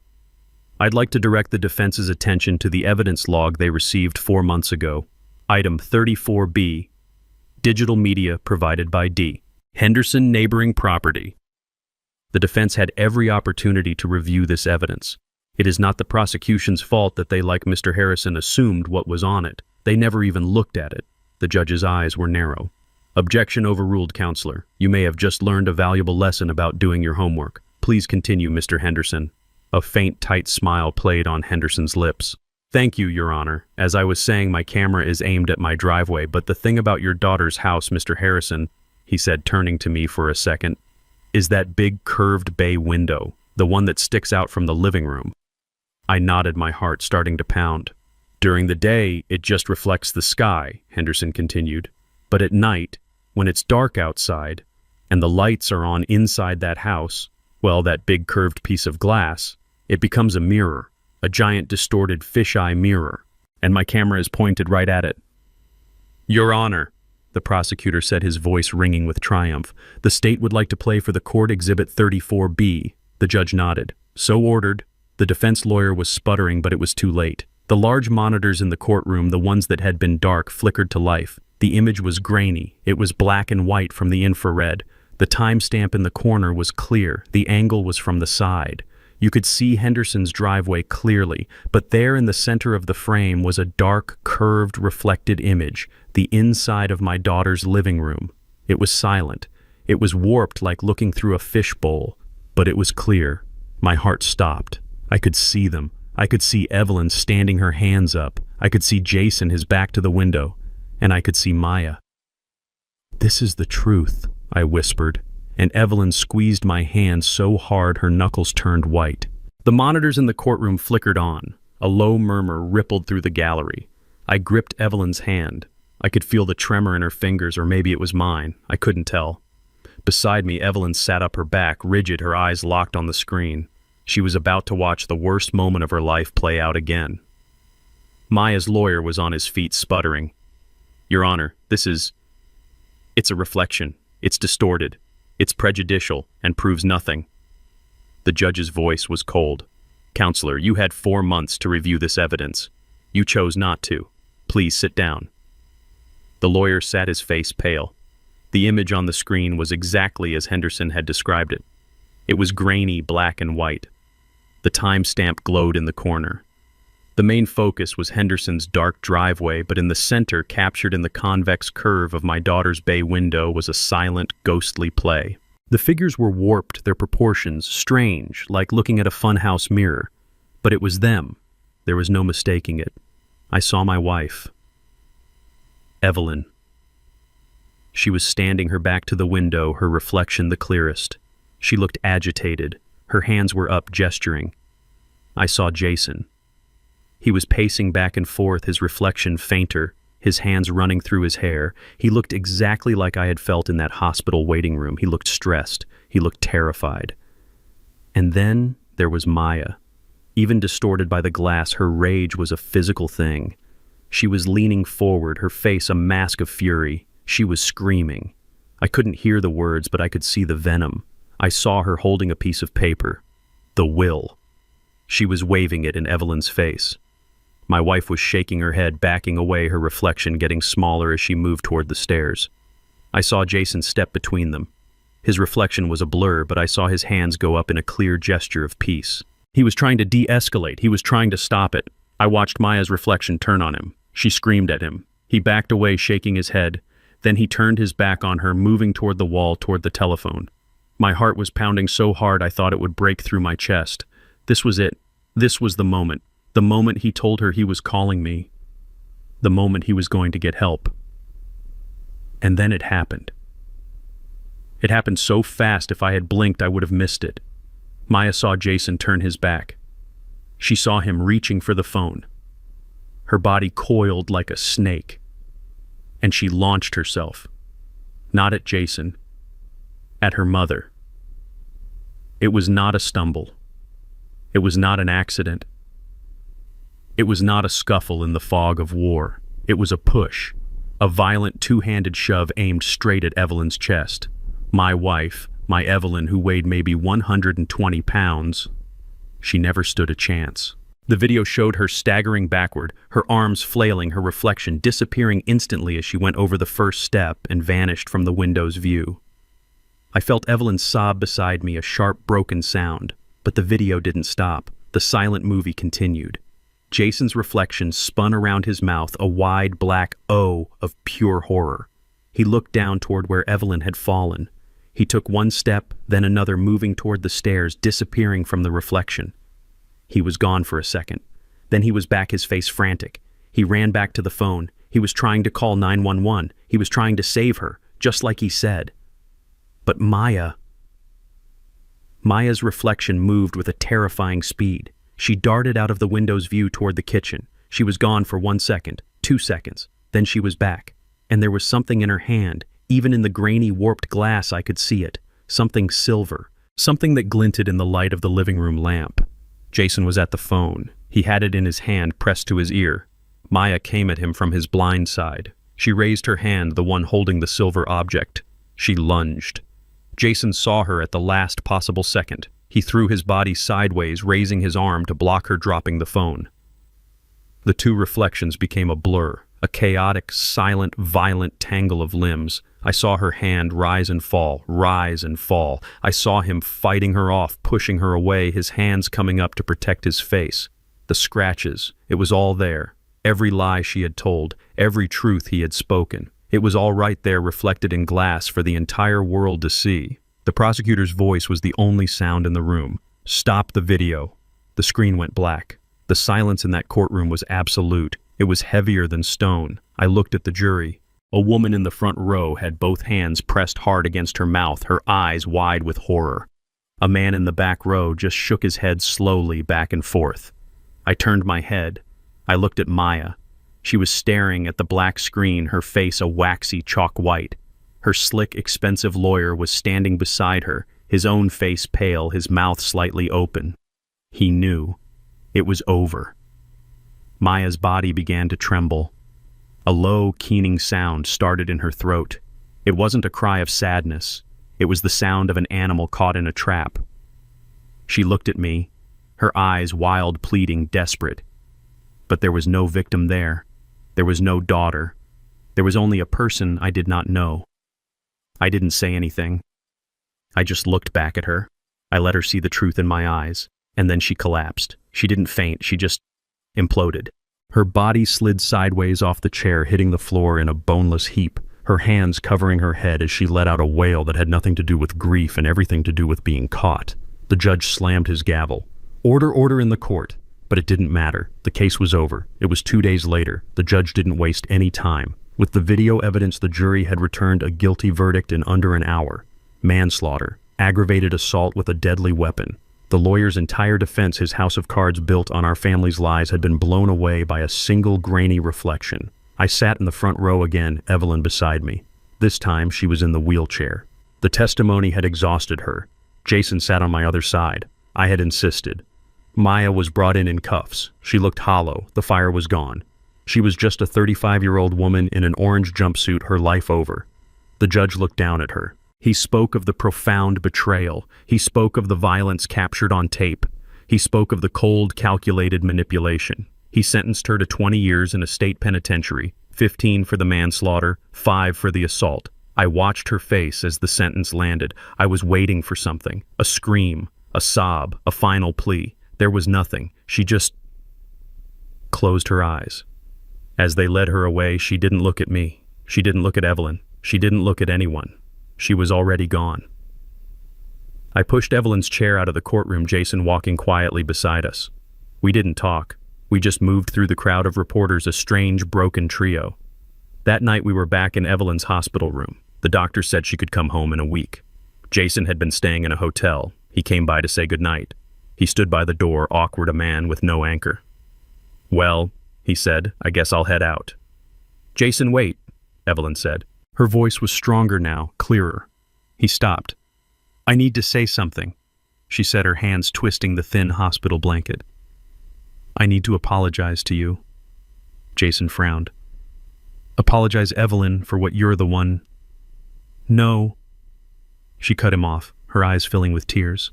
I'd like to direct the defense's attention to the evidence log they received 4 months ago. Item 34B, digital media provided by D. Henderson neighboring property. The defense had every opportunity to review this evidence. It is not the prosecution's fault that they, like Mr. Harrison, assumed what was on it. They never even looked at it. The judge's eyes were narrow. Objection overruled, Counselor. You may have just learned a valuable lesson about doing your homework. Please continue, Mr. Henderson. A faint, tight smile played on Henderson's lips. Thank you, Your Honor. As I was saying, my camera is aimed at my driveway, but the thing about your daughter's house, Mr. Harrison, he said, turning to me for a second, is that big curved bay window, the one that sticks out from the living room. I nodded, my heart starting to pound. During the day, it just reflects the sky, Henderson continued. But at night, when it's dark outside, and the lights are on inside that house, well, that big curved piece of glass, it becomes a mirror, a giant distorted fisheye mirror, and my camera is pointed right at it. Your Honor, the prosecutor said, his voice ringing with triumph, the state would like to play for the court Exhibit 34B. The judge nodded. So ordered. The defense lawyer was sputtering, but it was too late. The large monitors in the courtroom, the ones that had been dark, flickered to life. The image was grainy. It was black and white from the infrared. The timestamp in the corner was clear. The angle was from the side. You could see Henderson's driveway clearly, but there in the center of the frame was a dark, curved, reflected image, the inside of my daughter's living room. It was silent. It was warped like looking through a fishbowl, but it was clear. My heart stopped. I could see them. I could see Evelyn standing her hands up. I could see Jason, his back to the window, and I could see Maya. This is the truth, I whispered, and Evelyn squeezed my hand so hard her knuckles turned white. The monitors in the courtroom flickered on. A low murmur rippled through the gallery. I gripped Evelyn's hand. I could feel the tremor in her fingers, or maybe it was mine. I couldn't tell. Beside me, Evelyn sat up, her back rigid, her eyes locked on the screen. She was about to watch the worst moment of her life play out again. Maya's lawyer was on his feet, sputtering. Your Honor, it's a reflection. It's distorted. It's prejudicial and proves nothing. The judge's voice was cold. Counselor, you had 4 months to review this evidence. You chose not to. Please sit down. The lawyer sat, his face pale. The image on the screen was exactly as Henderson had described it. It was grainy, black and white. The timestamp glowed in the corner. The main focus was Henderson's dark driveway, but in the center, captured in the convex curve of my daughter's bay window, was a silent, ghostly play. The figures were warped, their proportions strange, like looking at a funhouse mirror. But it was them. There was no mistaking it. I saw my wife. Evelyn. She was standing, her back to the window, her reflection the clearest. She looked agitated. Her hands were up, gesturing. I saw Jason. He was pacing back and forth, his reflection fainter, his hands running through his hair. He looked exactly like I had felt in that hospital waiting room. He looked stressed. He looked terrified. And then there was Maya. Even distorted by the glass, her rage was a physical thing. She was leaning forward, her face a mask of fury. She was screaming. I couldn't hear the words, but I could see the venom. I saw her holding a piece of paper. The will. She was waving it in Evelyn's face. My wife was shaking her head, backing away, her reflection getting smaller as she moved toward the stairs. I saw Jason step between them. His reflection was a blur, but I saw his hands go up in a clear gesture of peace. He was trying to de-escalate. He was trying to stop it. I watched Maya's reflection turn on him. She screamed at him. He backed away, shaking his head. Then he turned his back on her, moving toward the wall, toward the telephone. My heart was pounding so hard I thought it would break through my chest. This was it. This was the moment. The moment he told her he was calling me. the moment he was going to get help. And then it happened. It happened so fast if I had blinked I would have missed it. Maya saw Jason turn his back. She saw him reaching for the phone. Her body coiled like a snake. And she launched herself. Not at Jason. At her mother. It was not a stumble. It was not an accident. It was not a scuffle in the fog of war. It was a push. A violent two-handed shove aimed straight at Evelyn's chest. My wife, my Evelyn, who weighed maybe 120 pounds, she never stood a chance. The video showed her staggering backward, her arms flailing, her reflection disappearing instantly as she went over the first step and vanished from the window's view. I felt Evelyn sob beside me, a sharp, broken sound, but the video didn't stop. The silent movie continued. Jason's reflection spun around his mouth, a wide black O of pure horror. He looked down toward where Evelyn had fallen. He took one step, then another, moving toward the stairs, disappearing from the reflection. He was gone for a second. Then he was back, his face frantic. He ran back to the phone. He was trying to call 911. He was trying to save her, just like he said. But Maya's reflection moved with a terrifying speed. She darted out of the window's view toward the kitchen. She was gone for 1 second, 2 seconds. Then she was back. And there was something in her hand. Even in the grainy, warped glass I could see it. Something silver. Something that glinted in the light of the living room lamp. Jason was at the phone. He had it in his hand, pressed to his ear. Maya came at him from his blind side. She raised her hand, the one holding the silver object. She lunged. Jason saw her at the last possible second. He threw his body sideways, raising his arm to block her dropping the phone. The two reflections became a blur, a chaotic, silent, violent tangle of limbs. I saw her hand rise and fall, rise and fall. I saw him fighting her off, pushing her away, his hands coming up to protect his face. The scratches, it was all there. Every lie she had told, every truth he had spoken. It was all right there, reflected in glass for the entire world to see. The prosecutor's voice was the only sound in the room. Stop the video. The screen went black. The silence in that courtroom was absolute. It was heavier than stone. I looked at the jury. A woman in the front row had both hands pressed hard against her mouth, her eyes wide with horror. A man in the back row just shook his head slowly back and forth. I turned my head. I looked at Maya. She was staring at the black screen, her face a waxy chalk white. Her slick, expensive lawyer was standing beside her, his own face pale, his mouth slightly open. He knew. It was over. Maya's body began to tremble. A low, keening sound started in her throat. It wasn't a cry of sadness. It was the sound of an animal caught in a trap. She looked at me, her eyes wild, pleading, desperate. But there was no victim there. There was no daughter. There was only a person I did not know. I didn't say anything. I just looked back at her. I let her see the truth in my eyes, and then she collapsed. She didn't faint, she just imploded. Her body slid sideways off the chair, hitting the floor in a boneless heap, her hands covering her head as she let out a wail that had nothing to do with grief and everything to do with being caught. The judge slammed his gavel. Order, order in the court. But it didn't matter. The case was over. It was 2 days later. The judge didn't waste any time. With the video evidence, the jury had returned a guilty verdict in under an hour. Manslaughter, aggravated assault with a deadly weapon. The lawyer's entire defense, his house of cards built on our family's lies, had been blown away by a single grainy reflection. I sat in the front row again, Evelyn beside me. This time, she was in the wheelchair. The testimony had exhausted her. Jason sat on my other side. I had insisted. Maya was brought in cuffs. She looked hollow. The fire was gone. She was just a 35-year-old woman in an orange jumpsuit, her life over. The judge looked down at her. He spoke of the profound betrayal. He spoke of the violence captured on tape. He spoke of the cold, calculated manipulation. He sentenced her to 20 years in a state penitentiary, 15 for the manslaughter, 5 for the assault. I watched her face as the sentence landed. I was waiting for something, a scream, a sob, a final plea. There was nothing. She just closed her eyes. As they led her away, she didn't look at me. She didn't look at Evelyn. She didn't look at anyone. She was already gone. I pushed Evelyn's chair out of the courtroom, Jason walking quietly beside us. We didn't talk. We just moved through the crowd of reporters, a strange, broken trio. That night we were back in Evelyn's hospital room. The doctor said she could come home in a week. Jason had been staying in a hotel. He came by to say goodnight. He stood by the door, awkward, a man with no anchor. "Well," he said, "I guess I'll head out." "Jason, wait," Evelyn said. Her voice was stronger now, clearer. He stopped. "I need to say something," she said, her hands twisting the thin hospital blanket. "I need to apologize to you." Jason frowned. "Apologize, Evelyn, for what you're the one—" "No." She cut him off, her eyes filling with tears.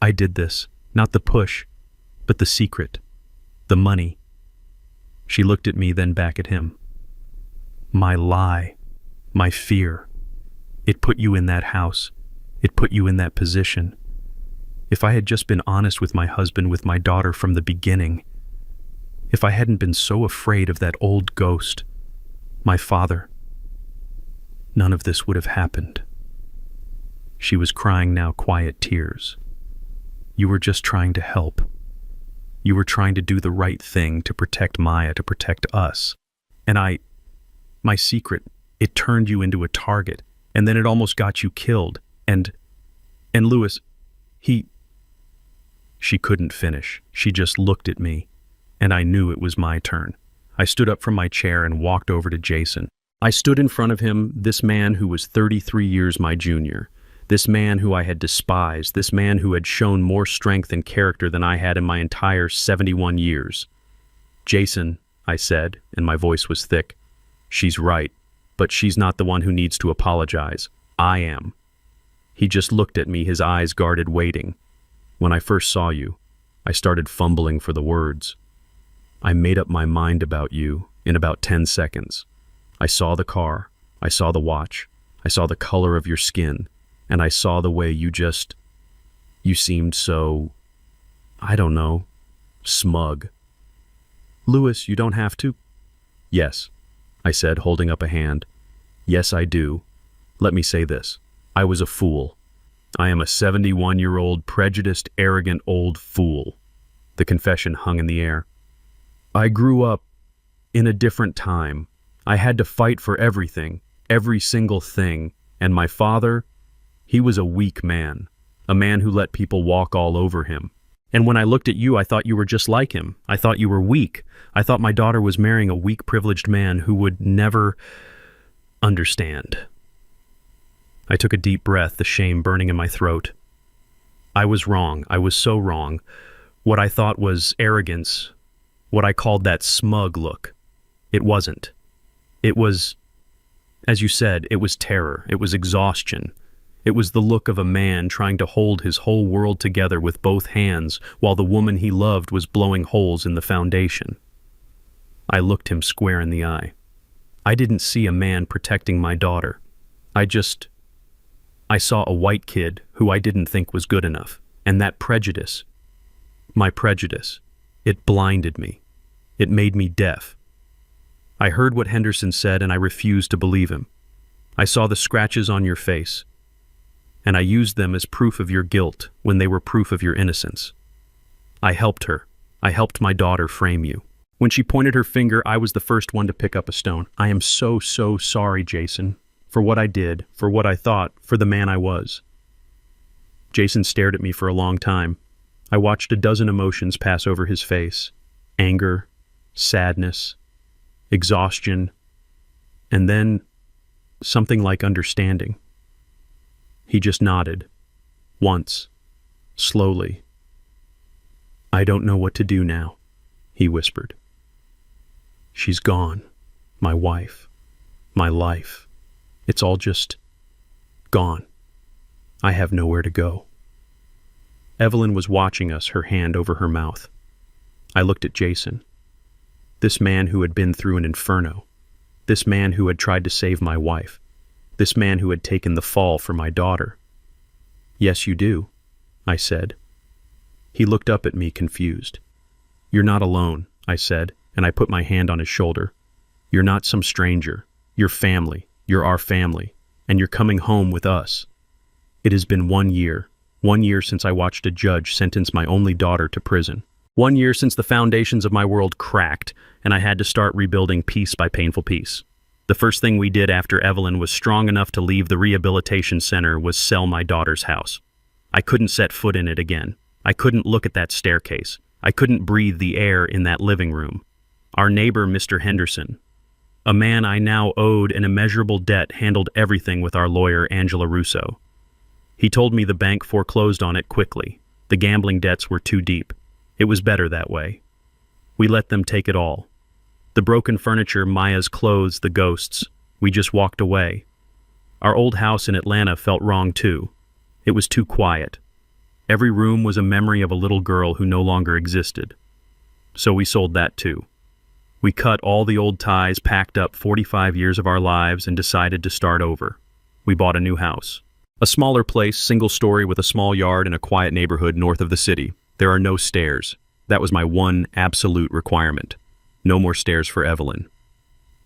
"I did this, not the push, but the secret, the money." She looked at me, then back at him. "My lie, my fear. It put you in that house. It put you in that position. If I had just been honest with my husband, with my daughter from the beginning, if I hadn't been so afraid of that old ghost, my father, none of this would have happened." She was crying now, quiet tears. "You were just trying to help. You were trying to do the right thing, to protect Maya, to protect us. And my secret, it turned you into a target, and then it almost got you killed. And Louis, She couldn't finish. She just looked at me, and I knew it was my turn. I stood up from my chair and walked over to Jason. I stood in front of him, this man who was 33 years my junior, this man who I had despised, this man who had shown more strength and character than I had in my entire 71 years. "Jason," I said, and my voice was thick, "she's right, but she's not the one who needs to apologize. I am." He just looked at me, his eyes guarded, waiting. "When I first saw you, I started fumbling for the words. I made up my mind about you in about 10 seconds. I saw the car, I saw the watch, I saw the color of your skin, and I saw the way you seemed so, I don't know, smug. Louis, you don't have to." "Yes," I said, holding up a hand. "Yes, I do. Let me say this. I was a fool. I am a 71-year-old, prejudiced, arrogant old fool." The confession hung in the air. "I grew up in a different time. I had to fight for everything, every single thing, and my father, he was a weak man, a man who let people walk all over him. And when I looked at you, I thought you were just like him. I thought you were weak. I thought my daughter was marrying a weak, privileged man who would never understand." I took a deep breath, the shame burning in my throat. I was wrong. I was so wrong. What I thought was arrogance, what I called that smug look, it wasn't. It was, as you said, it was terror. It was exhaustion. It was the look of a man trying to hold his whole world together with both hands while the woman he loved was blowing holes in the foundation. I looked him square in the eye. I didn't see a man protecting my daughter. I saw a white kid who I didn't think was good enough. And that prejudice, my prejudice, it blinded me. It made me deaf. I heard what Henderson said and I refused to believe him. I saw the scratches on your face, and I used them as proof of your guilt when they were proof of your innocence. I helped her. I helped my daughter frame you. When she pointed her finger, I was the first one to pick up a stone. I am so sorry, Jason, for what I did, for what I thought, for the man I was. Jason stared at me for a long time. I watched a dozen emotions pass over his face. Anger, sadness, exhaustion, and then something like understanding. He just nodded. Once. Slowly. "I don't know what to do now," he whispered. "She's gone. My wife. My life. It's all just gone. I have nowhere to go." Evelyn was watching us, her hand over her mouth. I looked at Jason. This man who had been through an inferno. This man who had tried to save my wife. This man who had taken the fall for my daughter. "Yes, you do," I said. He looked up at me, confused. "You're not alone," I said, and I put my hand on his shoulder. "You're not some stranger. You're family. You're our family. And you're coming home with us." It has been 1 year. 1 year since I watched a judge sentence my only daughter to prison. 1 year since the foundations of my world cracked, and I had to start rebuilding piece by painful piece. The first thing we did after Evelyn was strong enough to leave the rehabilitation center was sell my daughter's house. I couldn't set foot in it again. I couldn't look at that staircase. I couldn't breathe the air in that living room. Our neighbor, Mr. Henderson, a man I now owed an immeasurable debt, handled everything with our lawyer, Angela Russo. He told me the bank foreclosed on it quickly. The gambling debts were too deep. It was better that way. We let them take it all. The broken furniture, Maya's clothes, the ghosts. We just walked away. Our old house in Atlanta felt wrong too. It was too quiet. Every room was a memory of a little girl who no longer existed. So we sold that too. We cut all the old ties, packed up 45 years of our lives, and decided to start over. We bought a new house. A smaller place, single story with a small yard in a quiet neighborhood north of the city. There are no stairs. That was my one absolute requirement. No more stairs for Evelyn.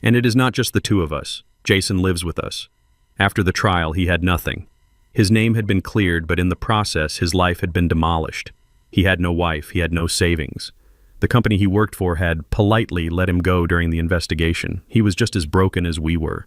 And it is not just the two of us. Jason lives with us. After the trial, he had nothing. His name had been cleared, but in the process, his life had been demolished. He had no wife, he had no savings. The company he worked for had politely let him go during the investigation. He was just as broken as we were.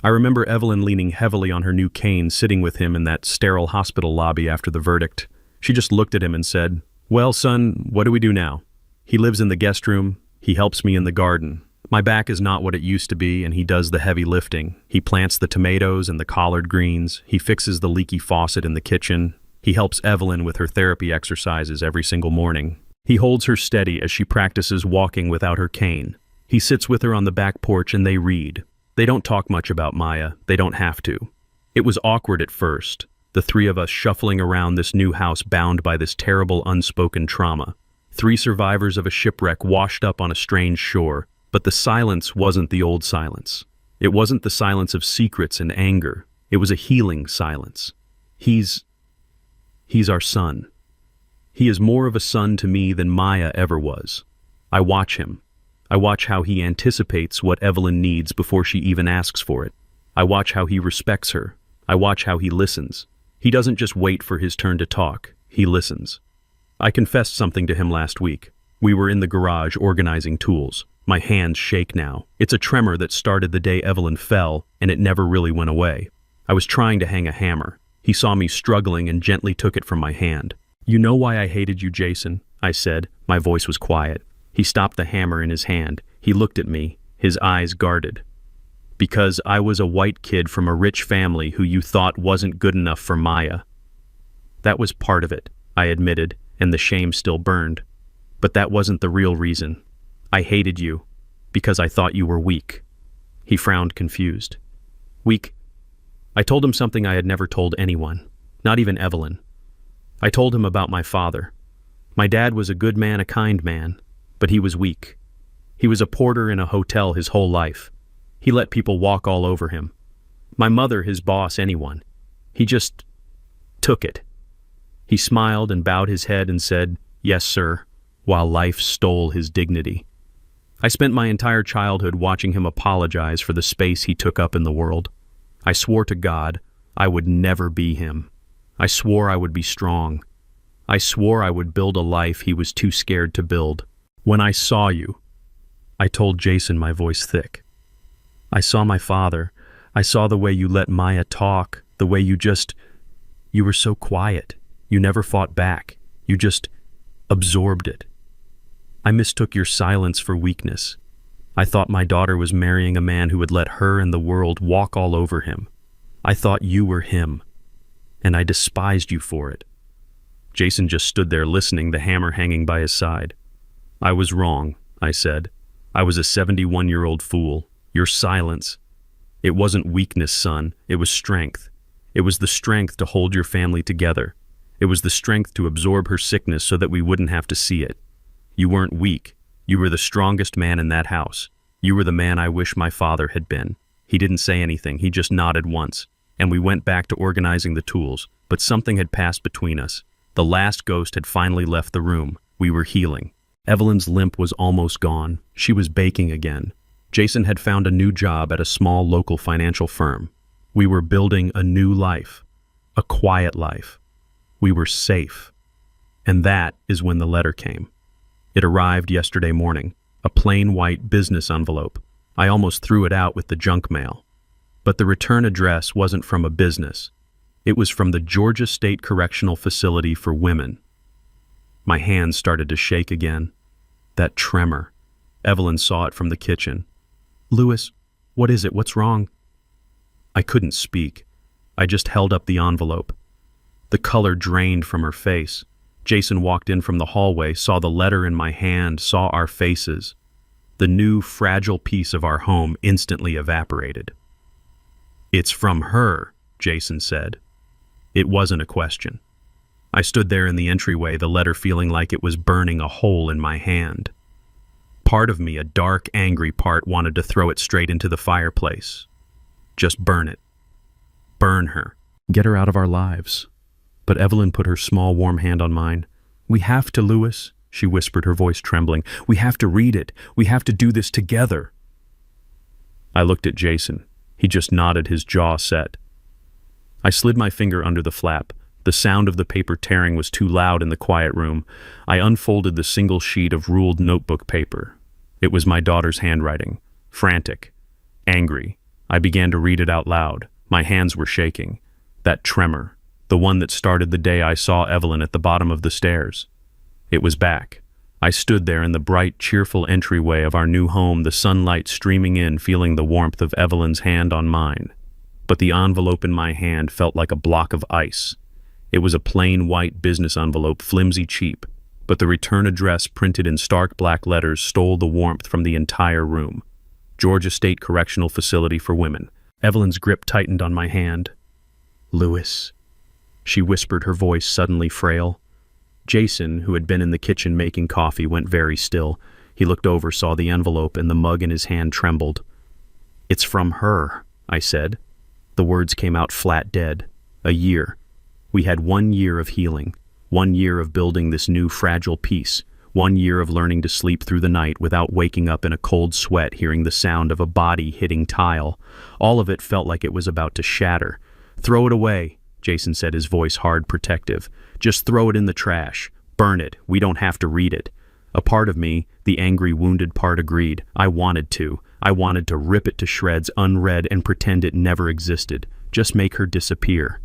I remember Evelyn leaning heavily on her new cane, sitting with him in that sterile hospital lobby after the verdict. She just looked at him and said, "Well, son, what do we do now? He lives in the guest room. He helps me in the garden. My back is not what it used to be, and he does the heavy lifting. He plants the tomatoes and the collard greens. He fixes the leaky faucet in the kitchen. He helps Evelyn with her therapy exercises every single morning. He holds her steady as she practices walking without her cane. He sits with her on the back porch and they read. They don't talk much about Maya. They don't have to. It was awkward at first, the three of us shuffling around this new house bound by this terrible unspoken trauma. 3 survivors of a shipwreck washed up on a strange shore, but the silence wasn't the old silence. It wasn't the silence of secrets and anger. It was a healing silence. He's our son. He is more of a son to me than Maya ever was. I watch him. I watch how he anticipates what Evelyn needs before she even asks for it. I watch how he respects her. I watch how he listens. He doesn't just wait for his turn to talk. He listens. I confessed something to him last week. We were in the garage organizing tools. My hands shake now. It's a tremor that started the day Evelyn fell, and it never really went away. I was trying to hang a hammer. He saw me struggling and gently took it from my hand. "You know why I hated you, Jason?" I said. My voice was quiet. He stopped the hammer in his hand. He looked at me, his eyes guarded. "Because I was a white kid from a rich family who you thought wasn't good enough for Maya." That was part of it, I admitted, and the shame still burned. But that wasn't the real reason. I hated you because I thought you were weak. He frowned, confused. Weak? I told him something I had never told anyone, not even Evelyn. I told him about my father. My dad was a good man, a kind man, but he was weak. He was a porter in a hotel his whole life. He let people walk all over him. My mother, his boss, anyone. He just took it. He smiled and bowed his head and said, "Yes, sir," while life stole his dignity. I spent my entire childhood watching him apologize for the space he took up in the world. I swore to God I would never be him. I swore I would be strong. I swore I would build a life he was too scared to build. "When I saw you," I told Jason, my voice thick. "I saw my father. I saw the way you let Maya talk, the way you were so quiet. You never fought back. You just absorbed it. I mistook your silence for weakness. I thought my daughter was marrying a man who would let her and the world walk all over him. I thought you were him, and I despised you for it." Jason just stood there listening, the hammer hanging by his side. "I was wrong," I said. "I was a 71-year-old fool. Your silence. It wasn't weakness, son. It was strength. It was the strength to hold your family together. It was the strength to absorb her sickness so that we wouldn't have to see it. You weren't weak. You were the strongest man in that house. You were the man I wish my father had been." He didn't say anything. He just nodded once, and we went back to organizing the tools, but something had passed between us. The last ghost had finally left the room. We were healing. Evelyn's limp was almost gone. She was baking again. Jason had found a new job at a small local financial firm. We were building a new life, a quiet life. We were safe. And that is when the letter came. It arrived yesterday morning, a plain white business envelope. I almost threw it out with the junk mail. But the return address wasn't from a business. It was from the Georgia State Correctional Facility for Women. My hands started to shake again. That tremor. Evelyn saw it from the kitchen. "Louis, what is it? What's wrong?" I couldn't speak. I just held up the envelope. The color drained from her face. Jason walked in from the hallway, saw the letter in my hand, saw our faces. The new, fragile piece of our home instantly evaporated. "It's from her," Jason said. It wasn't a question. I stood there in the entryway, the letter feeling like it was burning a hole in my hand. Part of me, a dark, angry part, wanted to throw it straight into the fireplace. Just burn it. Burn her. Get her out of our lives. But Evelyn put her small, warm hand on mine. "We have to, Louis," she whispered, her voice trembling. "We have to read it. We have to do this together." I looked at Jason. He just nodded, his jaw set. I slid my finger under the flap. The sound of the paper tearing was too loud in the quiet room. I unfolded the single sheet of ruled notebook paper. It was my daughter's handwriting. Frantic. Angry. I began to read it out loud. My hands were shaking. That tremor. The one that started the day I saw Evelyn at the bottom of the stairs. It was back. I stood there in the bright, cheerful entryway of our new home, the sunlight streaming in, feeling the warmth of Evelyn's hand on mine. But the envelope in my hand felt like a block of ice. It was a plain white business envelope, flimsy, cheap, but the return address printed in stark black letters stole the warmth from the entire room. Georgia State Correctional Facility for Women. Evelyn's grip tightened on my hand. "Louis," she whispered, her voice suddenly frail. Jason, who had been in the kitchen making coffee, went very still. He looked over, saw the envelope, and the mug in his hand trembled. "It's from her," I said. The words came out flat dead. A year. We had 1 year of healing, 1 year of building this new fragile piece, 1 year of learning to sleep through the night without waking up in a cold sweat, hearing the sound of a body hitting tile. All of it felt like it was about to shatter. "Throw it away," Jason said, his voice hard, protective. "Just throw it in the trash. Burn it. We don't have to read it." A part of me, the angry, wounded part, agreed. I wanted to. I wanted to rip it to shreds, unread, and pretend it never existed. Just make her disappear.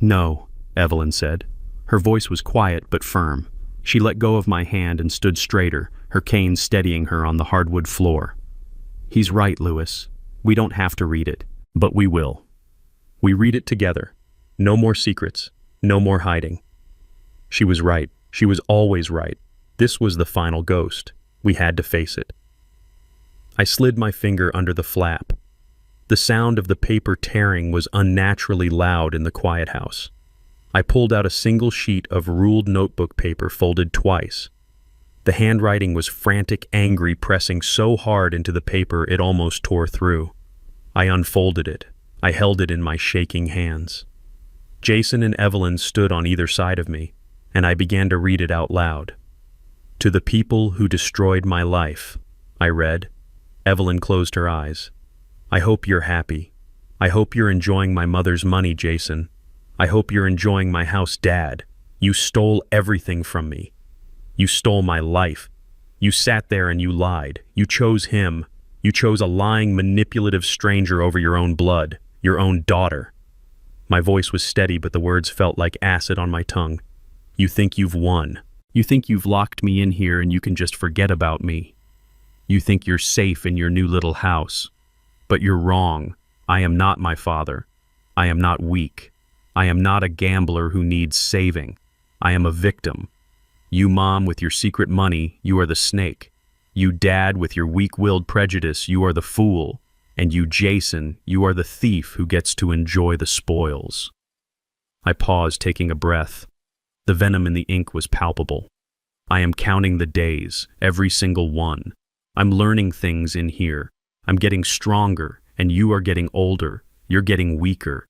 "No," Evelyn said. Her voice was quiet but firm. She let go of my hand and stood straighter, her cane steadying her on the hardwood floor. "He's right, Louis. We don't have to read it, but we will. We read it together. No more secrets. No more hiding." She was right. She was always right. This was the final ghost. We had to face it. I slid my finger under the flap. The sound of the paper tearing was unnaturally loud in the quiet house. I pulled out a single sheet of ruled notebook paper folded twice. The handwriting was frantic, angry, pressing so hard into the paper it almost tore through. I unfolded it. I held it in my shaking hands. Jason and Evelyn stood on either side of me, and I began to read it out loud. "To the people who destroyed my life," I read. Evelyn closed her eyes. "I hope you're happy. I hope you're enjoying my mother's money, Jason. I hope you're enjoying my house, Dad. You stole everything from me. You stole my life. You sat there and you lied. You chose him. You chose a lying, manipulative stranger over your own blood, your own daughter." My voice was steady, but the words felt like acid on my tongue. "You think you've won. You think you've locked me in here and you can just forget about me. You think you're safe in your new little house. But you're wrong. I am not my father. I am not weak. I am not a gambler who needs saving. I am a victim. You, Mom, with your secret money, you are the snake. You, Dad, with your weak-willed prejudice, you are the fool. And you, Jason, you are the thief who gets to enjoy the spoils." I paused, taking a breath. The venom in the ink was palpable. I am counting the days, every single one. I'm learning things in here. I'm getting stronger, and you are getting older. You're getting weaker.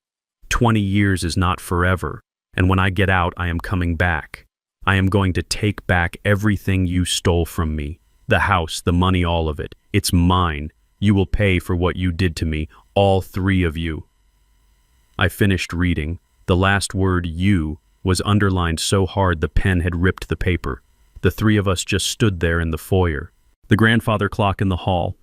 20 years is not forever, and when I get out, I am coming back. I am going to take back everything you stole from me. The house, the money, all of it. It's mine. You will pay for what you did to me, all 3 of you. I finished reading. The last word, "you," was underlined so hard the pen had ripped the paper. The three of us just stood there in the foyer. The grandfather clock in the hall,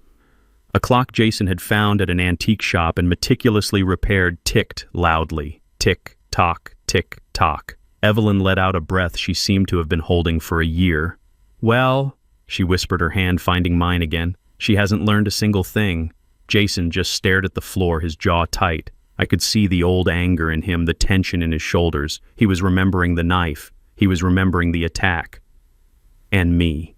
a clock Jason had found at an antique shop and meticulously repaired, ticked loudly. Tick, tock, tick, tock. Evelyn let out a breath she seemed to have been holding for a year. Well, she whispered, her hand finding mine again. She hasn't learned a single thing. Jason just stared at the floor, his jaw tight. I could see the old anger in him, the tension in his shoulders. He was remembering the knife. He was remembering the attack. And me.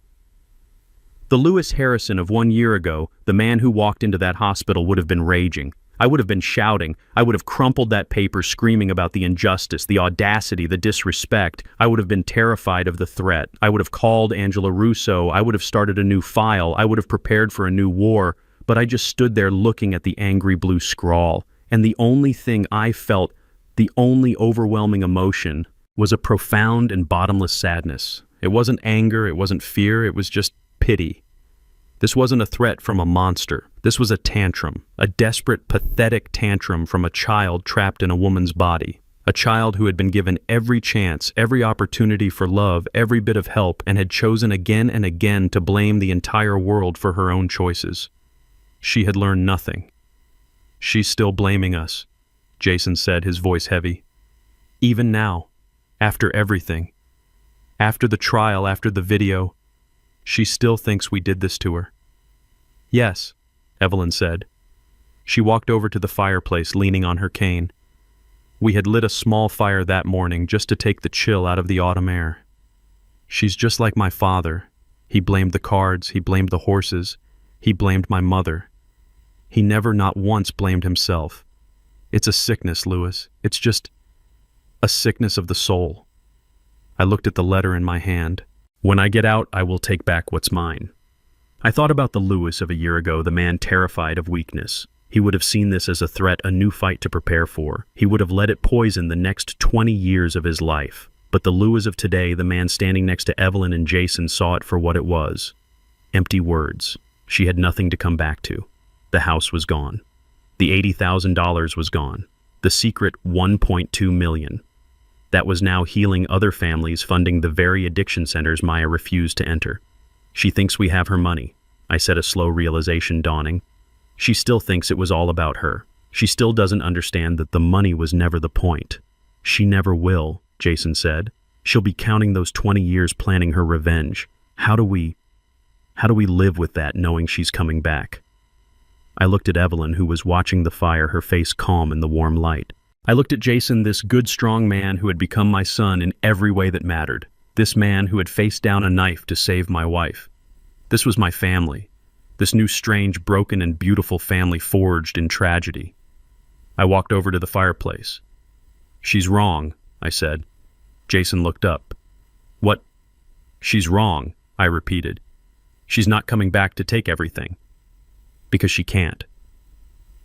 The Lewis Harrison of 1 year ago, the man who walked into that hospital, would have been raging. I would have been shouting. I would have crumpled that paper, screaming about the injustice, the audacity, the disrespect. I would have been terrified of the threat. I would have called Angela Russo. I would have started a new file. I would have prepared for a new war. But I just stood there looking at the angry blue scrawl. And the only thing I felt, the only overwhelming emotion, was a profound and bottomless sadness. It wasn't anger, it wasn't fear, it was just pity. This wasn't a threat from a monster. This was a tantrum, a desperate, pathetic tantrum from a child trapped in a woman's body. A child who had been given every chance, every opportunity for love, every bit of help, and had chosen again and again to blame the entire world for her own choices. She had learned nothing. She's still blaming us, Jason said, his voice heavy. Even now, after everything, after the trial, after the video, she still thinks we did this to her. Yes, Evelyn said. She walked over to the fireplace, leaning on her cane. We had lit a small fire that morning just to take the chill out of the autumn air. She's just like my father. He blamed the cards, he blamed the horses, he blamed my mother. He never, not once, blamed himself. It's a sickness, Lewis. It's just a sickness of the soul. I looked at the letter in my hand. When I get out, I will take back what's mine. I thought about the Lewis of a year ago, the man terrified of weakness. He would have seen this as a threat, a new fight to prepare for. He would have let it poison the next 20 years of his life. But the Lewis of today, the man standing next to Evelyn and Jason, saw it for what it was. Empty words. She had nothing to come back to. The house was gone. The $80,000 was gone. The secret $1.2 million. That was now healing other families, funding the very addiction centers Maya refused to enter. She thinks we have her money, I said, a slow realization dawning. She still thinks it was all about her. She still doesn't understand that the money was never the point. She never will, Jason said. She'll be counting those 20 years planning her revenge. How do we live with that, knowing she's coming back? I looked at Evelyn, who was watching the fire, her face calm in the warm light. I looked at Jason, this good, strong man who had become my son in every way that mattered. This man who had faced down a knife to save my wife. This was my family. This new, strange, broken, and beautiful family forged in tragedy. I walked over to the fireplace. She's wrong, I said. Jason looked up. What? She's wrong, I repeated. She's not coming back to take everything. Because she can't.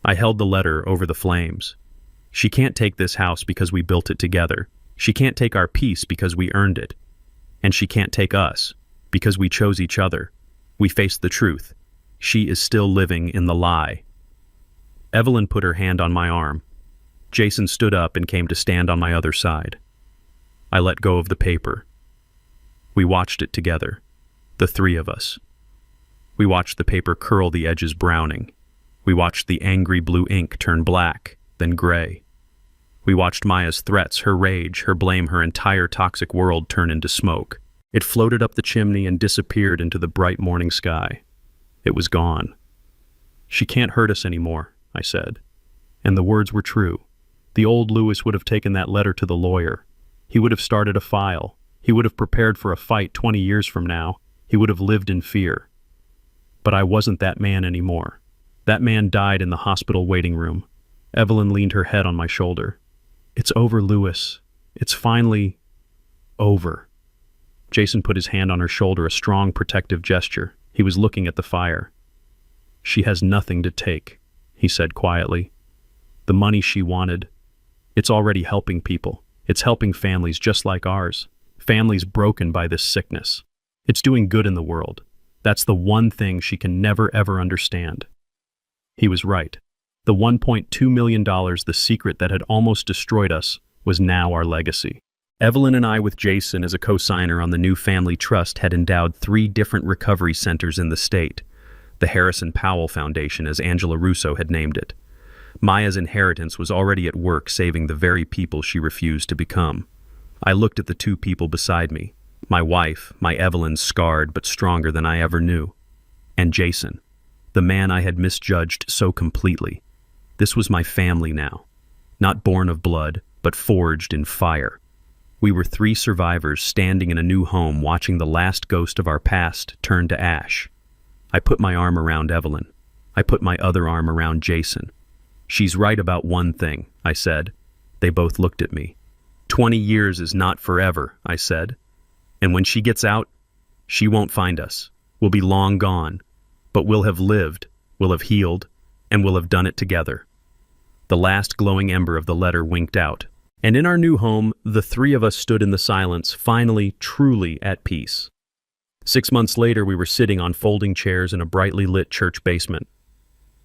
I held the letter over the flames. She can't take this house because we built it together. She can't take our peace because we earned it. And she can't take us because we chose each other. We faced the truth. She is still living in the lie. Evelyn put her hand on my arm. Jason stood up and came to stand on my other side. I let go of the paper. We watched it together, the three of us. We watched the paper curl, the edges browning. We watched the angry blue ink turn black, then gray. We watched Maya's threats, her rage, her blame, her entire toxic world turn into smoke. It floated up the chimney and disappeared into the bright morning sky. It was gone. She can't hurt us anymore, I said. And the words were true. The old Lewis would have taken that letter to the lawyer. He would have started a file. He would have prepared for a fight 20 years from now. He would have lived in fear. But I wasn't that man anymore. That man died in the hospital waiting room. Evelyn leaned her head on my shoulder. It's over, Lewis. It's finally over. Jason put his hand on her shoulder, a strong, protective gesture. He was looking at the fire. She has nothing to take, he said quietly. The money she wanted, it's already helping people. It's helping families just like ours. Families broken by this sickness. It's doing good in the world. That's the one thing she can never, ever understand. He was right. The $1.2 million, the secret that had almost destroyed us, was now our legacy. Evelyn and I, with Jason as a co-signer on the new family trust, had endowed 3 different recovery centers in the state. The Harrison Powell Foundation, as Angela Russo had named it. Maya's inheritance was already at work saving the very people she refused to become. I looked at the 2 people beside me. My wife, my Evelyn, scarred but stronger than I ever knew. And Jason, the man I had misjudged so completely. This was my family now. Not born of blood, but forged in fire. We were 3 survivors standing in a new home, watching the last ghost of our past turn to ash. I put my arm around Evelyn. I put my other arm around Jason. "She's right about one thing," I said. They both looked at me. 20 years is not forever, I said. And when she gets out, she won't find us. We'll be long gone. But we'll have lived, we'll have healed, and we'll have done it together. The last glowing ember of the letter winked out. And in our new home, the 3 of us stood in the silence, finally, truly at peace. 6 months later, we were sitting on folding chairs in a brightly lit church basement.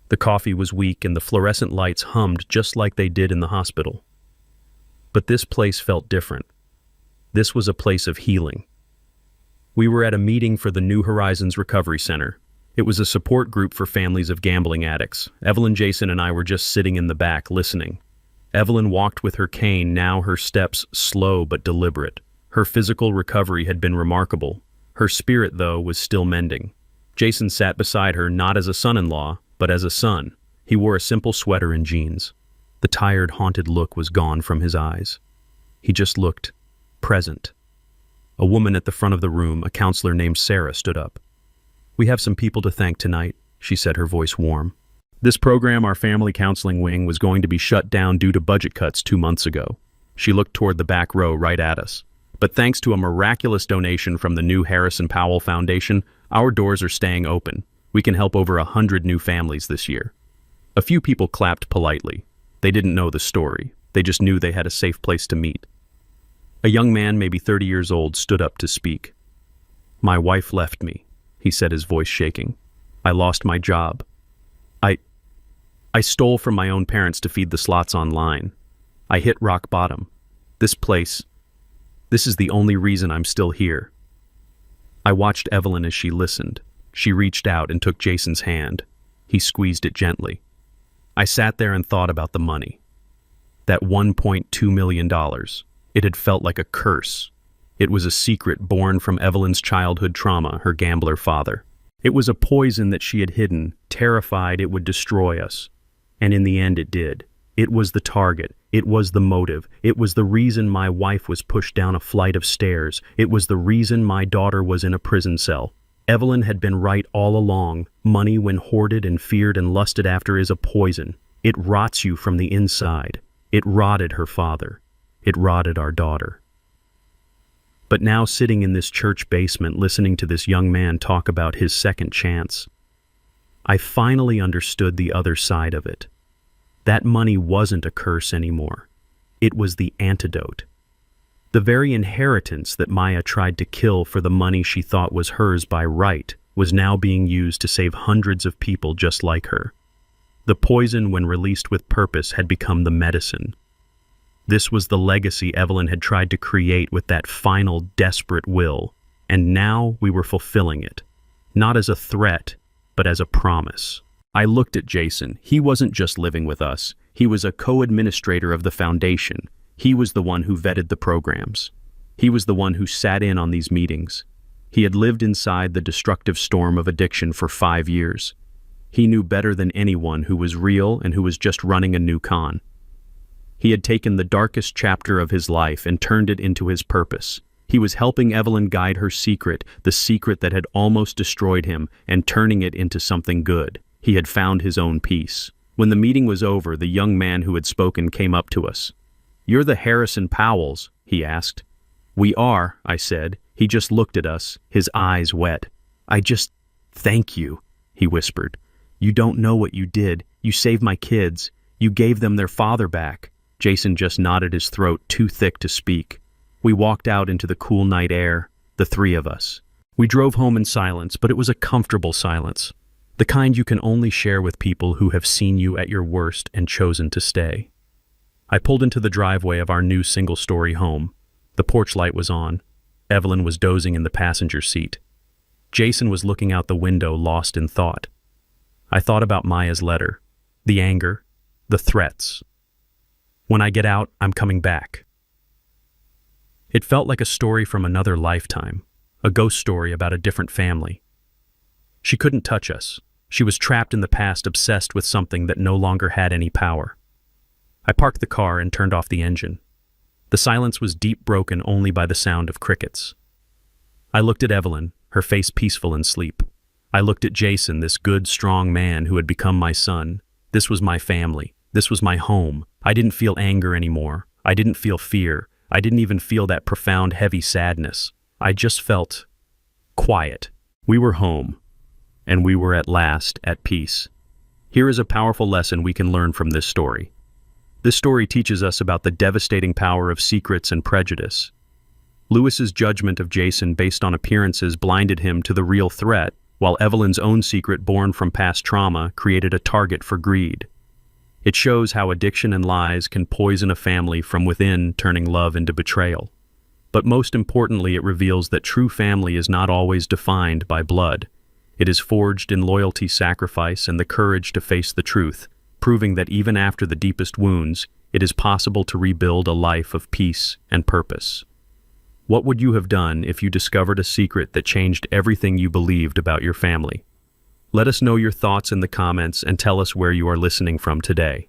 The coffee was weak and the fluorescent lights hummed just like they did in the hospital. But this place felt different. This was a place of healing. We were at a meeting for the New Horizons Recovery Center. It was a support group for families of gambling addicts. Evelyn, Jason, and I were just sitting in the back, listening. Evelyn walked with her cane, now her steps slow but deliberate. Her physical recovery had been remarkable. Her spirit, though, was still mending. Jason sat beside her, not as a son-in-law, but as a son. He wore a simple sweater and jeans. The tired, haunted look was gone from his eyes. He just looked present. A woman at the front of the room, a counselor named Sarah, stood up. "We have some people to thank tonight," she said, her voice warm. "This program, our family counseling wing, was going to be shut down due to budget cuts 2 months ago." She looked toward the back row right at us. "But thanks to a miraculous donation from the new Harrison Powell Foundation, our doors are staying open. We can help over 100 new families this year." A few people clapped politely. They didn't know the story. They just knew they had a safe place to meet. A young man, maybe 30 years old, stood up to speak. "My wife left me," he said, his voice shaking. "I lost my job. I stole from my own parents to feed the slots online. I hit rock bottom. This is the only reason I'm still here." I watched Evelyn as she listened. She reached out and took Jason's hand. He squeezed it gently. I sat there and thought about the money. That $1.2 million. It had felt like a curse. It was a secret born from Evelyn's childhood trauma, her gambler father. It was a poison that she had hidden, terrified it would destroy us. And in the end it did. It was the target. It was the motive. It was the reason my wife was pushed down a flight of stairs. It was the reason my daughter was in a prison cell. Evelyn had been right all along. Money, when hoarded and feared and lusted after, is a poison. It rots you from the inside. It rotted her father. It rotted our daughter. But now, sitting in this church basement, listening to this young man talk about his second chance, I finally understood the other side of it. That money wasn't a curse anymore. It was the antidote. The very inheritance that Maya tried to kill for the money she thought was hers by right was now being used to save hundreds of people just like her. The poison, when released with purpose, had become the medicine. This was the legacy Evelyn had tried to create with that final, desperate will, and now we were fulfilling it, not as a threat, but as a promise. I looked at Jason. He wasn't just living with us. He was a co-administrator of the foundation. He was the one who vetted the programs. He was the one who sat in on these meetings. He had lived inside the destructive storm of addiction for 5 years. He knew better than anyone who was real and who was just running a new con. He had taken the darkest chapter of his life and turned it into his purpose. He was helping Evelyn guide her secret, the secret that had almost destroyed him, and turning it into something good. He had found his own peace. When the meeting was over, the young man who had spoken came up to us. "You're the Harrison Powells?" he asked. "We are," I said. He just looked at us, his eyes wet. "Thank you," he whispered. "You don't know what you did. You saved my kids. You gave them their father back." Jason just nodded, his throat too thick to speak. We walked out into the cool night air, the 3 of us. We drove home in silence, but it was a comfortable silence. The kind you can only share with people who have seen you at your worst and chosen to stay. I pulled into the driveway of our new single-story home. The porch light was on. Evelyn was dozing in the passenger seat. Jason was looking out the window, lost in thought. I thought about Maya's letter, the anger, the threats. When I get out, I'm coming back. It felt like a story from another lifetime, a ghost story about a different family. She couldn't touch us. She was trapped in the past, obsessed with something that no longer had any power. I parked the car and turned off the engine. The silence was deep, broken only by the sound of crickets. I looked at Evelyn, her face peaceful in sleep. I looked at Jason, this good, strong man who had become my son. This was my family. This was my home. I didn't feel anger anymore. I didn't feel fear. I didn't even feel that profound, heavy sadness. I just felt quiet. We were home, and we were at last at peace. Here is a powerful lesson we can learn from this story. This story teaches us about the devastating power of secrets and prejudice. Lewis's judgment of Jason based on appearances blinded him to the real threat, while Evelyn's own secret born from past trauma created a target for greed. It shows how addiction and lies can poison a family from within, turning love into betrayal. But most importantly, it reveals that true family is not always defined by blood. It is forged in loyalty, sacrifice, and the courage to face the truth, proving that even after the deepest wounds, it is possible to rebuild a life of peace and purpose. What would you have done if you discovered a secret that changed everything you believed about your family? Let us know your thoughts in the comments and tell us where you are listening from today.